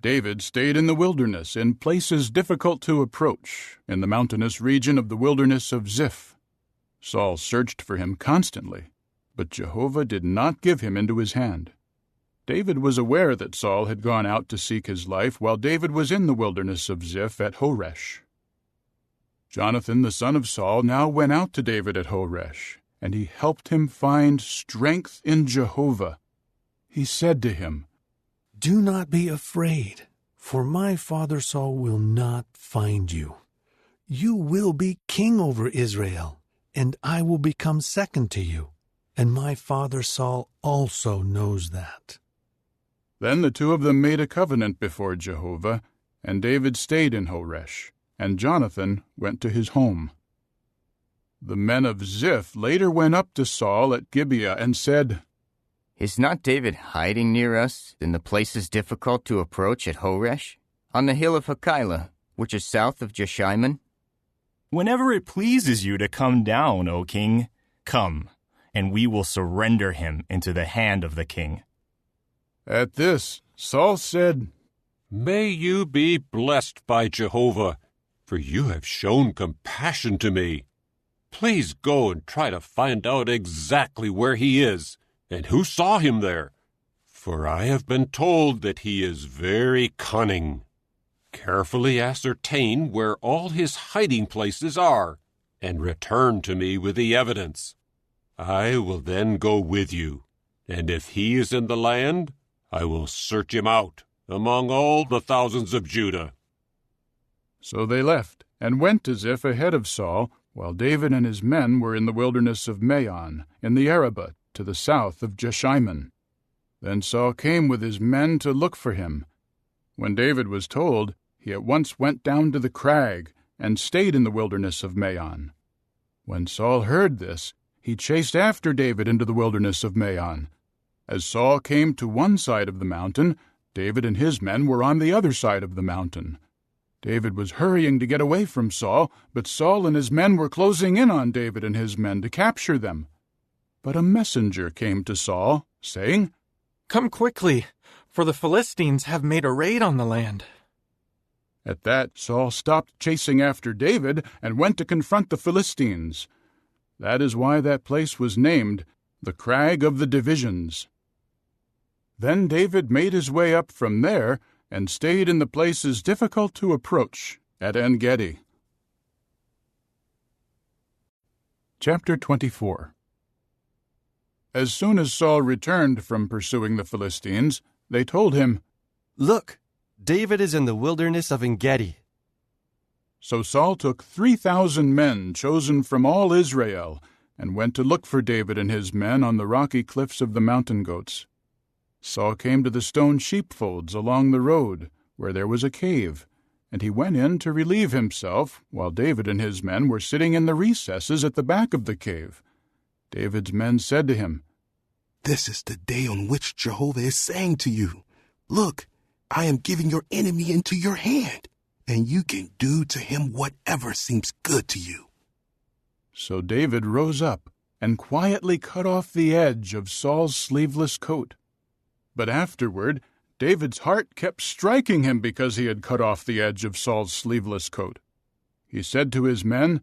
David stayed in the wilderness, in places difficult to approach, in the mountainous region of the wilderness of Ziph. Saul searched for him constantly, but Jehovah did not give him into his hand. David was aware that Saul had gone out to seek his life while David was in the wilderness of Ziph at Horesh. Jonathan the son of Saul now went out to David at Horesh, and he helped him find strength in Jehovah. He said to him, "Do not be afraid, for my father Saul will not find you. You will be king over Israel, and I will become second to you, and my father Saul also knows that." Then the two of them made a covenant before Jehovah, and David stayed in Horesh, and Jonathan went to his home. The men of Ziph later went up to Saul at Gibeah and said, "Is not David hiding near us in the places difficult to approach at Horesh, on the hill of Hakilah, which is south of Jeshimon?" "Whenever it pleases you to come down, O king, come, and we will surrender him into the hand of the king." At this, Saul said, "May you be blessed by Jehovah, for you have shown compassion to me. Please go and try to find out exactly where he is and who saw him there, for I have been told that he is very cunning. Carefully ascertain where all his hiding places are, and return to me with the evidence. I will then go with you, and if he is in the land, I will search him out among all the thousands of Judah." So they left, and went to Ziph ahead of Saul, while David and his men were in the wilderness of Maon, in the Arabah, to the south of Jeshimon. Then Saul came with his men to look for him. When David was told, he at once went down to the crag, and stayed in the wilderness of Maon. When Saul heard this, he chased after David into the wilderness of Maon. As Saul came to one side of the mountain, David and his men were on the other side of the mountain. David was hurrying to get away from Saul, but Saul and his men were closing in on David and his men to capture them. But a messenger came to Saul, saying, "Come quickly, for the Philistines have made a raid on the land." At that, Saul stopped chasing after David and went to confront the Philistines. That is why that place was named the crag of the divisions. Then David made his way up from there and stayed in the places difficult to approach at En-gedi. Chapter 24. As soon as Saul returned from pursuing the Philistines, they told him, "Look, David is in the wilderness of En-gedi." So Saul took 3,000 men chosen from all Israel and went to look for David and his men on the rocky cliffs of the mountain goats. Saul came to the stone sheepfolds along the road, where there was a cave, and he went in to relieve himself, while David and his men were sitting in the recesses at the back of the cave. David's men said to him, "This is the day on which Jehovah is saying to you, 'Look, I am giving your enemy into your hand, and you can do to him whatever seems good to you.'" So David rose up and quietly cut off the edge of Saul's sleeveless coat. But afterward, David's heart kept striking him because he had cut off the edge of Saul's sleeveless coat. He said to his men,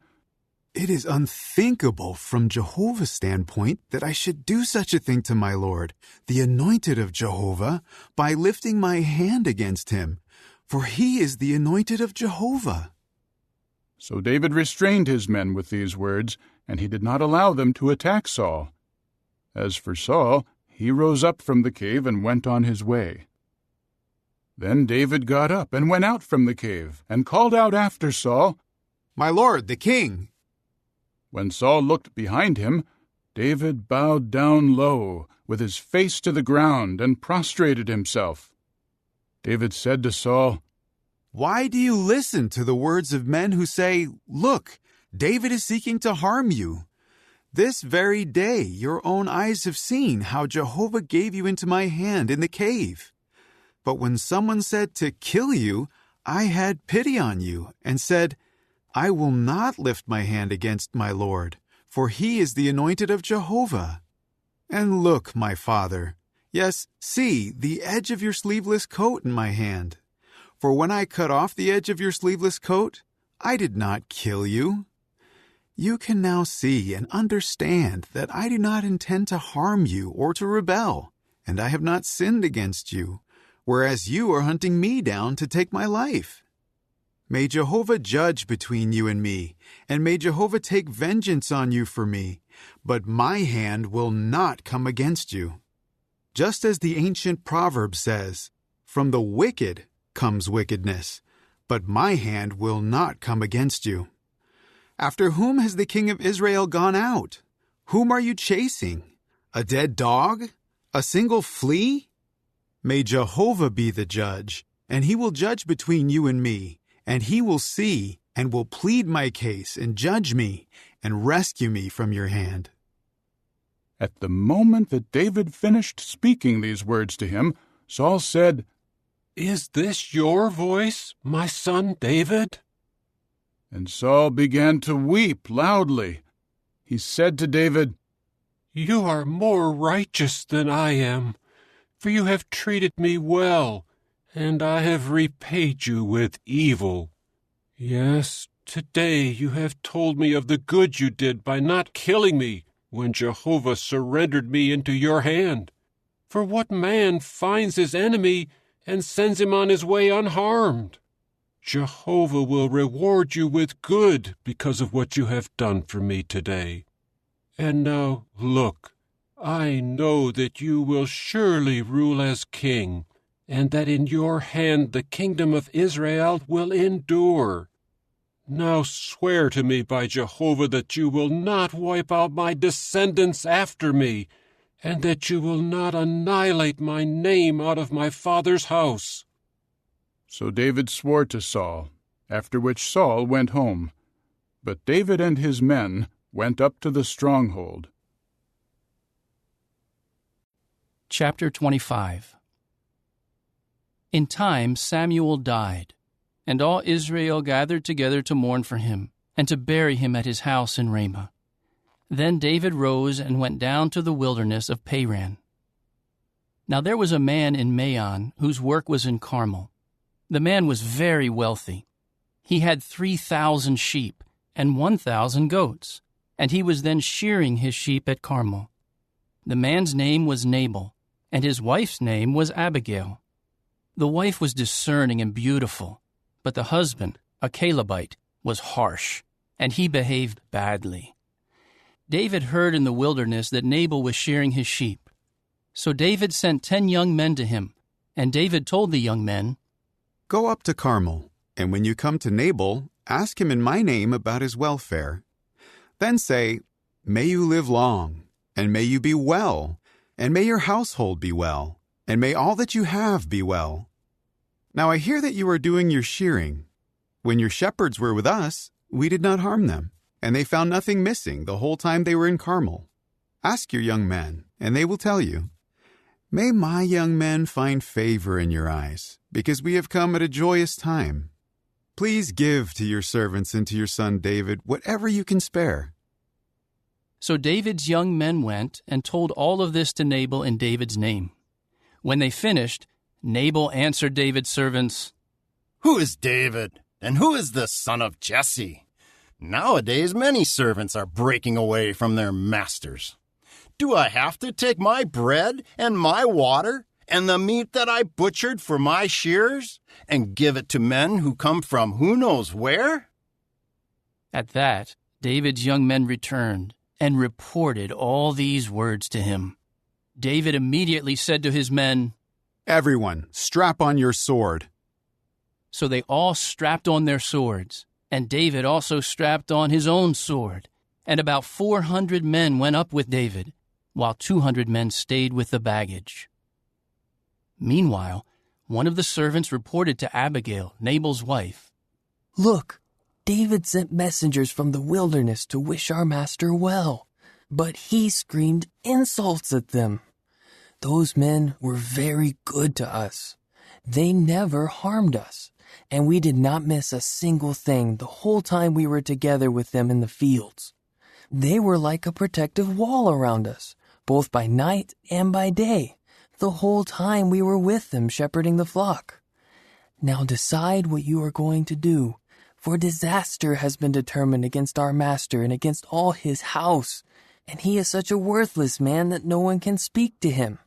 "It is unthinkable from Jehovah's standpoint that I should do such a thing to my Lord, the anointed of Jehovah, by lifting my hand against him, for he is the anointed of Jehovah." So David restrained his men with these words, and he did not allow them to attack Saul. As for Saul, he rose up from the cave and went on his way. Then David got up and went out from the cave, and called out after Saul, "My lord, the king!" When Saul looked behind him, David bowed down low, with his face to the ground, and prostrated himself. David said to Saul, "Why do you listen to the words of men who say, 'Look, David is seeking to harm you'? This very day your own eyes have seen how Jehovah gave you into my hand in the cave. But when someone said to kill you, I had pity on you, and said, 'I will not lift my hand against my Lord, for he is the anointed of Jehovah.' And look, my father, yes, see the edge of your sleeveless coat in my hand. For when I cut off the edge of your sleeveless coat, I did not kill you. You can now see and understand that I do not intend to harm you or to rebel, and I have not sinned against you, whereas you are hunting me down to take my life. May Jehovah judge between you and me, and may Jehovah take vengeance on you for me, but my hand will not come against you. Just as the ancient proverb says, 'From the wicked comes wickedness, but my hand will not come against you.' After whom has the king of Israel gone out? Whom are you chasing? A dead dog? A single flea? May Jehovah be the judge, and he will judge between you and me, and he will see and will plead my case and judge me and rescue me from your hand." At the moment that David finished speaking these words to him, Saul said, "Is this your voice, my son David?" And Saul began to weep loudly. He said to David, "You are more righteous than I am, for you have treated me well, and I have repaid you with evil. Yes, today you have told me of the good you did by not killing me when Jehovah surrendered me into your hand. For what man finds his enemy and sends him on his way unharmed? Jehovah will reward you with good because of what you have done for me today. And now, look, I know that you will surely rule as king, and that in your hand the kingdom of Israel will endure. Now swear to me by Jehovah that you will not wipe out my descendants after me, and that you will not annihilate my name out of my father's house." So David swore to Saul, after which Saul went home. But David and his men went up to the stronghold. Chapter 25. In time Samuel died, and all Israel gathered together to mourn for him, and to bury him at his house in Ramah. Then David rose and went down to the wilderness of Paran. Now there was a man in Maon whose work was in Carmel. The man was very wealthy. He had 3,000 sheep and 1,000 goats, and he was then shearing his sheep at Carmel. The man's name was Nabal, and his wife's name was Abigail. The wife was discerning and beautiful, but the husband, a Calebite, was harsh, and he behaved badly. David heard in the wilderness that Nabal was shearing his sheep. So David sent 10 young men to him, and David told the young men, "Go up to Carmel, and when you come to Nabal, ask him in my name about his welfare. Then say, 'May you live long, and may you be well, and may your household be well, and may all that you have be well. Now I hear that you are doing your shearing. When your shepherds were with us, we did not harm them, and they found nothing missing the whole time they were in Carmel. Ask your young men, and they will tell you. May my young men find favor in your eyes, because we have come at a joyous time. Please give to your servants and to your son David whatever you can spare.'" So David's young men went and told all of this to Nabal in David's name. When they finished, Nabal answered David's servants, "Who is David, and who is the son of Jesse? Nowadays many servants are breaking away from their masters. Do I have to take my bread and my water and the meat that I butchered for my shearers and give it to men who come from who knows where?" At that, David's young men returned and reported all these words to him. David immediately said to his men, "Everyone, strap on your sword." So they all strapped on their swords, and David also strapped on his own sword. And about 400 men went up with David, while 200 men stayed with the baggage. Meanwhile, one of the servants reported to Abigail, Nabal's wife, "Look, David sent messengers from the wilderness to wish our master well, but he screamed insults at them. Those men were very good to us. They never harmed us, and we did not miss a single thing the whole time we were together with them in the fields. They were like a protective wall around us, both by night and by day, the whole time we were with them shepherding the flock. Now decide what you are going to do, for disaster has been determined against our master and against all his house, and he is such a worthless man that no one can speak to him."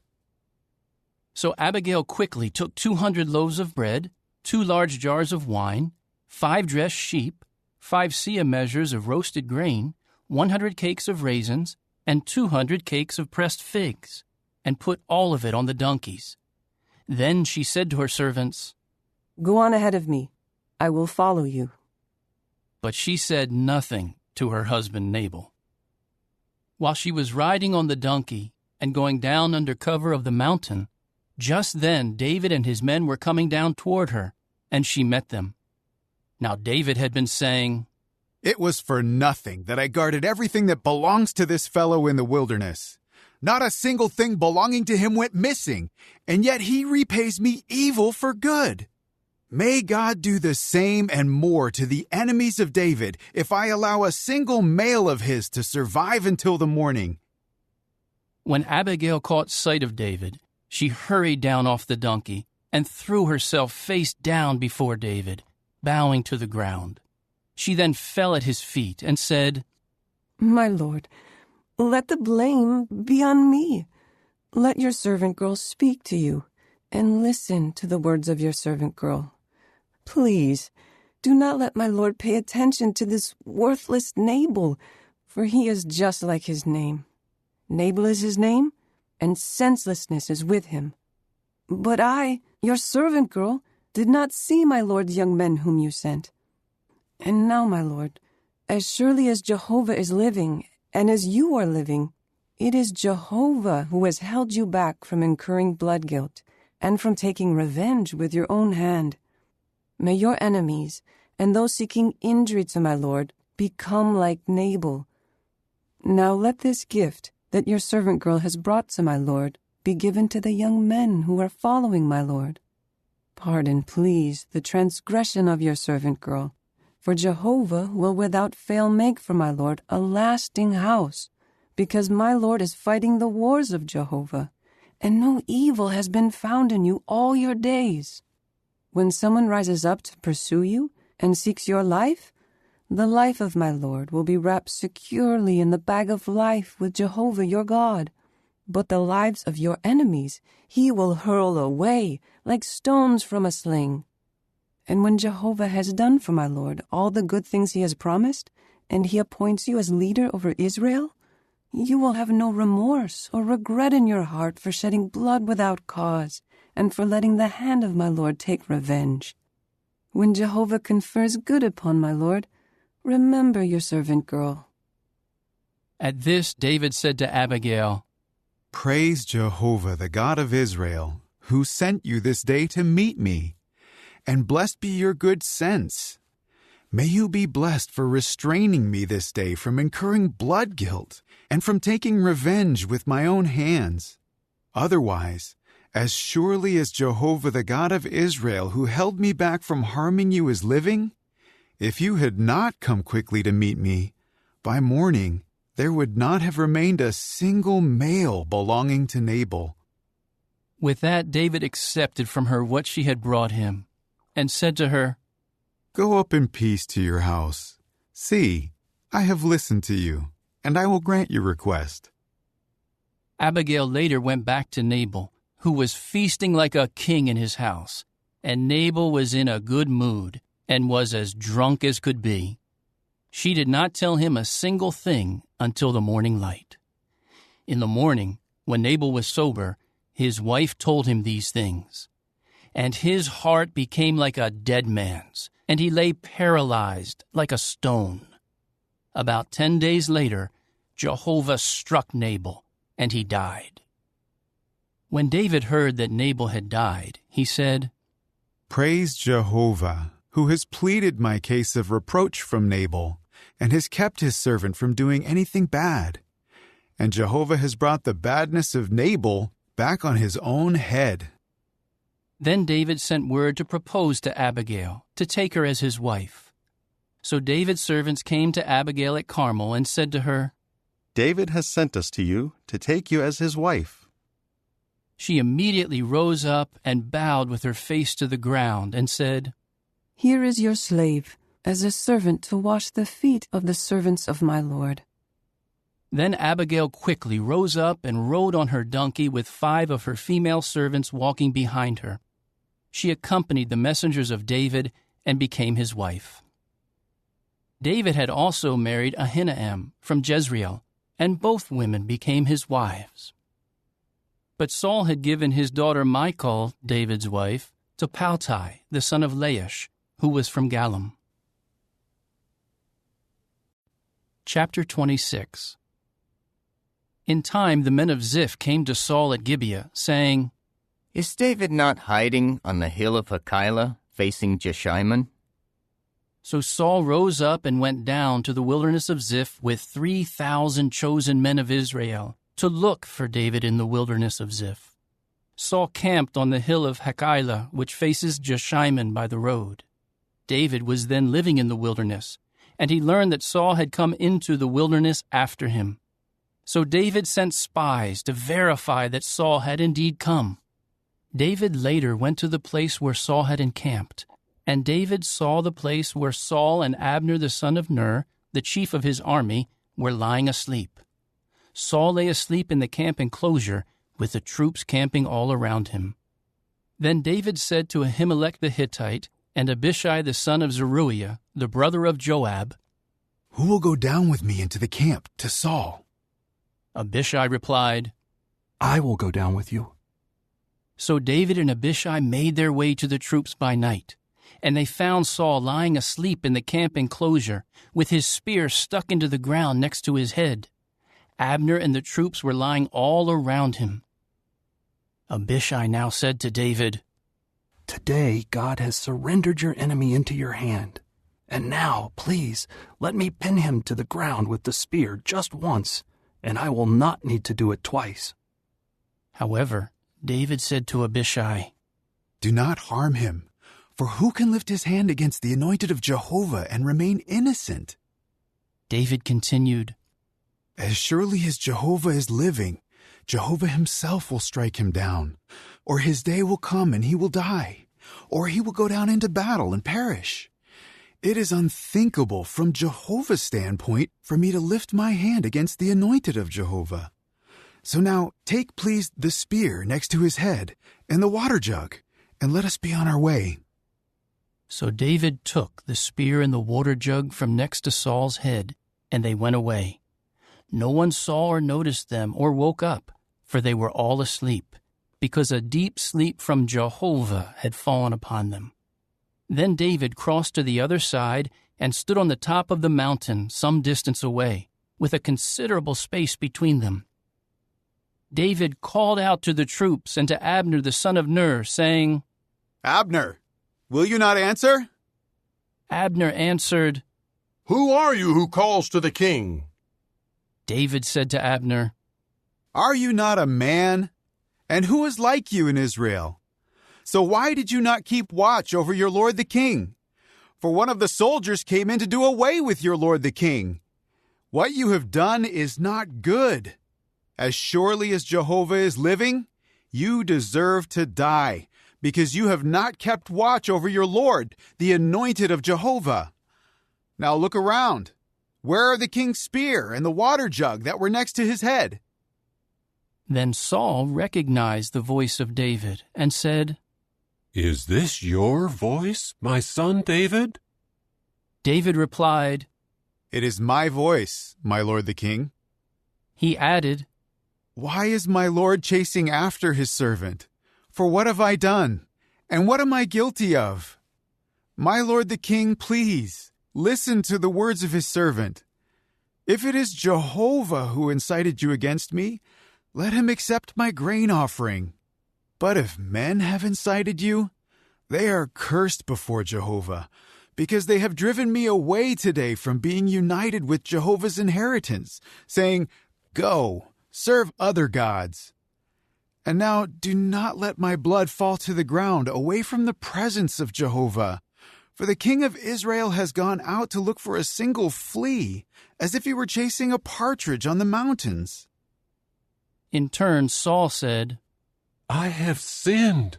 So Abigail quickly took 200 loaves of bread, 2 large jars of wine, 5 dressed sheep, 5 seah measures of roasted grain, 100 cakes of raisins, and 200 cakes of pressed figs, and put all of it on the donkeys. Then she said to her servants, "Go on ahead of me. I will follow you." But she said nothing to her husband Nabal. While she was riding on the donkey and going down under cover of the mountain, just then David and his men were coming down toward her, and she met them. Now David had been saying, "It was for nothing that I guarded everything that belongs to this fellow in the wilderness. Not a single thing belonging to him went missing, and yet he repays me evil for good. May God do the same and more to the enemies of David if I allow a single male of his to survive until the morning." When Abigail caught sight of David, she hurried down off the donkey and threw herself face down before David, bowing to the ground. She then fell at his feet and said, "My lord, let the blame be on me. Let your servant girl speak to you, and listen to the words of your servant girl. Please, do not let my lord pay attention to this worthless Nabal, for he is just like his name. Nabal is his name, and senselessness is with him. But I, your servant girl, did not see my lord's young men whom you sent. And now, my lord, as surely as Jehovah is living, and as you are living, it is Jehovah who has held you back from incurring blood guilt and from taking revenge with your own hand. May your enemies and those seeking injury to my lord become like Nabal. Now let this gift that your servant girl has brought to my lord be given to the young men who are following my lord. Pardon, please, the transgression of your servant girl, for Jehovah will without fail make for my lord a lasting house, because my lord is fighting the wars of Jehovah, and no evil has been found in you all your days. When someone rises up to pursue you and seeks your life, the life of my lord will be wrapped securely in the bag of life with Jehovah your God. but the lives of your enemies he will hurl away like stones from a sling. And when Jehovah has done for my lord all the good things he has promised, and he appoints you as leader over Israel, you will have no remorse or regret in your heart for shedding blood without cause, and for letting the hand of my lord take revenge. When Jehovah confers good upon my lord, remember your servant girl." At this, David said to Abigail, "Praise Jehovah, the God of Israel, who sent you this day to meet me. And blessed be your good sense. May you be blessed for restraining me this day from incurring blood guilt and from taking revenge with my own hands. Otherwise, as surely as Jehovah, the God of Israel, who held me back from harming you, is living, if you had not come quickly to meet me, by morning there would not have remained a single male belonging to Nabal." With that, David accepted from her what she had brought him, and said to her, "Go up in peace to your house. See, I have listened to you, and I will grant your request." Abigail later went back to Nabal, who was feasting like a king in his house, and Nabal was in a good mood and was as drunk as could be. She did not tell him a single thing until the morning light. In the morning, when Nabal was sober, his wife told him these things. And his heart became like a dead man's, and he lay paralyzed like a stone. About 10 days later, Jehovah struck Nabal, and he died. When David heard that Nabal had died, he said, "Praise Jehovah, who has pleaded my case of reproach from Nabal, and has kept his servant from doing anything bad. And Jehovah has brought the badness of Nabal back on his own head." Then David sent word to propose to Abigail, to take her as his wife. So David's servants came to Abigail at Carmel and said to her, "David has sent us to you to take you as his wife." She immediately rose up and bowed with her face to the ground and said, "Here is your slave, as a servant to wash the feet of the servants of my lord." Then Abigail quickly rose up and rode on her donkey with 5 of her female servants walking behind her. She accompanied the messengers of David and became his wife. David had also married Ahinoam from Jezreel, and both women became his wives. But Saul had given his daughter Michal, David's wife, to Paltai, the son of Laish, who was from Galim. Chapter 26. In time the men of Ziph came to Saul at Gibeah, saying, "Is David not hiding on the hill of Hachilah, facing Jeshimon?" So Saul rose up and went down to the wilderness of Ziph with 3,000 chosen men of Israel to look for David in the wilderness of Ziph. Saul camped on the hill of Hachilah, which faces Jeshimon by the road. David was then living in the wilderness, and he learned that Saul had come into the wilderness after him. So David sent spies to verify that Saul had indeed come. David later went to the place where Saul had encamped, and David saw the place where Saul and Abner the son of Ner, the chief of his army, were lying asleep. Saul lay asleep in the camp enclosure, with the troops camping all around him. Then David said to Ahimelech the Hittite and Abishai the son of Zeruiah, the brother of Joab, "Who will go down with me into the camp to Saul?" Abishai replied, "I will go down with you." So David and Abishai made their way to the troops by night, and they found Saul lying asleep in the camp enclosure, with his spear stuck into the ground next to his head. Abner and the troops were lying all around him. Abishai now said to David, "Today God has surrendered your enemy into your hand. And now, please, let me pin him to the ground with the spear just once, and I will not need to do it twice." However, David said to Abishai, "Do not harm him, for who can lift his hand against the anointed of Jehovah and remain innocent?" David continued, "As surely as Jehovah is living, Jehovah himself will strike him down, or his day will come and he will die, or he will go down into battle and perish. It is unthinkable from Jehovah's standpoint for me to lift my hand against the anointed of Jehovah. So now take, please, the spear next to his head and the water jug, and let us be on our way." So David took the spear and the water jug from next to Saul's head, and they went away. No one saw or noticed them or woke up, for they were all asleep, because a deep sleep from Jehovah had fallen upon them. Then David crossed to the other side and stood on the top of the mountain some distance away, with a considerable space between them. David called out to the troops and to Abner the son of Ner, saying, "Abner, will you not answer?" Abner answered, "Who are you who calls to the king?" David said to Abner, "Are you not a man? And who is like you in Israel? So why did you not keep watch over your lord the king? For one of the soldiers came in to do away with your lord the king. What you have done is not good. As surely as Jehovah is living, you deserve to die, because you have not kept watch over your Lord, the anointed of Jehovah. Now look around. Where are the king's spear and the water jug that were next to his head?" Then Saul recognized the voice of David and said, "Is this your voice, my son David?" David replied, "It is my voice, my lord the king." He added, "Why is my lord chasing after his servant? For what have I done? And what am I guilty of? My lord the king, please, listen to the words of his servant. If it is Jehovah who incited you against me, let him accept my grain offering. But if men have incited you, they are cursed before Jehovah, because they have driven me away today from being united with Jehovah's inheritance, saying, 'Go, serve other gods.' And now do not let my blood fall to the ground away from the presence of Jehovah. For the king of Israel has gone out to look for a single flea, as if he were chasing a partridge on the mountains." In turn, Saul said, "I have sinned.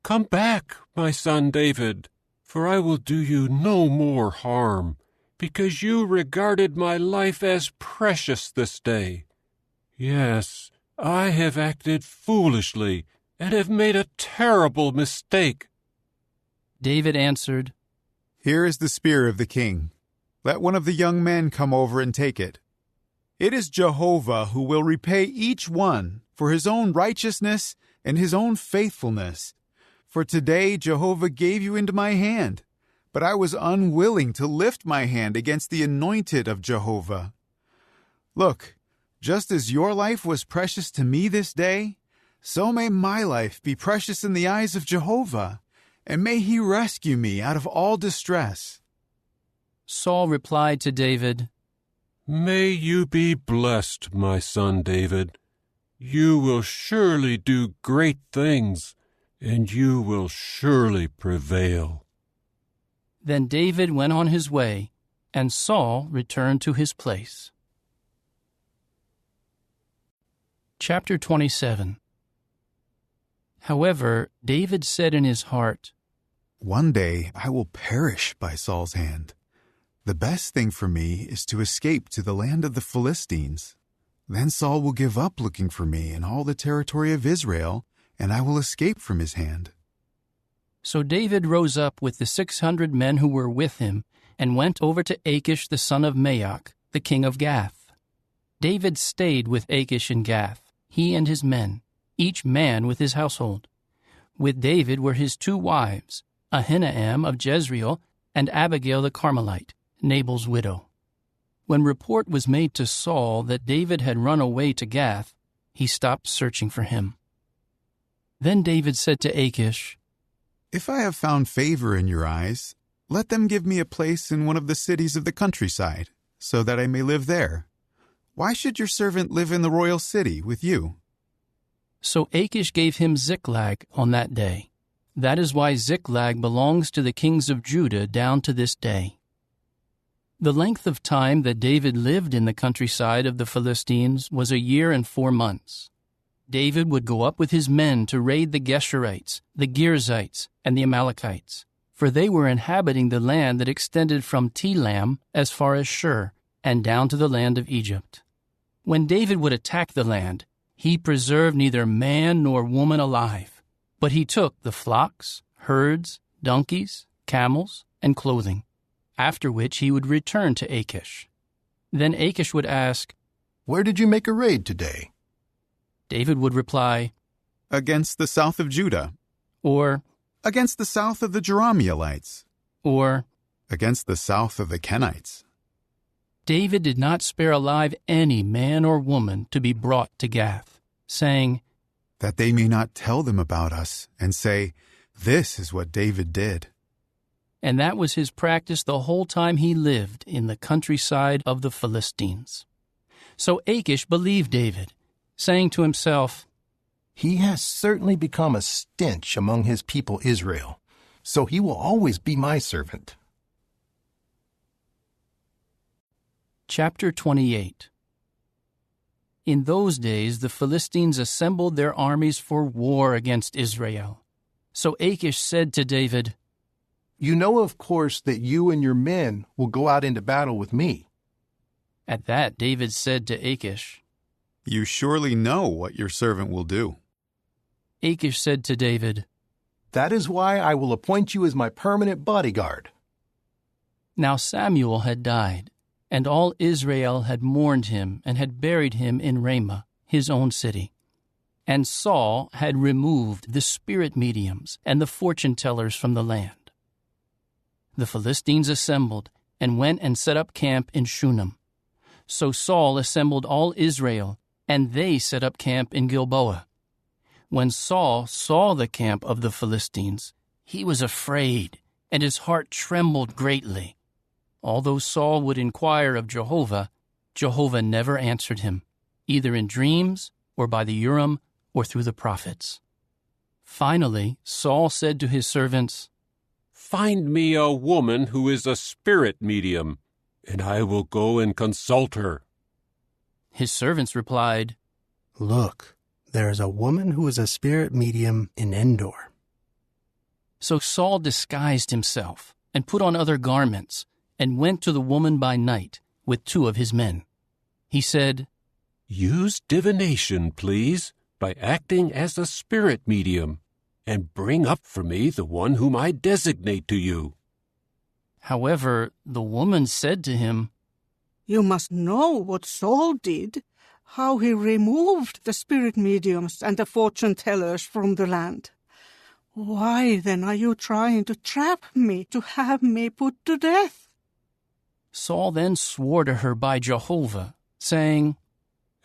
Come back, my son David, for I will do you no more harm, because you regarded my life as precious this day. Yes, I have acted foolishly and have made a terrible mistake." David answered, "Here is the spear of the king. Let one of the young men come over and take it. It is Jehovah who will repay each one for his own righteousness and his own faithfulness. For today Jehovah gave you into my hand, but I was unwilling to lift my hand against the anointed of Jehovah. Look, just as your life was precious to me this day, so may my life be precious in the eyes of Jehovah, and may he rescue me out of all distress." Saul replied to David, "May you be blessed, my son David. You will surely do great things, and you will surely prevail." Then David went on his way, and Saul returned to his place. Chapter 27. However, David said in his heart, "One day I will perish by Saul's hand. The best thing for me is to escape to the land of the Philistines. Then Saul will give up looking for me in all the territory of Israel, and I will escape from his hand." So David rose up with the 600 men who were with him, and went over to Achish the son of Maoch, the king of Gath. David stayed with Achish in Gath, he and his men, each man with his household. With David were his 2 wives, Ahinoam of Jezreel and Abigail the Carmelite, Nabal's widow. When report was made to Saul that David had run away to Gath, he stopped searching for him. Then David said to Achish, "If I have found favor in your eyes, let them give me a place in one of the cities of the countryside, so that I may live there. Why should your servant live in the royal city with you?" So Achish gave him Ziklag on that day. That is why Ziklag belongs to the kings of Judah down to this day. The length of time that David lived in the countryside of the Philistines was 1 year and 4 months. David would go up with his men to raid the Geshurites, the Girzites, and the Amalekites, for they were inhabiting the land that extended from Telam as far as Shur, and down to the land of Egypt. When David would attack the land, He preserved neither man nor woman alive, but he took the flocks, herds, donkeys, camels, and clothing, after which he would return to Achish. Then Achish would ask, "Where did you make a raid today?" David would reply, "Against the south of Judah," or "Against the south of the Jerahmeelites," or "Against the south of the Kenites." David did not spare alive any man or woman to be brought to Gath, saying, "That they may not tell them about us and say, 'This is what David did.'" And that was his practice the whole time he lived in the countryside of the Philistines. So Achish believed David, saying to himself, "He has certainly become a stench among his people Israel, so he will always be my servant." Chapter 28. In those days the Philistines assembled their armies for war against Israel. So Achish said to David, "You know, of course, that you and your men will go out into battle with me." At that David said to Achish, "You surely know what your servant will do." Achish said to David, "That is why I will appoint you as my permanent bodyguard." Now Samuel had died, and all Israel had mourned him and had buried him in Ramah, his own city. And Saul had removed the spirit mediums and the fortune-tellers from the land. The Philistines assembled and went and set up camp in Shunem. So Saul assembled all Israel, and they set up camp in Gilboa. When Saul saw the camp of the Philistines, he was afraid, and his heart trembled greatly. Although Saul would inquire of Jehovah, Jehovah never answered him, either in dreams or by the Urim or through the prophets. Finally, Saul said to his servants, "Find me a woman who is a spirit medium, and I will go and consult her." His servants replied, "Look, there is a woman who is a spirit medium in Endor." So Saul disguised himself and put on other garments and went to the woman by night with 2 of his men. He said, "Use divination, please, by acting as a spirit medium, and bring up for me the one whom I designate to you." However, the woman said to him, "You must know what Saul did, how he removed the spirit mediums and the fortune-tellers from the land. Why then are you trying to trap me to have me put to death?" Saul then swore to her by Jehovah, saying,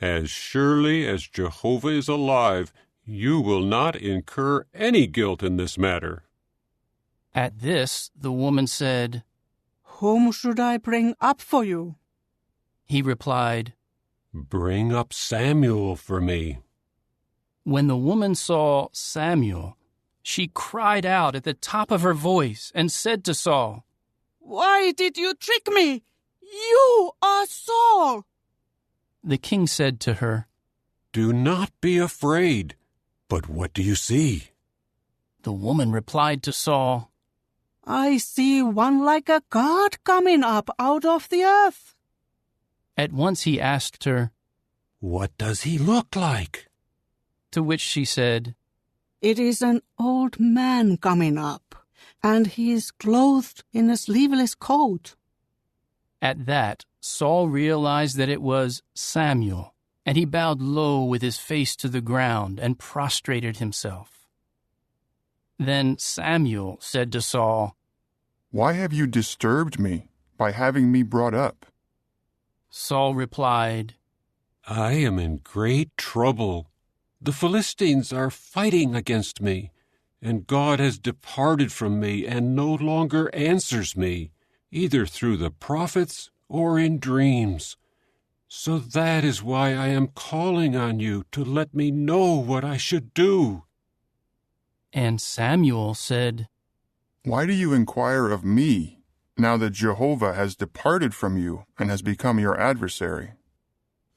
"As surely as Jehovah is alive, you will not incur any guilt in this matter." At this, the woman said, "Whom should I bring up for you?" He replied, "Bring up Samuel for me." When the woman saw Samuel, she cried out at the top of her voice and said to Saul, "Why did you trick me? You are Saul." The king said to her, "Do not be afraid. But what do you see?" The woman replied to Saul, "I see one like a god coming up out of the earth." At once he asked her, "What does he look like?" To which she said, "It is an old man coming up, and he is clothed in a sleeveless coat." At that, Saul realized that it was Samuel, and he bowed low with his face to the ground and prostrated himself. Then Samuel said to Saul, "Why have you disturbed me by having me brought up?" Saul replied, "I am in great trouble. The Philistines are fighting against me, and God has departed from me and no longer answers me, either through the prophets or in dreams. So that is why I am calling on you to let me know what I should do." And Samuel said, "Why do you inquire of me, now that Jehovah has departed from you and has become your adversary?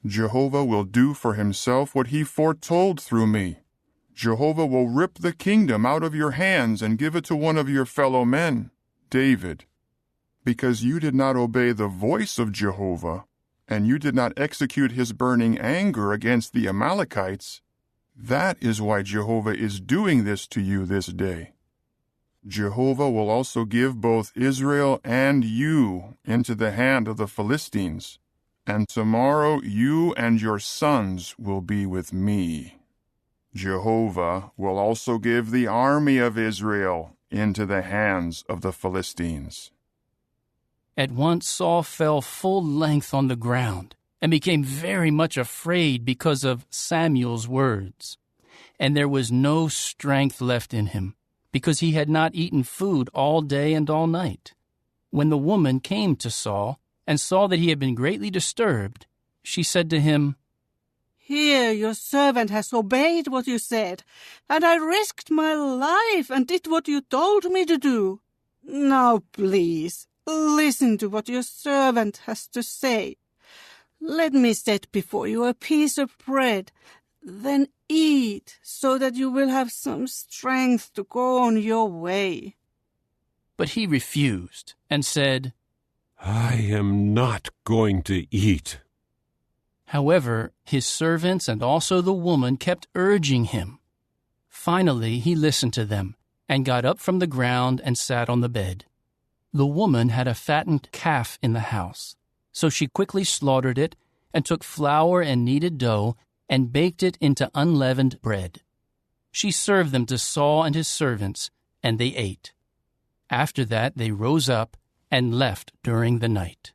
Jehovah will do for himself what he foretold through me. Jehovah will rip the kingdom out of your hands and give it to one of your fellow men, David. Because you did not obey the voice of Jehovah, and you did not execute his burning anger against the Amalekites, that is why Jehovah is doing this to you this day. Jehovah will also give both Israel and you into the hand of the Philistines, and tomorrow you and your sons will be with me. Jehovah will also give the army of Israel into the hands of the Philistines." At once Saul fell full length on the ground and became very much afraid because of Samuel's words. And there was no strength left in him, because he had not eaten food all day and all night. When the woman came to Saul and saw that he had been greatly disturbed, she said to him, "Here your servant has obeyed what you said, and I risked my life and did what you told me to do. Now please, listen to what your servant has to say. Let me set before you a piece of bread, then eat, so that you will have some strength to go on your way." But he refused and said, "I am not going to eat." However, his servants and also the woman kept urging him. Finally, he listened to them and got up from the ground and sat on the bed. The woman had a fattened calf in the house, so she quickly slaughtered it and took flour and kneaded dough and baked it into unleavened bread. She served them to Saul and his servants, and they ate. After that, they rose up and left during the night.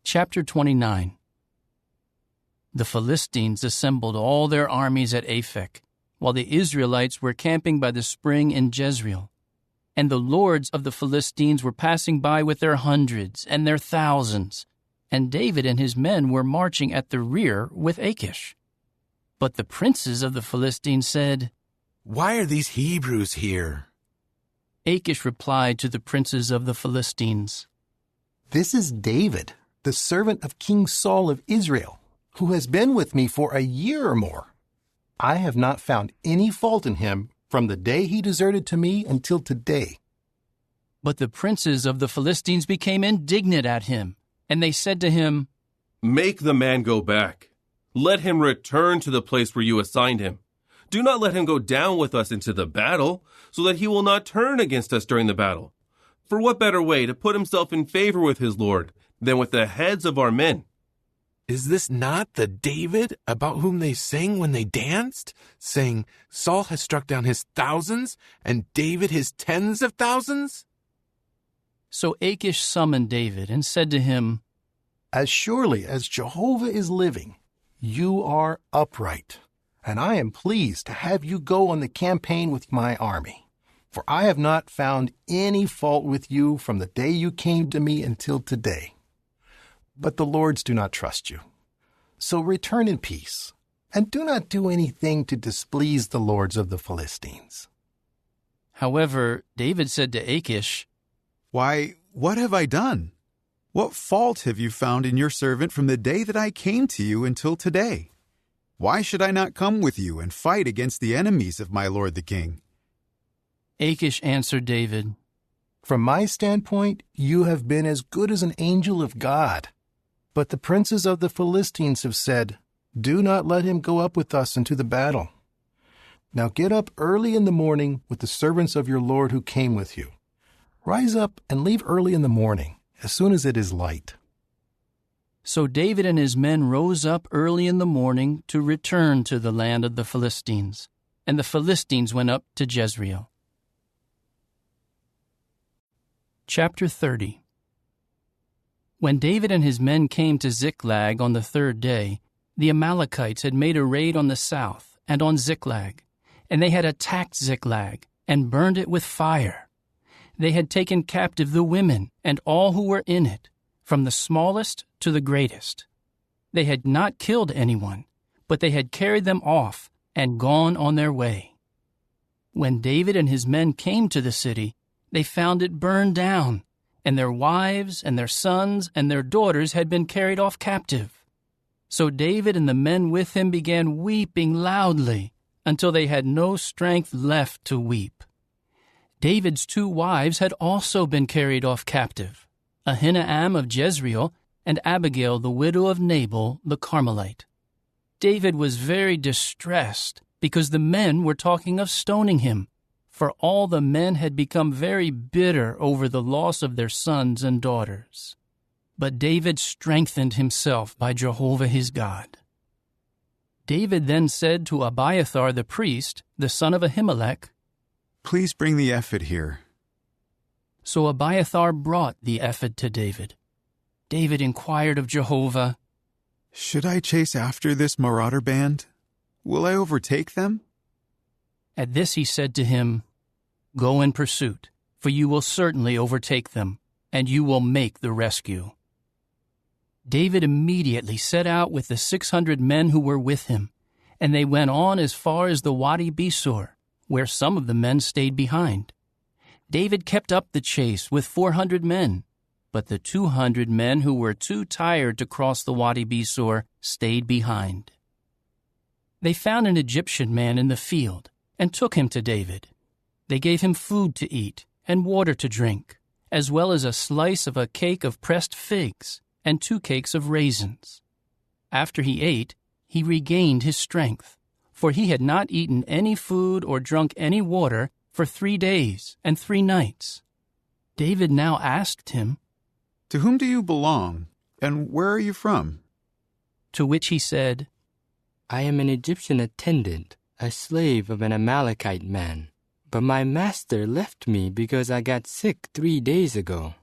Chapter 29. The Philistines assembled all their armies at Aphek, while the Israelites were camping by the spring in Jezreel. And the lords of the Philistines were passing by with their hundreds and their thousands, and David and his men were marching at the rear with Achish. But the princes of the Philistines said, "Why are these Hebrews here?" Achish replied to the princes of the Philistines, "This is David, the servant of King Saul of Israel, who has been with me for a year or more. I have not found any fault in him from the day he deserted to me until today." But the princes of the Philistines became indignant at him, and they said to him, "Make the man go back. Let him return to the place where you assigned him. Do not let him go down with us into the battle, so that he will not turn against us during the battle. For what better way to put himself in favor with his Lord than with the heads of our men?" Is this not the David about whom they sang when they danced, saying, "Saul has struck down his thousands, and David his tens of thousands"? So Achish summoned David and said to him, "As surely as Jehovah is living, you are upright, and I am pleased to have you go on the campaign with my army. For I have not found any fault with you from the day you came to me until today. But the lords do not trust you. So return in peace, and do not do anything to displease the lords of the Philistines." However, David said to Achish, "Why, what have I done? What fault have you found in your servant from the day that I came to you until today? Why should I not come with you and fight against the enemies of my lord the king?" Achish answered David, "From my standpoint, you have been as good as an angel of God. But the princes of the Philistines have said, 'Do not let him go up with us into the battle.' Now get up early in the morning with the servants of your Lord who came with you. Rise up and leave early in the morning, as soon as it is light." So David and his men rose up early in the morning to return to the land of the Philistines, and the Philistines went up to Jezreel. Chapter 30. When David and his men came to Ziklag on the third day, the Amalekites had made a raid on the south and on Ziklag, and they had attacked Ziklag and burned it with fire. They had taken captive the women and all who were in it, from the smallest to the greatest. They had not killed anyone, but they had carried them off and gone on their way. When David and his men came to the city, they found it burned down, and their wives and their sons and their daughters had been carried off captive. So David and the men with him began weeping loudly until they had no strength left to weep. David's 2 wives had also been carried off captive, Ahinoam of Jezreel, and Abigail the widow of Nabal the Carmelite. David was very distressed because the men were talking of stoning him, for all the men had become very bitter over the loss of their sons and daughters. But David strengthened himself by Jehovah his God. David then said to Abiathar the priest, the son of Ahimelech, "Please bring the ephod here." So Abiathar brought the ephod to David. David inquired of Jehovah, "Should I chase after this marauder band? Will I overtake them?" At this he said to him, "Go in pursuit, for you will certainly overtake them, and you will make the rescue." David immediately set out with the 600 men who were with him, and they went on as far as the Wadi Besor, where some of the men stayed behind. David kept up the chase with 400 men, but the 200 men who were too tired to cross the Wadi Besor stayed behind. They found an Egyptian man in the field and took him to David. They gave him food to eat and water to drink, as well as a slice of a cake of pressed figs and 2 cakes of raisins. After he ate, he regained his strength, for he had not eaten any food or drunk any water for 3 days and 3 nights. David now asked him, "To whom do you belong, and where are you from?" To which he said, "I am an Egyptian attendant, a slave of an Amalekite man. But my master left me because I got sick 3 days ago.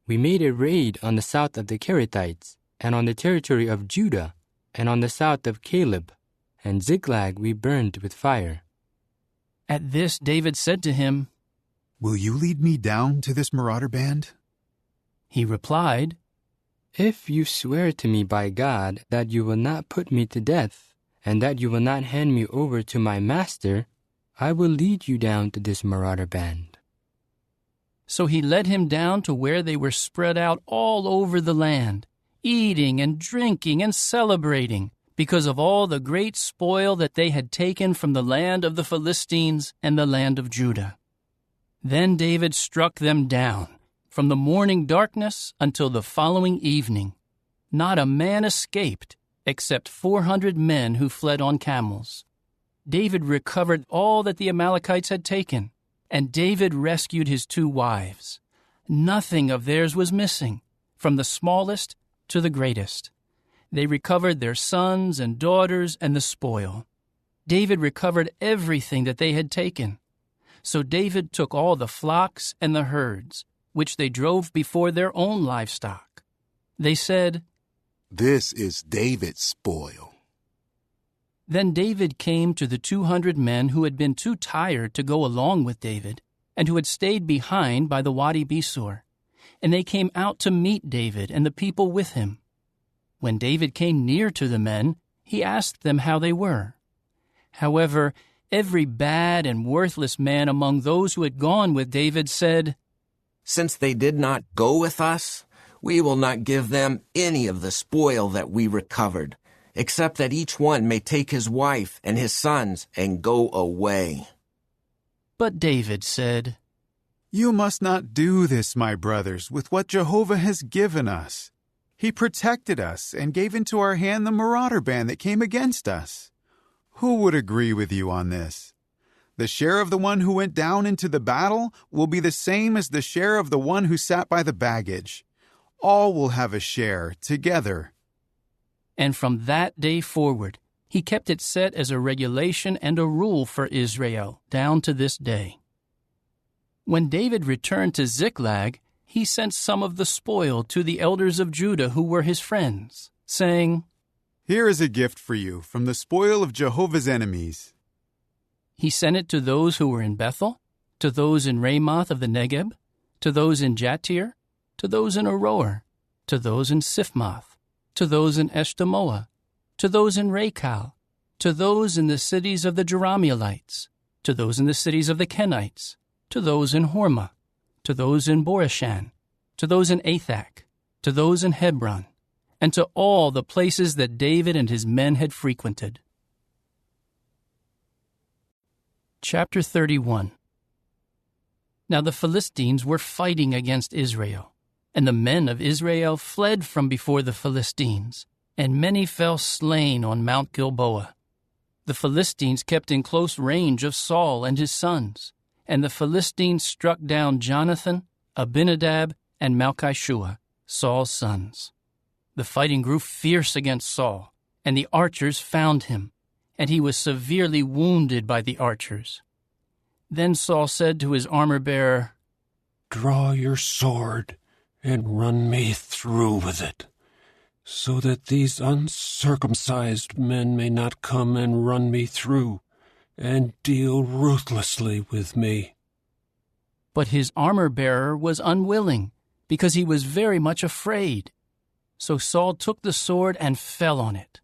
We made a raid on the south of the Kerethites, and on the territory of Judah, and on the south of Caleb, and Ziklag we burned with fire." At this David said to him, "Will you lead me down to this marauder band?" He replied, "If you swear to me by God that you will not put me to death, and that you will not hand me over to my master, I will lead you down to this marauder band." So he led him down to where they were spread out all over the land, eating and drinking and celebrating, because of all the great spoil that they had taken from the land of the Philistines and the land of Judah. Then David struck them down, from the morning darkness until the following evening. Not a man escaped, except 400 men who fled on camels. David recovered all that the Amalekites had taken, and David rescued his 2 wives. Nothing of theirs was missing, from the smallest to the greatest. They recovered their sons and daughters and the spoil. David recovered everything that they had taken. So David took all the flocks and the herds, which they drove before their own livestock. They said, "This is David's spoil." Then David came to the 200 men who had been too tired to go along with David, and who had stayed behind by the Wadi Besor, and they came out to meet David and the people with him. When David came near to the men, he asked them how they were. However, every bad and worthless man among those who had gone with David said, "Since they did not go with us, we will not give them any of the spoil that we recovered, except that each one may take his wife and his sons and go away." But David said, "You must not do this, my brothers, with what Jehovah has given us. He protected us and gave into our hand the marauder band that came against us. Who would agree with you on this? The share of the one who went down into the battle will be the same as the share of the one who sat by the baggage. All will have a share together." And from that day forward, he kept it set as a regulation and a rule for Israel down to this day. When David returned to Ziklag, he sent some of the spoil to the elders of Judah who were his friends, saying, "Here is a gift for you from the spoil of Jehovah's enemies." He sent it to those who were in Bethel, to those in Ramoth of the Negeb, to those in Jattir, to those in Aroer, to those in Siphmoth, to those in Eshtemoa, to those in Rachal, to those in the cities of the Jerahmeelites, to those in the cities of the Kenites, to those in Hormah, to those in Boreshan, to those in Athak, to those in Hebron, and to all the places that David and his men had frequented. Chapter 31. Now the Philistines were fighting against Israel. And the men of Israel fled from before the Philistines, and many fell slain on Mount Gilboa. The Philistines kept in close range of Saul and his sons, and the Philistines struck down Jonathan, Abinadab, and Malchishua, Saul's sons. The fighting grew fierce against Saul, and the archers found him, and he was severely wounded by the archers. Then Saul said to his armor-bearer, "Draw your sword and run me through with it, so that these uncircumcised men may not come and run me through and deal ruthlessly with me." But his armor-bearer was unwilling, because he was very much afraid. So Saul took the sword and fell on it.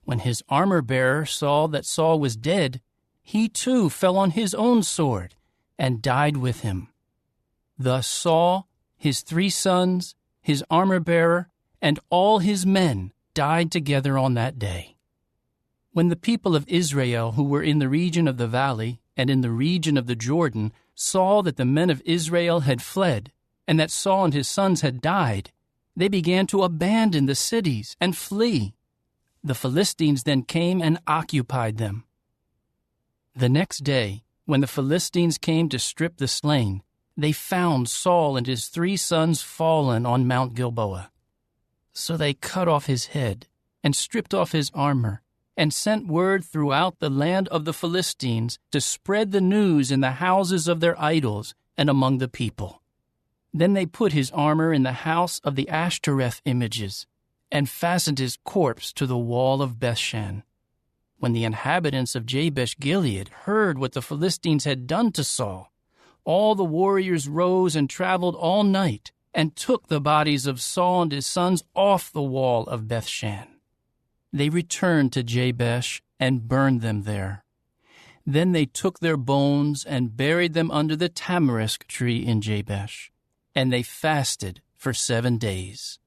When his armor-bearer saw that Saul was dead, he too fell on his own sword and died with him. Thus Saul, his 3 sons, his armor-bearer, and all his men died together on that day. When the people of Israel who were in the region of the valley and in the region of the Jordan saw that the men of Israel had fled, and that Saul and his sons had died, they began to abandon the cities and flee. The Philistines then came and occupied them. The next day, when the Philistines came to strip the slain, they found Saul and his 3 sons fallen on Mount Gilboa. So they cut off his head and stripped off his armor, and sent word throughout the land of the Philistines to spread the news in the houses of their idols and among the people. Then they put his armor in the house of the Ashtoreth images, and fastened his corpse to the wall of Bethshan. When the inhabitants of Jabesh-Gilead heard what the Philistines had done to Saul, all the warriors rose and traveled all night, and took the bodies of Saul and his sons off the wall of Bethshan. They returned to Jabesh and burned them there. Then they took their bones and buried them under the tamarisk tree in Jabesh, and they fasted for 7 days.